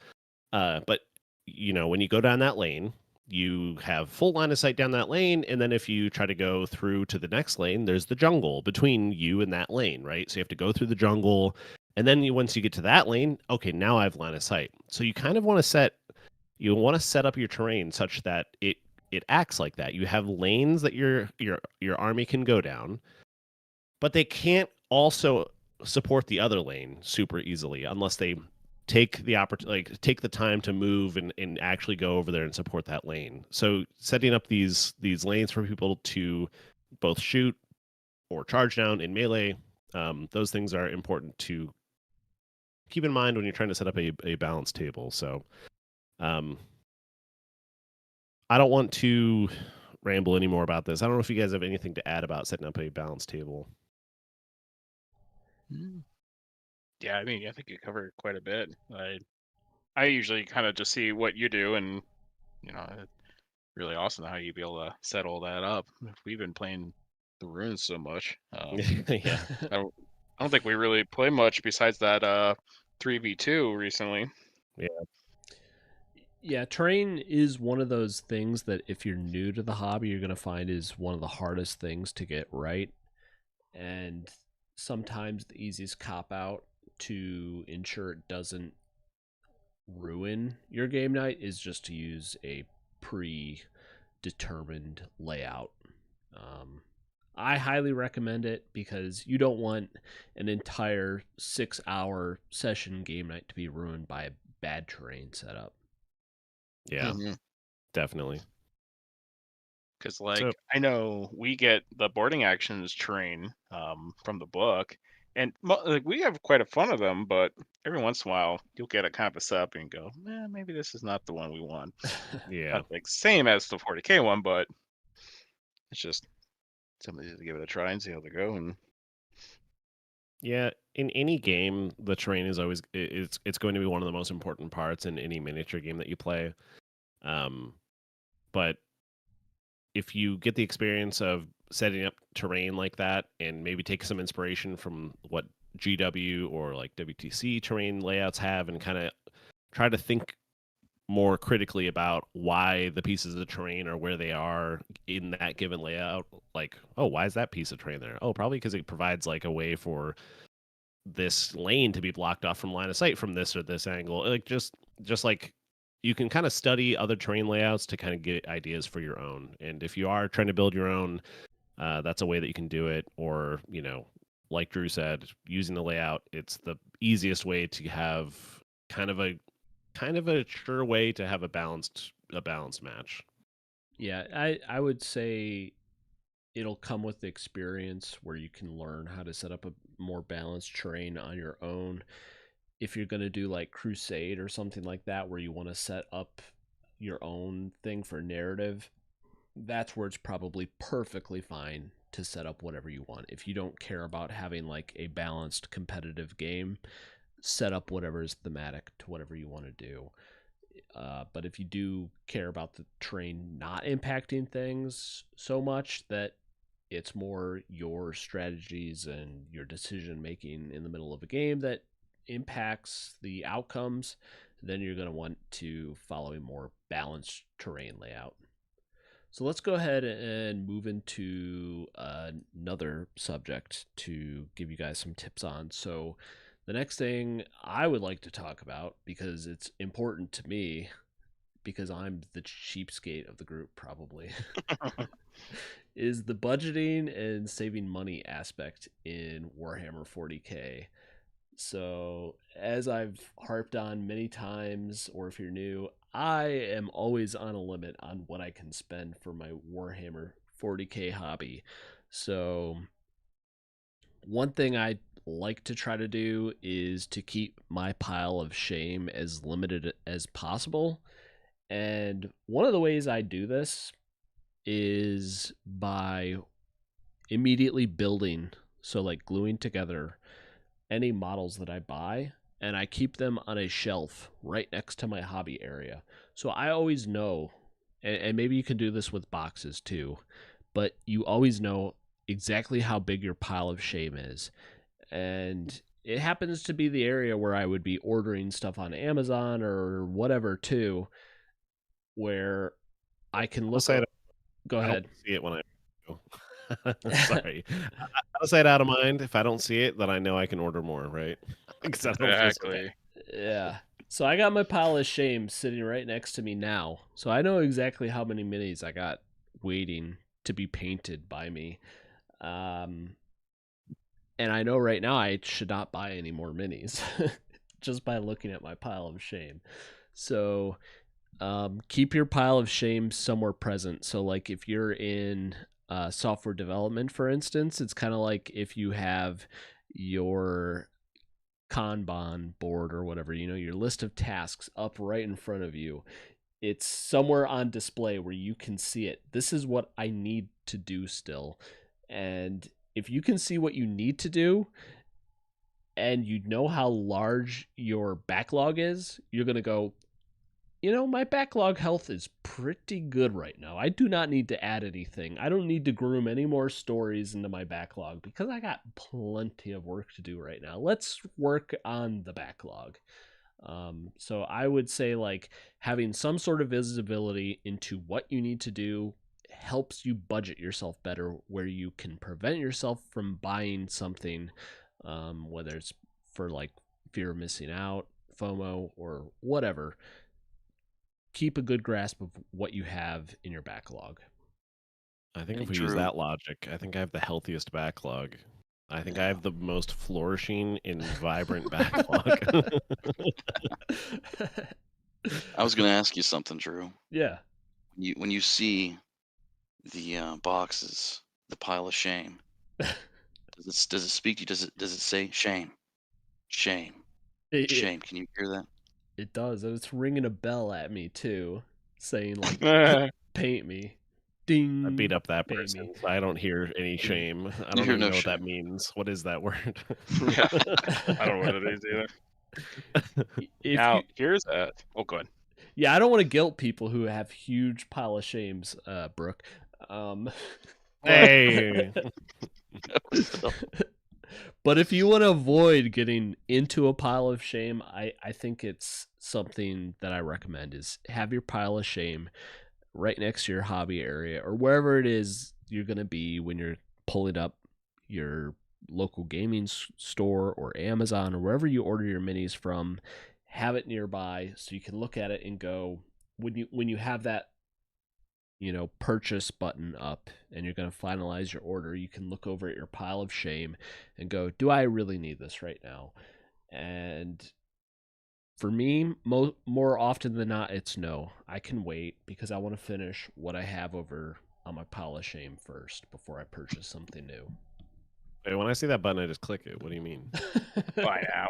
But when you go down that lane, you have full line of sight down that lane, and then if you try to go through to the next lane, there's the jungle between you and that lane, right? So you have to go through the jungle, and then once you get to that lane, okay, now I have line of sight. So you kind of want to set up your terrain such that it acts like that. You have lanes that your army can go down, but they can't also support the other lane super easily unless they take the time to move and actually go over there and support that lane. So setting up these lanes for people to both shoot or charge down in melee, those things are important to keep in mind when you're trying to set up a balanced table. So I don't want to ramble anymore about this. I don't know if you guys have anything to add about setting up a balanced table. Yeah, I mean, I think you covered quite a bit. I usually kind of just see what you do, and it's really awesome how you be able to set all that up. We've been playing the runes so much. Yeah. I don't think we really play much besides that 3v2 recently. Yeah, terrain is one of those things that if you're new to the hobby, you're going to find is one of the hardest things to get right. And sometimes the easiest cop out to ensure it doesn't ruin your game night is just to use a predetermined layout. I highly recommend it because you don't want an entire 6-hour session game night to be ruined by a bad terrain setup. Yeah, definitely. Because, like, I know we get the boarding actions terrain from the book, and like we have quite a fun of them, but every once in a while you'll get a kind of a setup and go, maybe this is not the one we want. Yeah. Not like same as the 40K one, but it's just something to give it a try and see how they go. And Yeah, in any game, the terrain is always it's going to be one of the most important parts in any miniature game that you play. But if you get the experience of setting up terrain like that and maybe take some inspiration from what GW or like WTC terrain layouts have and kind of try to think more critically about why the pieces of the terrain are where they are in that given layout, like, oh, why is that piece of terrain there? Oh, probably because it provides like a way for this lane to be blocked off from line of sight from this or this angle. Like just like you can kind of study other terrain layouts to kind of get ideas for your own. And if you are trying to build your own, that's a way that you can do it. Or, you know, like Drew said, using the layout, it's the easiest way to have kind of a sure way to have a balanced match. Yeah, I would say it'll come with the experience where you can learn how to set up a more balanced terrain on your own. If you're going to do like Crusade or something like that, where you want to set up your own thing for narrative, that's where it's probably perfectly fine to set up whatever you want. If you don't care about having like a balanced competitive game, set up whatever is thematic to whatever you want to do. But if you do care about the terrain not impacting things so much that it's more your strategies and your decision making in the middle of a game that impacts the outcomes, then you're going to want to follow a more balanced terrain layout. So let's go ahead and move into another subject to give you guys some tips on. So the next thing I would like to talk about, because it's important to me, because I'm the cheapskate of the group probably, is the budgeting and saving money aspect in Warhammer 40K. So, as I've harped on many times, or if you're new, I am always on a limit on what I can spend for my Warhammer 40K hobby. So, one thing I like to try to do is to keep my pile of shame as limited as possible. And one of the ways I do this is by immediately building, so like gluing together any models that I buy, and I keep them on a shelf right next to my hobby area. So I always know, and maybe you can do this with boxes too, but you always know exactly how big your pile of shame is. And it happens to be the area where I would be ordering stuff on Amazon or whatever too, where I can look at. Go ahead. See it when I go. Sorry. Out of sight, out of mind. If I don't see it, then I know I can order more, right? exactly. Yeah. So I got my pile of shame sitting right next to me now. So I know exactly how many minis I got waiting to be painted by me. And I know right now I should not buy any more minis just by looking at my pile of shame. So keep your pile of shame somewhere present. So like if you're in software development, for instance, it's kind of like if you have your Kanban board or whatever, you know, your list of tasks up right in front of you. It's somewhere on display where you can see it. This is what I need to do still. And if you can see what you need to do and you know how large your backlog is, you're going to go, My backlog health is pretty good right now. I do not need to add anything. I don't need to groom any more stories into my backlog because I got plenty of work to do right now. Let's work on the backlog. So I would say like having some sort of visibility into what you need to do helps you budget yourself better, where you can prevent yourself from buying something, whether it's for like fear of missing out, FOMO, or whatever. Keep a good grasp of what you have in your backlog. I think Hey, if we use Drew. that logic, I think I have the healthiest backlog. I think I have the most flourishing and vibrant backlog. I was going to ask you something, Drew. Yeah. When you see the boxes, the pile of shame, does it speak to you? Does it say shame, shame, It, shame? Can you hear that? it does. And it's ringing a bell at me too, saying like, paint me. Ding. I beat up that paint person. me. I don't hear any shame. I don't hear even no know what that shame. means. What is that word? Yeah, I don't know what it is either. If Now, you, here's a. Oh, go ahead. yeah, I don't want to guilt people who have huge pile of shames, Brooke. But, Hey. but if you want to avoid getting into a pile of shame, I think it's something that I recommend is have your pile of shame right next to your hobby area or wherever it is you're going to be when you're pulling up your local gaming store or Amazon or wherever you order your minis from. Have it nearby so you can look at it and go, when you have that purchase button up and you're going to finalize your order, you can look over at your pile of shame and go, do I really need this right now? And for me, more often than not, it's no. I can wait because I want to finish what I have over on my pile of shame first before I purchase something new. Wait, when I see that button, I just click it. What do you mean? By now.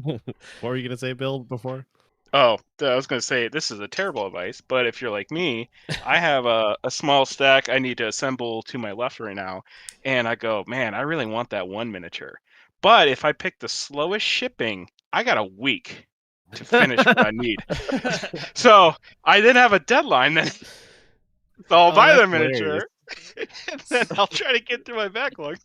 What were you going to say, Bill, before? Oh, I was going to say this is a terrible advice, but if you're like me, I have a small stack I need to assemble to my left right now, and I go, man, I really want that one miniature. But if I pick the slowest shipping, I got a week to finish what I need. So I then have a deadline then. So I'll buy the miniature, and then I'll try to get through my backlog.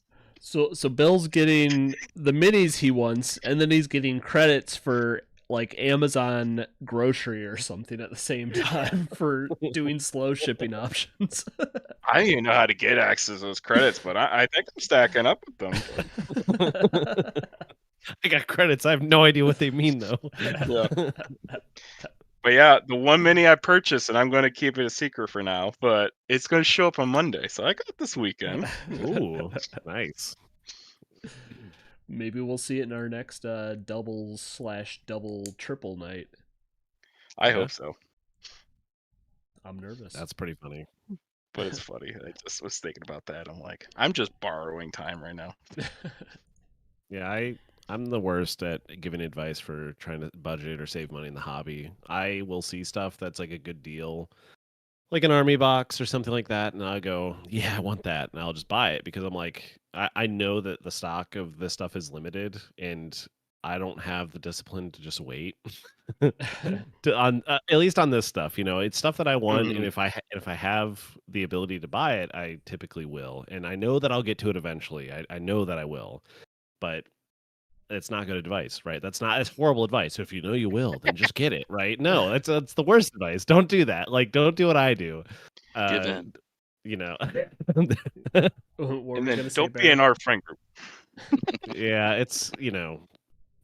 So Bill's getting the minis he wants, and then he's getting credits for like Amazon grocery or something at the same time for doing slow shipping options. I don't even know how to get access to those credits, but I think I'm stacking up with them. I got credits. I have no idea what they mean, though. Yeah. But yeah, the one mini I purchased, and I'm going to keep it a secret for now, but it's going to show up on Monday, so I got this weekend. Ooh, nice. Maybe we'll see it in our next double triple night. I hope so. I'm nervous. That's pretty funny. But it's funny. I just was thinking about that. I'm like, I'm just borrowing time right now. Yeah, I'm the worst at giving advice for trying to budget or save money in the hobby. I will see stuff that's like a good deal, like an army box or something like that, and I'll go, yeah, I want that, and I'll just buy it because I'm like, I know that the stock of this stuff is limited, and I don't have the discipline to just wait. At least on this stuff, it's stuff that I want, and if I have the ability to buy it, I typically will, and I know that I'll get to it eventually. I know that I will, but it's not good advice, right? It's horrible advice. So if you know you will, then just get it, right? No, that's the worst advice. Don't do that. Like, don't do what I do. Give in. And then don't be in our friend group. Yeah, it's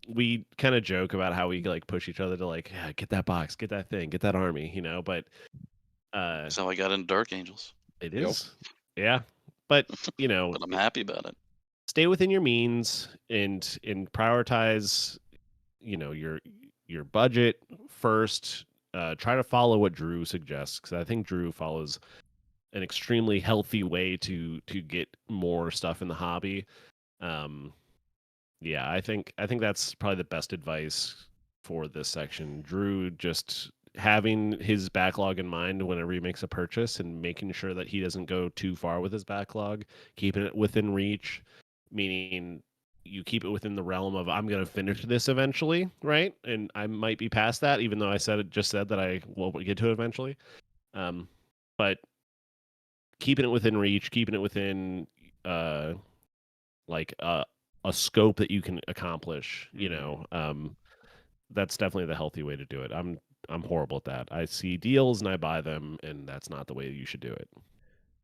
we kind of joke about how we like push each other to like, yeah, get that box, get that thing, get that army, but That's how I got into Dark Angels. it is. Yeah. But But I'm happy about it. Stay within your means and prioritize, your budget first. Try to follow what Drew suggests, because I think Drew follows an extremely healthy way to get more stuff in the hobby. Yeah, I think that's probably the best advice for this section. Drew just having his backlog in mind whenever he makes a purchase and making sure that he doesn't go too far with his backlog, keeping it within reach, meaning, you keep it within the realm of I'm going to finish this eventually, right? And I might be past that, even though I just said that I will get to it eventually. But keeping it within reach, keeping it within like a scope that you can accomplish, that's definitely the healthy way to do it. I'm horrible at that. I see deals and I buy them, and that's not the way you should do it.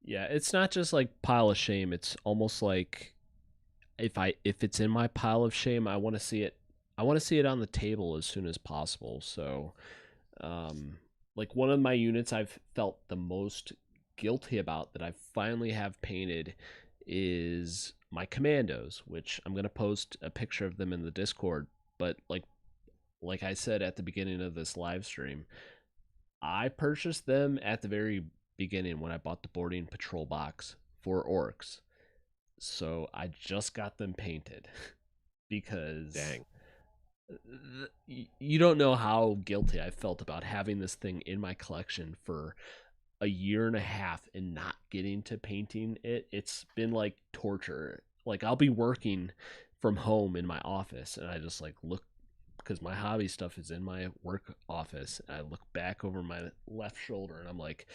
Yeah, it's not just like pile of shame. It's almost like if it's in my pile of shame, I want to see it. I want to see it on the table as soon as possible. So, like one of my units I've felt the most guilty about that I finally have painted is my commandos, which I'm gonna post a picture of them in the Discord. But like I said at the beginning of this live stream, I purchased them at the very beginning when I bought the boarding patrol box for orcs. So I just got them painted because Dang. you don't know how guilty I felt about having this thing in my collection for a year and a half and not getting to painting it. It's been like torture. Like I'll be working from home in my office and I just like look because my hobby stuff is in my work office. And I look back over my left shoulder and I'm like,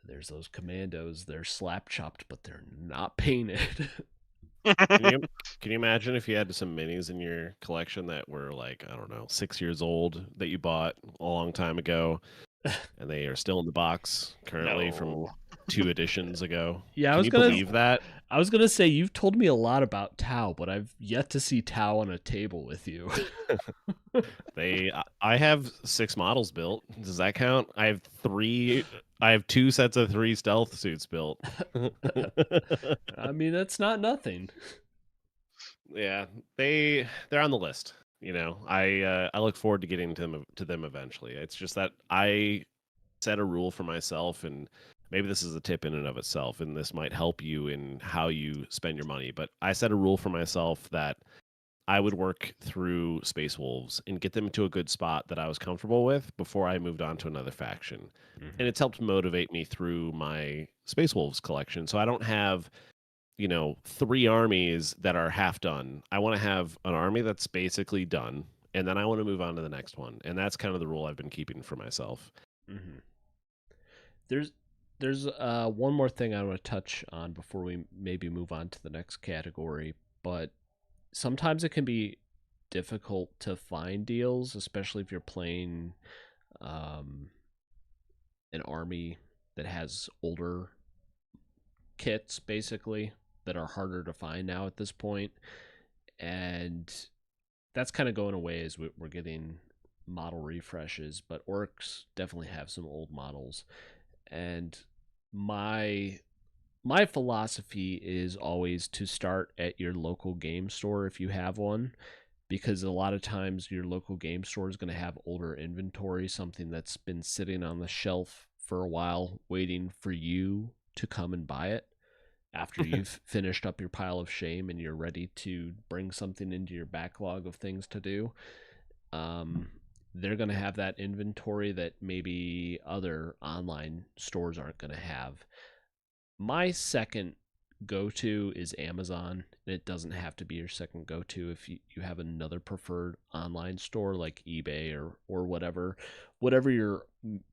there's those commandos. They're slap chopped, but they're not painted. Can you imagine if you had some minis in your collection that were like, I don't know, 6 years old that you bought a long time ago, and they are still in the box currently from 2 editions ago? Yeah, Can you believe that? I was gonna say you've told me a lot about Tau, but I've yet to see Tau on a table with you. I have 6 models built. Does that count? I have 2 sets of 3 stealth suits built. I mean, that's not nothing. Yeah, they're on the list. I look forward to getting to them eventually. It's just that I set a rule for myself, and maybe this is a tip in and of itself, and this might help you in how you spend your money. But I set a rule for myself that I would work through Space Wolves and get them to a good spot that I was comfortable with before I moved on to another faction. Mm-hmm. And it's helped motivate me through my Space Wolves collection. So I don't have 3 armies that are half done. I want to have an army that's basically done, and then I want to move on to the next one. And that's kind of the rule I've been keeping for myself. Mm-hmm. There's one more thing I want to touch on before we maybe move on to the next category, but sometimes it can be difficult to find deals, especially if you're playing an army that has older kits, basically, that are harder to find now at this point. And that's kind of going away as we're getting model refreshes, but orcs definitely have some old models. And my philosophy is always to start at your local game store if you have one, because a lot of times your local game store is going to have older inventory, something that's been sitting on the shelf for a while waiting for you to come and buy it after you've finished up your pile of shame and you're ready to bring something into your backlog of things to do. They're going to have that inventory that maybe other online stores aren't going to have. My second go-to is Amazon. It doesn't have to be your second go-to if you have another preferred online store like eBay or whatever your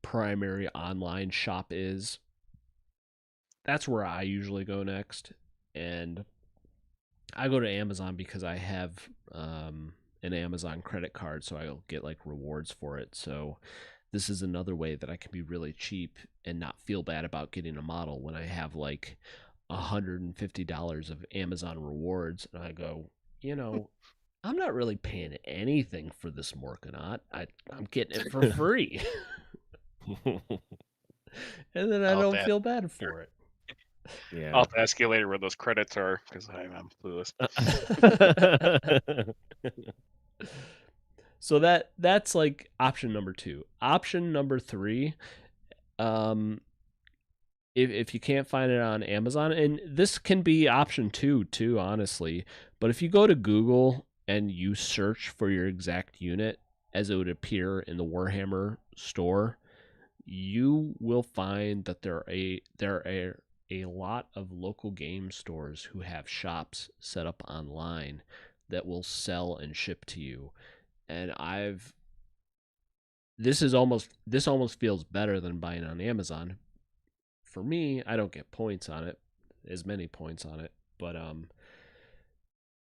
primary online shop is. That's where I usually go next. And I go to Amazon because I have an Amazon credit card, so I'll get like rewards for it. So this is another way that I can be really cheap and not feel bad about getting a model when I have like $150 of Amazon rewards, and I go, I'm not really paying anything for this Morkanaut. I'm getting it for free. And then I don't feel bad for it. Yeah. I'll have to ask you later where those credits are because I'm clueless. So that's like option number 2. Option number 3, if you can't find it on Amazon, and this can be option 2 too, honestly, but if you go to Google and you search for your exact unit as it would appear in the Warhammer store, you will find that there are a lot of local game stores who have shops set up online that will sell and ship to you. And this almost feels better than buying on Amazon. For me, I don't get points on it, as many points on it, but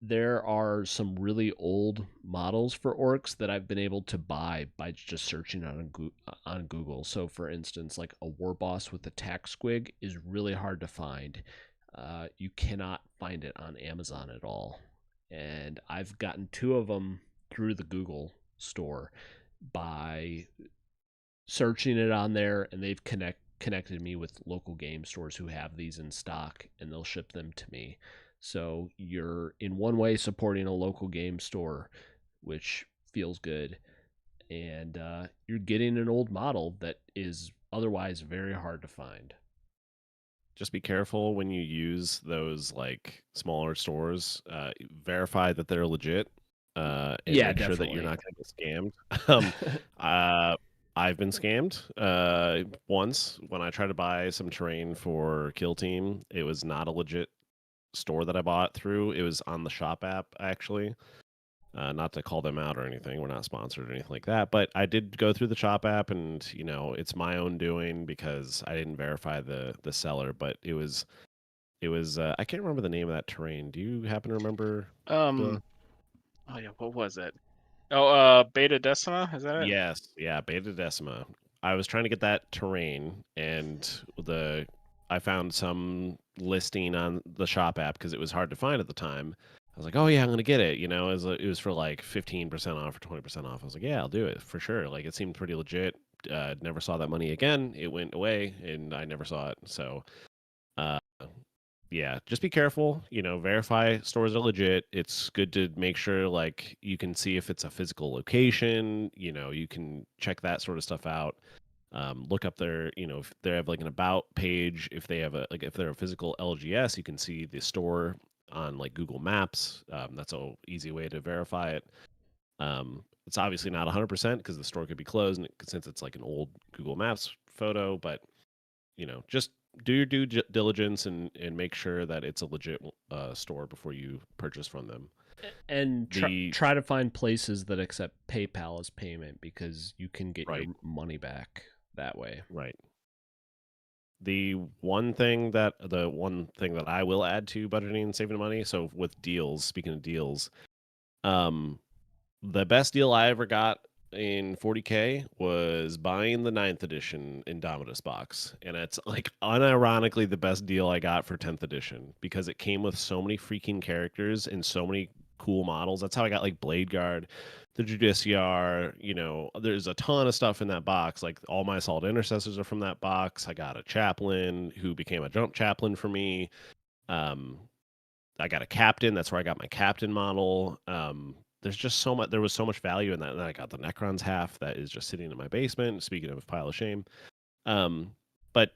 there are some really old models for orcs that I've been able to buy by just searching on Google. So, for instance, like a war boss with a tack squig is really hard to find. You cannot find it on Amazon at all. And I've gotten 2 of them through the Google store by searching it on there, and they've connected me with local game stores who have these in stock, and they'll ship them to me. So you're in one way supporting a local game store, which feels good, and you're getting an old model that is otherwise very hard to find. Just be careful when you use those like smaller stores. Verify that they're legit. And Yeah, make sure that you're definitely. not going to get scammed. I've been scammed once when I tried to buy some terrain for Kill Team. It was not a legit store that I bought through. It was on the shop app, actually. Not to call them out or anything. We're not sponsored or anything like that. But I did go through the shop app, and it's my own doing because I didn't verify the seller. But it was I can't remember the name of that terrain. Do you happen to remember? Oh yeah, what was it? Oh, Beta Decima, is that it? Yes, yeah, Beta Decima. I was trying to get that terrain, and I found some listing on the shop app because it was hard to find at the time. I was like, oh yeah, I'm gonna get it. It was for like 15% off or 20% off. I was like, yeah, I'll do it for sure. Like it seemed pretty legit. Never saw that money again. It went away, and I never saw it. So, uh, yeah, just be careful. Verify stores are legit. It's good to make sure like you can see if it's a physical location. You can check that sort of stuff out. Look up their, if they have like an about page. If they have if they're a physical LGS, you can see the store on like Google Maps. That's a easy way to verify it. It's obviously not 100% because the store could be closed, since it's like an old Google Maps photo. But just do your due diligence and make sure that it's a legit store before you purchase from them. And try to find places that accept PayPal as payment, because you can get your money back that way. Right. The one thing that I will add to budgeting and saving money, so with deals, speaking of deals, the best deal I ever got in 40K was buying the 9th edition Indomitus box. And it's like unironically the best deal I got for 10th edition because it came with so many freaking characters and so many cool models. That's how I got like Blade Guard, the Judiciar, there's a ton of stuff in that box. Like all my Assault Intercessors are from that box. I got a chaplain who became a jump chaplain for me. I got a captain. That's where I got my captain model. There's just so much. There was so much value in that. And then I got the Necron's half that is just sitting in my basement. Speaking of pile of shame, but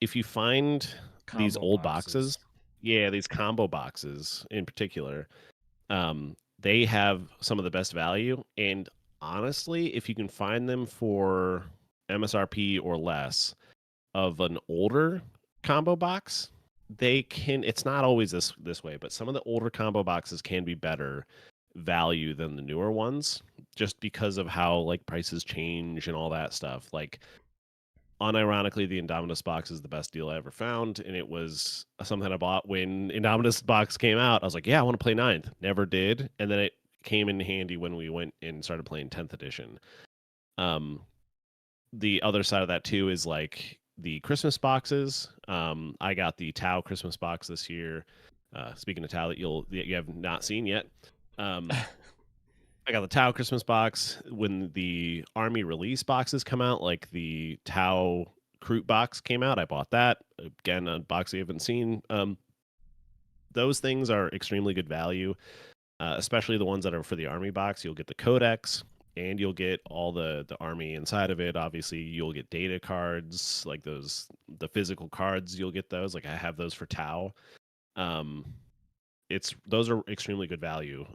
if you find these old boxes, these combo boxes in particular, they have some of the best value. And honestly, if you can find them for MSRP or less of an older combo box, they can. It's not always this way, but some of the older combo boxes can be better value than the newer ones, just because of how like prices change and all that stuff. Like unironically, the Indominus box is the best deal I ever found, and it was something I bought when Indominus box came out. I was like, yeah, I want to play 9th. Never did, and then it came in handy when we went and started playing 10th edition. The other side of that too is like the Christmas boxes. I got the Tau Christmas box this year. Speaking of Tau that you have not seen yet. I got the Tau Christmas box. When the Army release boxes come out, like the Tau Crute box came out, I bought that. Again, a box you haven't seen. Those things are extremely good value, especially the ones that are for the Army box. You'll get the Codex, and you'll get all the Army inside of it. Obviously, you'll get data cards, like the physical cards. You'll get those. Like I have those for Tau. Those are extremely good value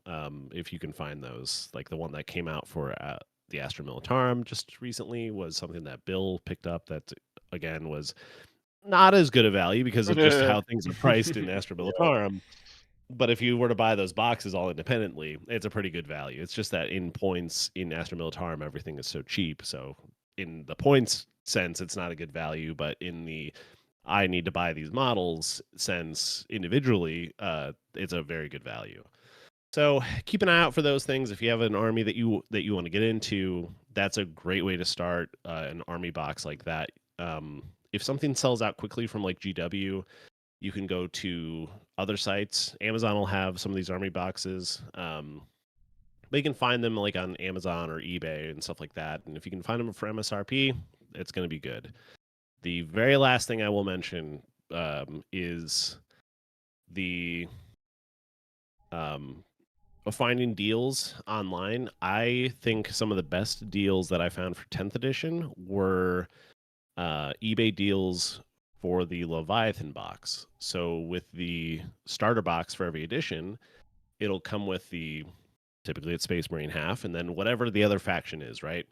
if you can find those. Like the one that came out for the Astra Militarum just recently was something that Bill picked up that, again, was not as good a value because of just how things are priced in Astra Militarum. But if you were to buy those boxes all independently, it's a pretty good value. It's just that in points in Astra Militarum, everything is so cheap. So in the points sense, it's not a good value. But in the I need to buy these models sense individually, it's a very good value. So keep an eye out for those things. If you have an army that you want to get into, that's a great way to start an army box like that. If something sells out quickly from like GW, you can go to other sites. Amazon will have some of these army boxes. But you can find them like on Amazon or eBay and stuff like that. And if you can find them for MSRP, it's going to be good. The very last thing I will mention is the finding deals online. I think some of the best deals that I found for 10th edition were eBay deals for the Leviathan box. So with the starter box for every edition, it'll come with typically it's Space Marine half, and then whatever the other faction is, right?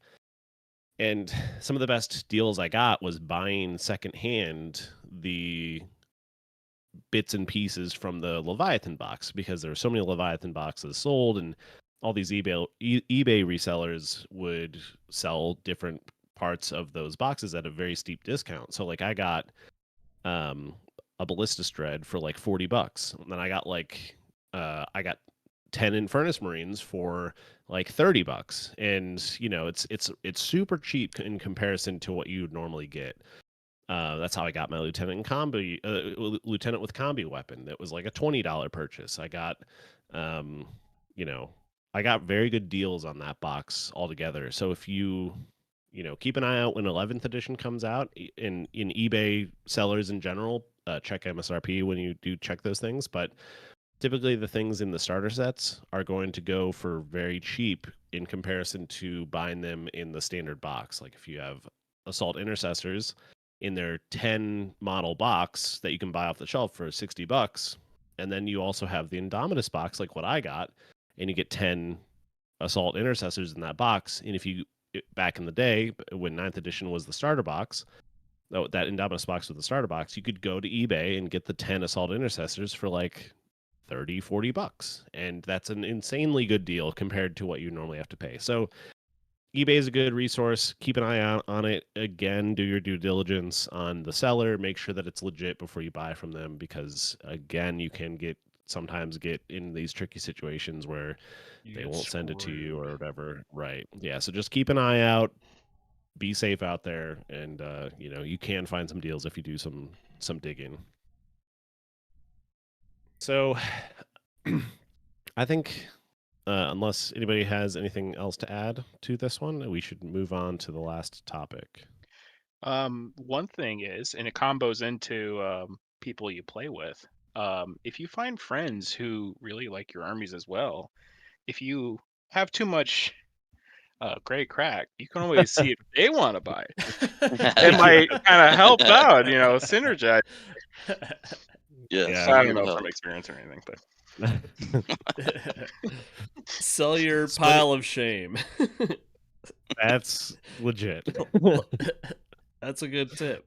And some of the best deals I got was buying secondhand the bits and pieces from the Leviathan box, because there are so many Leviathan boxes sold, and all these eBay resellers would sell different parts of those boxes at a very steep discount. So like I got a Ballistus Dread for like $40, and then I got I got 10 Infernus Marines for like $30, and you know it's super cheap in comparison to what you would normally get. That's how I got my lieutenant with combi weapon. That was like a $20 purchase. I got, I got very good deals on that box altogether. So if you keep an eye out when 11th edition comes out in eBay sellers in general, check MSRP when you do check those things. But typically the things in the starter sets are going to go for very cheap in comparison to buying them in the standard box. Like if you have Assault Intercessors in their 10 model box that you can buy off the shelf for $60, and then you also have the Indominus box like what I got, and you get 10 Assault Intercessors in that box. And if you, back in the day when 9th edition was the starter box, that Indominus box with the starter box, you could go to eBay and get the 10 Assault Intercessors for like $30-$40, and that's an insanely good deal compared to what you normally have to pay. So eBay is a good resource. Keep an eye out on it. Again, do your due diligence on the seller. Make sure that it's legit before you buy from them, because again, you can sometimes get in these tricky situations where they won't send it to you or whatever. Right. Yeah. So just keep an eye out. Be safe out there, and you can find some deals if you do some digging. So I think unless anybody has anything else to add to this one, we should move on to the last topic. One thing is, and it combos into people you play with. If you find friends who really like your armies as well, if you have too much gray crack, you can always see if they want to buy it. It might kind of help out, synergize. Yes, I don't know from experience or anything, but sell your pile of shame. That's legit. That's a good tip.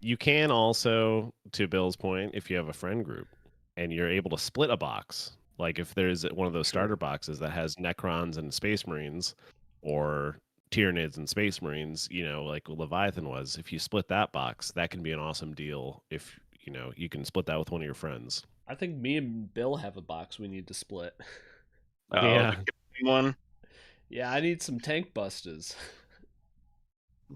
You can also, to Bill's point, if you have a friend group and you're able to split a box, like if there's one of those starter boxes that has Necrons and Space Marines, or Tyranids and Space Marines, like Leviathan was, if you split that box, that can be an awesome deal if you can split that with one of your friends. I think me and Bill have a box we need to split. Yeah. One. Yeah, I need some tank busters.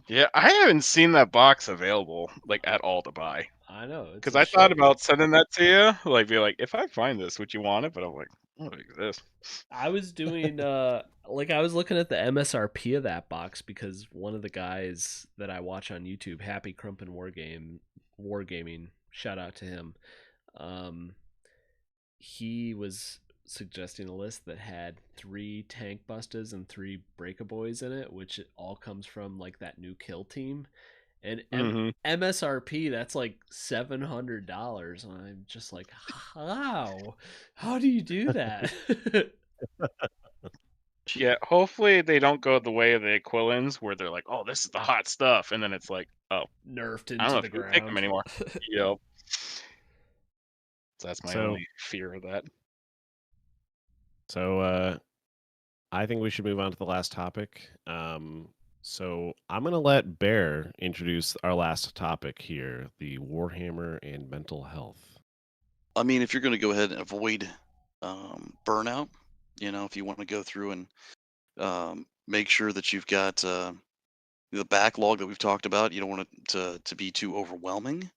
Yeah, I haven't seen that box available at all to buy. I know, because I thought about sending that to you, be like, if I find this, would you want it? But I'm like, oh, it exists. I was doing I was looking at the MSRP of that box because one of the guys that I watch on YouTube, Happy Crumpin' Wargaming, shout out to him. He was suggesting a list that had 3 tank busters and 3 breakaboys in it, which all comes from that new kill team. And MSRP, that's like $700, and I'm just like, how do you do that? Yeah, hopefully they don't go the way of the Aquilans, where they're like, oh, this is the hot stuff, and then it's like, oh, nerfed I don't know into if the you ground. take them anymore. Yep. It's That's my So- only fear of that. So I think we should move on to the last topic. So I'm going to let Bear introduce our last topic here, the Warhammer and mental health. I mean, if you're going to go ahead and avoid burnout, if you want to go through and make sure that you've got the backlog that we've talked about, you don't want it to be too overwhelming.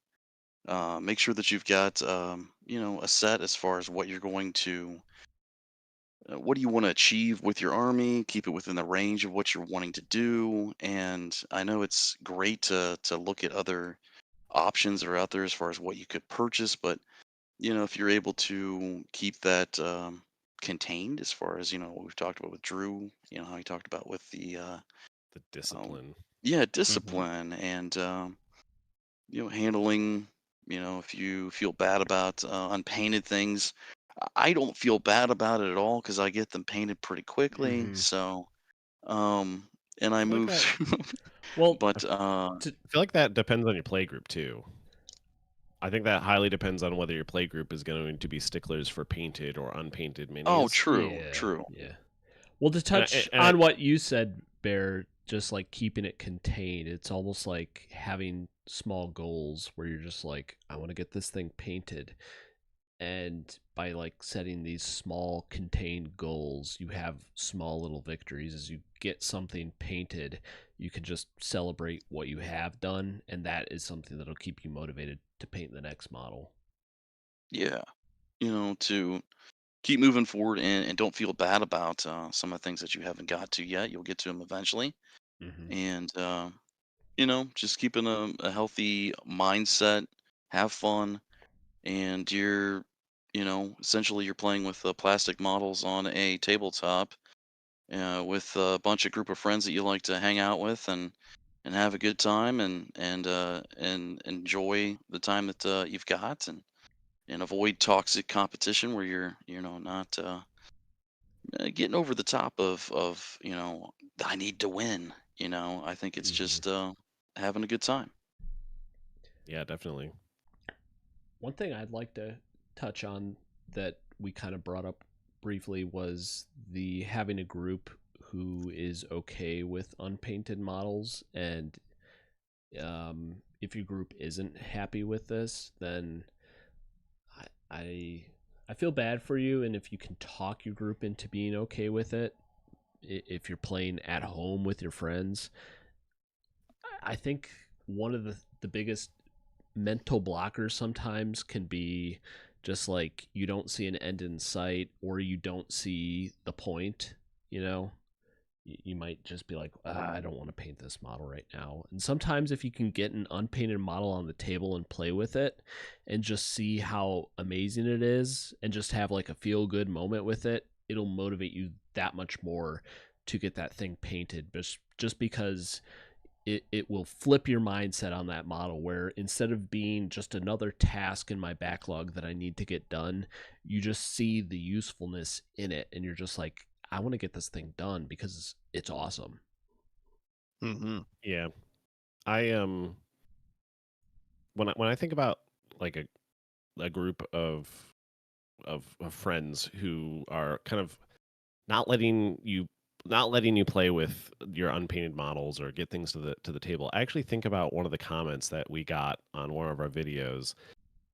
Make sure that you've got a set as far as what you're going to what do you want to achieve with your army, keep it within the range of what you're wanting to do. And I know it's great to look at other options that are out there as far as what you could purchase, but if you're able to keep that contained, as far as what we've talked about with Drew, how he talked about with the discipline. discipline, and handling, if you feel bad about unpainted things. I don't feel bad about it at all because I get them painted pretty quickly. Mhm. So, and I I feel like move that- through. Well, But I feel like that depends on your play group too. I think that highly depends on whether your play group is going to be sticklers for painted or unpainted minis. oh, true, yeah, true. Yeah. Well, to touch and I- on what you said, Bear, just like keeping it contained, it's almost like having small goals where you're just like, I want to get this thing painted. And by like setting these small contained goals, you have small little victories. As you get something painted, you can just celebrate what you have done, and that is something that'll keep you motivated to paint the next model. Yeah, to keep moving forward and don't feel bad about some of the things that you haven't got to yet. You'll get to them eventually, Mm-hmm. and just keeping a healthy mindset, have fun, and you're essentially you're playing with plastic models on a tabletop with a bunch of group of friends that you like to hang out with and have a good time and enjoy the time that you've got and avoid toxic competition where you're not getting over the top of I need to win. I think it's just having a good time. Yeah, definitely. One thing I'd like to touch on that we kind of brought up briefly was the having a group who is okay with unpainted models, and if your group isn't happy with this, then I feel bad for you. And if you can talk your group into being okay with it, if you're playing at home with your friends, I think one of the biggest mental blockers sometimes can be just like you don't see an end in sight, or you don't see the point. You might just be like, I don't want to paint this model right now. And sometimes if you can get an unpainted model on the table and play with it and just see how amazing it is and just have like a feel good moment with it, it'll motivate you that much more to get that thing painted, just because it will flip your mindset on that model, where instead of being just another task in my backlog that I need to get done, you just see the usefulness in it, and you're just like, I want to get this thing done because it's awesome. Mm-hmm. Yeah. I when I think about like a group of friends who are kind of not letting you play with your unpainted models or get things to the table, I actually think about one of the comments that we got on one of our videos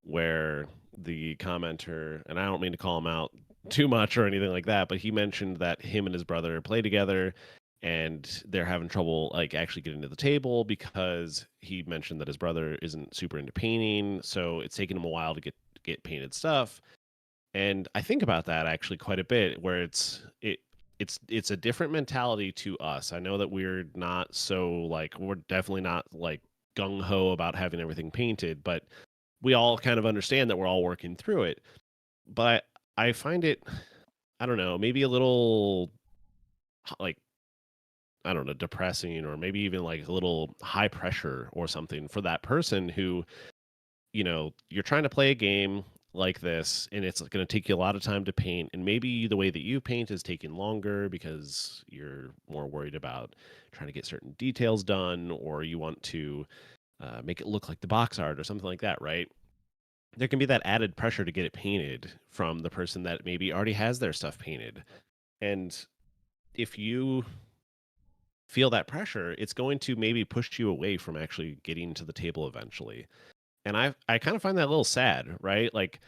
where the commenter, and I don't mean to call him out too much or anything like that, but he mentioned that him and his brother play together and they're having trouble like actually getting to the table because he mentioned that his brother isn't super into painting, so it's taking him a while to get painted stuff. And I think about that actually quite a bit, where it's a different mentality to us. I know that we're not so like, we're definitely not like gung ho about having everything painted, but we all kind of understand that we're all working through it. But I find it, I don't know, maybe a little like, I don't know, depressing, or maybe even like a little high pressure or something for that person who, you're trying to play a game like this and it's going to take you a lot of time to paint, and maybe the way that you paint is taking longer because you're more worried about trying to get certain details done, or you want to make it look like the box art or something like that, right? there can be that added pressure to get it painted from the person that maybe already has their stuff painted. And if you feel that pressure, it's going to maybe push you away from actually getting to the table eventually. And I kind of find that a little sad, right? Like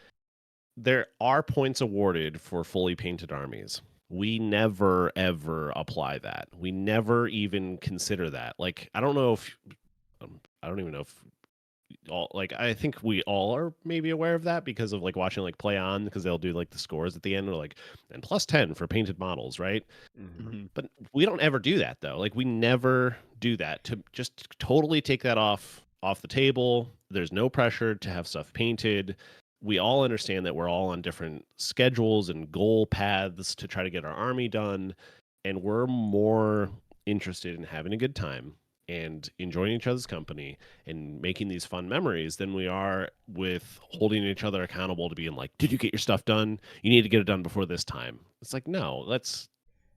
there are points awarded for fully painted armies. We never ever apply that. We never even consider that. Like I don't know if I don't even know if all like I think we all are maybe aware of that because of like watching like Play On because they'll do like the scores at the end or like and plus 10 for painted models, right? Mm-hmm. But we don't ever do that though. Like we never do that to just totally take that off the table. There's no pressure to have stuff painted. We all understand that we're all on different schedules and goal paths to try to get our army done, and we're more interested in having a good time and enjoying each other's company and making these fun memories than we are with holding each other accountable to being like, did you get your stuff done? You need to get it done before this time. It's like, no, Does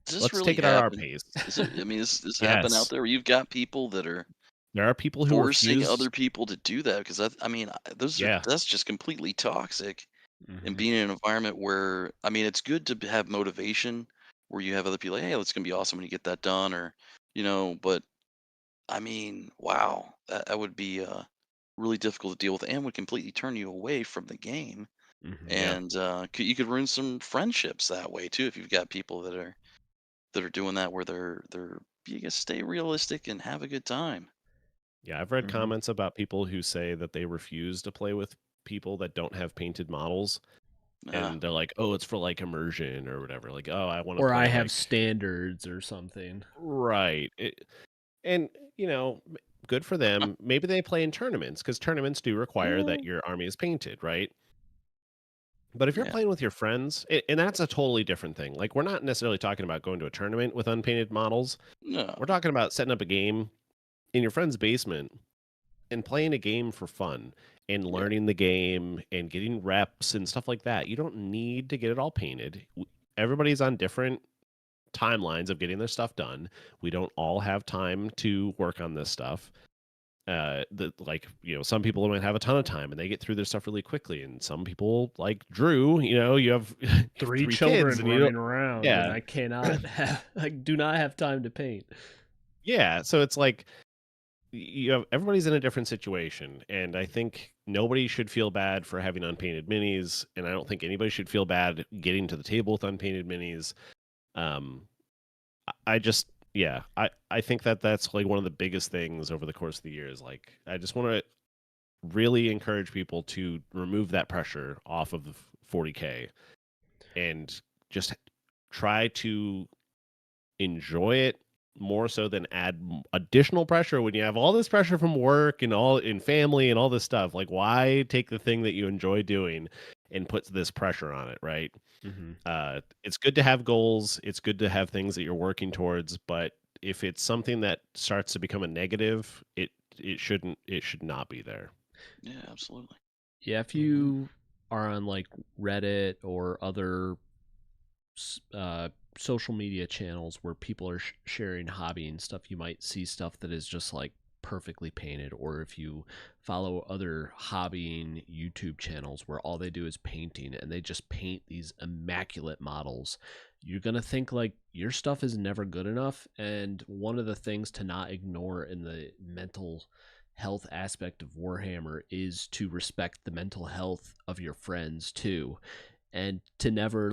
this let's really take it at our happen? pace. Is it? I mean, does this happen out Yes. there where you've got people that are There are people who forcing refuse. other people to do that? Because I mean, Yeah. that's just completely toxic. And Mm-hmm. being in an environment where, I mean, it's good to have motivation where you have other people like, hey, it's gonna be awesome when you get that done, or but I mean, wow, that would be really difficult to deal with, and would completely turn you away from the game. Mm-hmm. Yeah. And you could ruin some friendships that way too if you've got people that are doing that where they're you guys stay realistic and have a good time. Yeah. I've read Mm-hmm. comments about people who say that they refuse to play with people that don't have painted models. Uh, And they're like, oh, it's for like immersion or whatever. Like, oh, I want to Or I play have like, standards or something. right. And, good for them. Maybe they play in tournaments because tournaments do require that well, your army is painted, right? But if you're yeah, playing with your friends, and that's a totally different thing. Like, we're not necessarily talking about going to a tournament with unpainted models. no, We're talking about setting up a game in your friend's basement and playing a game for fun and yeah, learning the game and getting reps and stuff like that. You don't need to get it all painted. Everybody's on different timelines of getting their stuff done. We don't all have time to work on this stuff. Some people might have a ton of time and they get through their stuff really quickly, and some people like Drew, you have you have 3 three kids children and you don't. running around, and Yeah, I cannot have, I do not have time to paint. yeah. So it's like you have everybody's in a different situation, and I think nobody should feel bad for having unpainted minis, and I don't think anybody should feel bad getting to the table with unpainted minis. um I just, yeah, I think that that's like one of the biggest things over the course of the year is like I just want to really encourage people to remove that pressure off of the 40K and just try to enjoy it more so than add additional pressure when you have all this pressure from work and all in family and all this stuff. Like, why take the thing that you enjoy doing and put this pressure on it, right? Mm-hmm. It's good to have goals. It's good to have things that you're working towards, but if it's something that starts to become a negative, it should not be there. yeah, absolutely. Yeah, if you are on like Reddit or other social media channels where people are sharing hobby and stuff, you might see stuff that is just like perfectly painted. Or if you follow other hobbying YouTube channels where all they do is painting and they just paint these immaculate models, you're going to think like your stuff is never good enough. And one of the things to not ignore in the mental health aspect of Warhammer is to respect the mental health of your friends too, and to never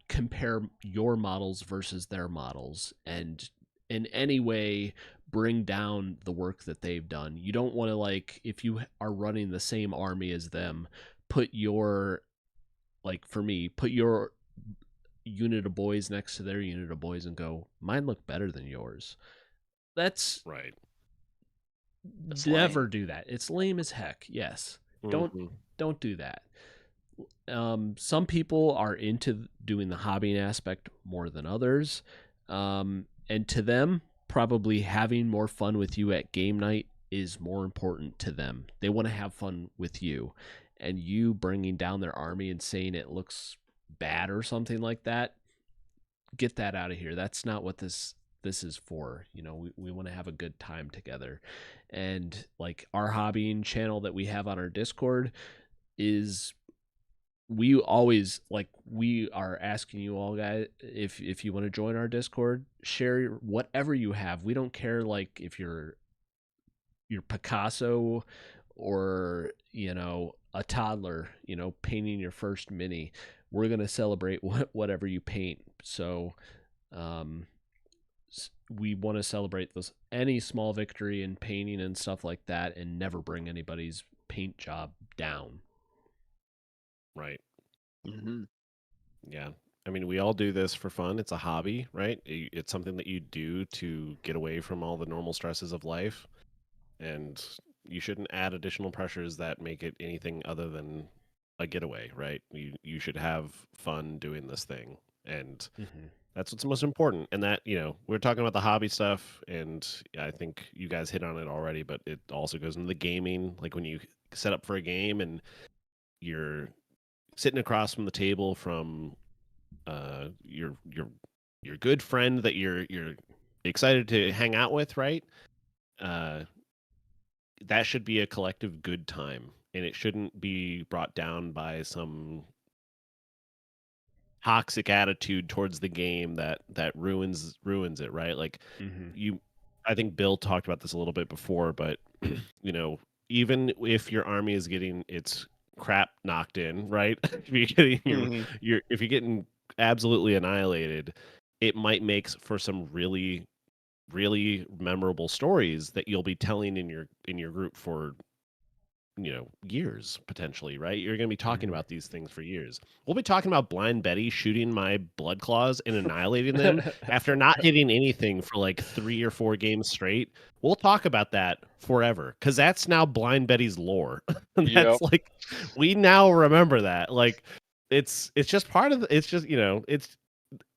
compare your models versus their models and in any way bring down the work that they've done. You don't want to, like, if you are running the same army as them, put your, like for me, put your unit of boys next to their unit of boys and go, mine look better than yours. That's Right. It's never lame. do that. It's lame as heck. Yes. Don't Mhm. don't do that. Some people are into doing the hobbying aspect more than others. And to them, probably having more fun with you at game night is more important to them. They want to have fun with you. And you bringing down their army and saying it looks bad or something like that, get that out of here. That's not what this this is for. We want to have a good time together. And like our hobbying channel that we have on our Discord is, we always, like, we are asking you all guys, if you want to join our Discord, share whatever you have. We don't care, like, if you're Picasso or a toddler painting your first mini. We're going to celebrate whatever you paint. So we want to celebrate any small victory in painting and stuff like that, and never bring anybody's paint job down. Right. Mm-hmm. Yeah. I mean, we all do this for fun. It's a hobby, right? It's something that you do to get away from all the normal stresses of life. And you shouldn't add additional pressures that make it anything other than a getaway, right? You should have fun doing this thing. And that's what's most important. And that, we're talking about the hobby stuff, and I think you guys hit on it already, but it also goes into the gaming. Like when you set up for a game and you're sitting across from the table from your good friend that you're excited to hang out with, right? That should be a collective good time, and it shouldn't be brought down by some toxic attitude towards the game that ruins it, right? Like I think Bill talked about this a little bit before, but even if your army is getting its crap knocked in, right? If you're getting if you're getting absolutely annihilated, it might make for some really, really memorable stories that you'll be telling in your group for years, potentially, right? You're going to be talking about these things for years. We'll be talking about Blind Betty shooting my blood claws and annihilating them after not hitting anything for like 3 or 4 games straight. We'll talk about that forever, because that's now Blind Betty's lore. That's like, we now remember that. Like, it's just part of it's just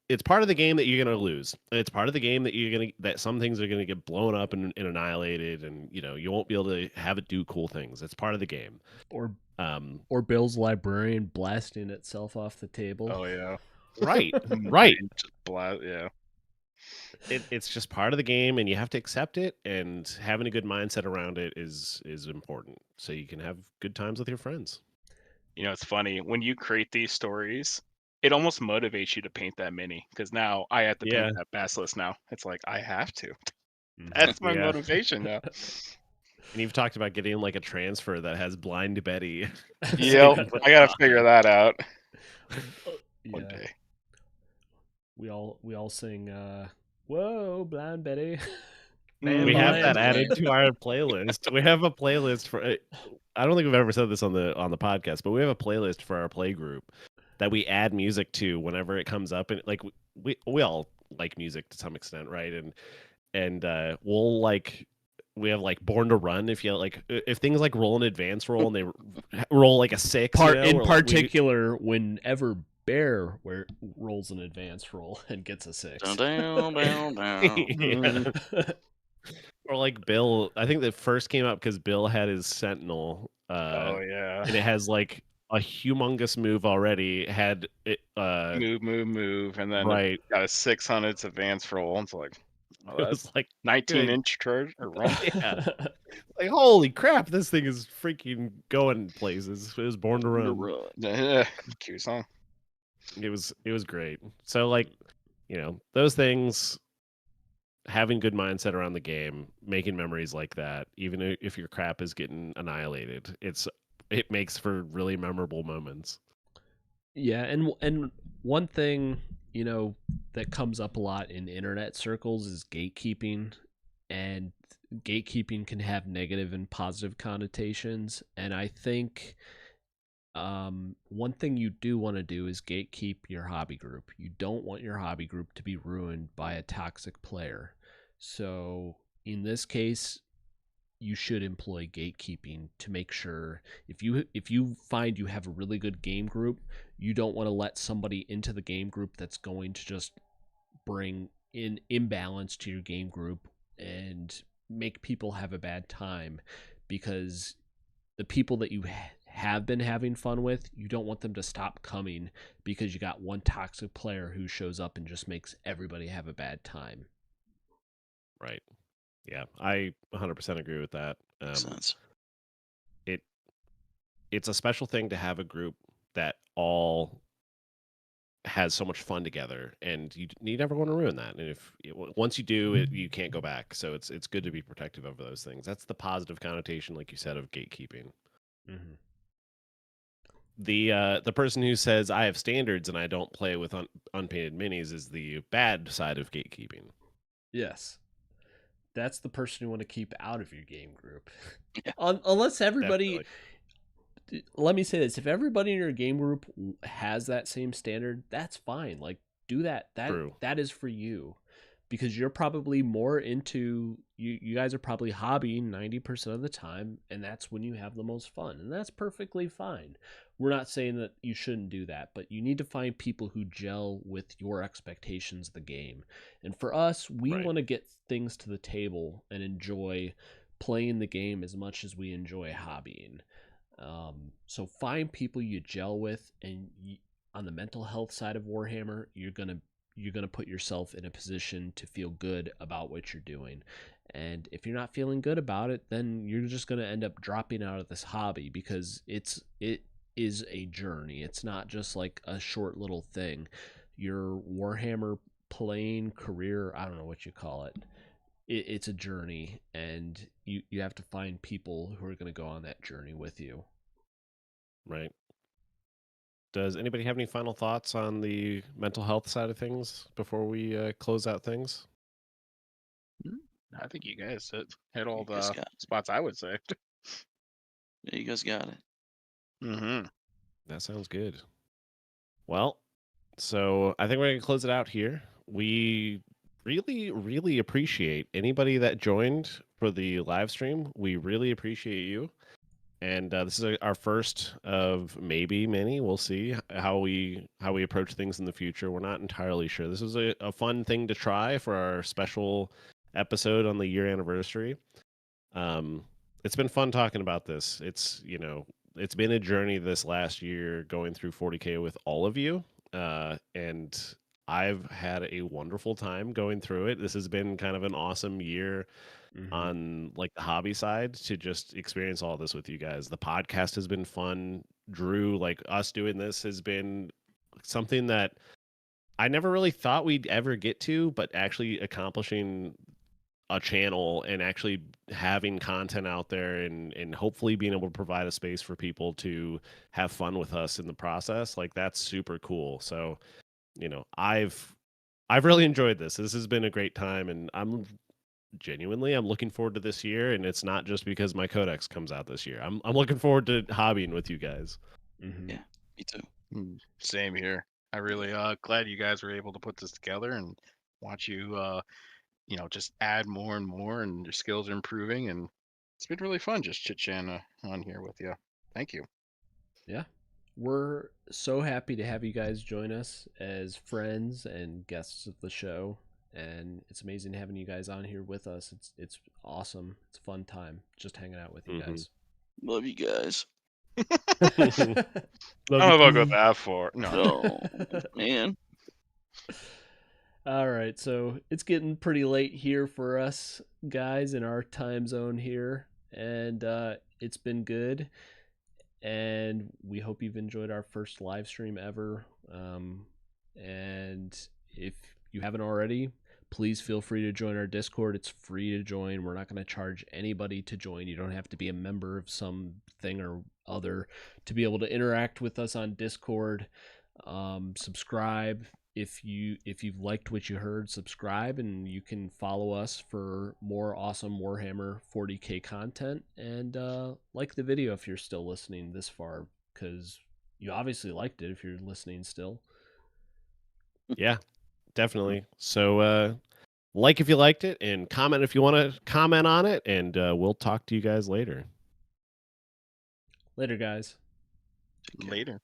it's part of the game that you're going to lose. It's part of the game that that some things are going to get blown up and annihilated, and you won't be able to have it do cool things. It's part of the game. Or Bill's librarian blasting itself off the table. Oh yeah. Right. Right. Yeah. It's just part of the game, and you have to accept it, and having a good mindset around it is important, so you can have good times with your friends. It's funny when you create these stories, it almost motivates you to paint that mini, because now I have to paint that basilisk now. It's like, I have to. That's my motivation now. And you've talked about getting like a transfer that has Blind Betty. Yep, I gotta figure that out one day. We all sing "Whoa, Blind Betty." We have that added to our playlist. We have a playlist for. I don't think we've ever said this on the podcast, but we have a playlist for our play group that we add music to whenever it comes up, and like we all like music to some extent, right? And we'll like, we have like Born to Run. If you like, if things like roll an advance roll and they roll like a 6, in particular, whenever Bear rolls an advance roll and gets a 6. Or like Bill, I think that first came up because Bill had his Sentinel. And it has like a humongous move already. Had it move, and then it got a 6 on its advance roll. It's like, it was like 19-inch charge or run. Like, holy crap, this thing is freaking going places. It was Born to Run. Cute song. It was great. So like, those things, having good mindset around the game, making memories like that, even if your crap is getting annihilated, it makes for really memorable moments. Yeah, and one thing, that comes up a lot in internet circles is gatekeeping, and gatekeeping can have negative and positive connotations. And I think one thing you do want to do is gatekeep your hobby group. You don't want your hobby group to be ruined by a toxic player. So in this case, you should employ gatekeeping to make sure if you find you have a really good game group, you don't want to let somebody into the game group that's going to just bring in imbalance to your game group and make people have a bad time, because the people that you have been having fun with, you don't want them to stop coming because you got one toxic player who shows up and just makes everybody have a bad time. Right. Yeah, I 100% agree with that. Makes sense. It's a special thing to have a group that all has so much fun together, and you never want to ruin that. And once you do it, you can't go back. So it's good to be protective over those things. That's the positive connotation, like you said, of gatekeeping. Mm-hmm. The person who says I have standards and I don't play with unpainted minis is the bad side of gatekeeping. Yes. That's the person you want to keep out of your game group. Yeah. Unless everybody... Definitely. Let me say this. If everybody in your game group has that same standard, that's fine. Like, do that. True. That is for you. Because you're probably more into... You guys are probably hobbying 90% of the time, and that's when you have the most fun. And that's perfectly fine. We're not saying that you shouldn't do that, but you need to find people who gel with your expectations of the game. And for us, we Right. want to get things to the table and enjoy playing the game as much as we enjoy hobbying. So find people you gel with, and on the mental health side of Warhammer, you're gonna put yourself in a position to feel good about what you're doing. And if you're not feeling good about it, then you're just gonna end up dropping out of this hobby, because it is a journey. It's not just like a short little thing. Your Warhammer playing career, I don't know what you call it. It's a journey, and you have to find people who are going to go on that journey with you. Right. Does anybody have any final thoughts on the mental health side of things before we close out things? I think you guys hit all You guys the got it. spots I would say. Yeah, you guys got it. Mm-hmm. That sounds good. Well, so I think we're going to close it out here. We really, really appreciate anybody that joined for the live stream. We really appreciate you. And this is our first of maybe many. We'll see how we approach things in the future. We're not entirely sure. This was a fun thing to try for our special episode on the year anniversary. It's been fun talking about this. It's been a journey this last year going through 40K with all of you, and I've had a wonderful time going through it. This has been kind of an awesome year on like the hobby side to just experience all this with you guys. The podcast has been fun. Drew, like us doing this has been something that I never really thought we'd ever get to, but actually accomplishing a channel and actually having content out there and hopefully being able to provide a space for people to have fun with us in the process, like that's super cool. So, I've really enjoyed this. This has been a great time, and I'm looking forward to this year. And it's not just because my codex comes out this year. I'm looking forward to hobbying with you guys. Mm-hmm. Yeah, me too. Same here. I really glad you guys were able to put this together and watch you just add more and more, and your skills are improving, and it's been really fun just chit-chatting on here with you. Thank you. Yeah. We're so happy to have you guys join us as friends and guests of the show. And it's amazing having you guys on here with us. It's awesome. It's a fun time just hanging out with you guys. Love you guys. I don't know if I'll go that far. No. Oh, man. All right, so it's getting pretty late here for us guys in our time zone here, and it's been good, and we hope you've enjoyed our first live stream ever. And if you haven't already, please feel free to join our Discord. It's free to join. We're not going to charge anybody to join. You don't have to be a member of something or other to be able to interact with us on Discord. Subscribe. If you've liked what you heard, subscribe, and you can follow us for more awesome Warhammer 40K content. And like the video if you're still listening this far, because you obviously liked it if you're listening still. Yeah, definitely. So like if you liked it, and comment if you want to comment on it, and we'll talk to you guys later. Later, guys. Later.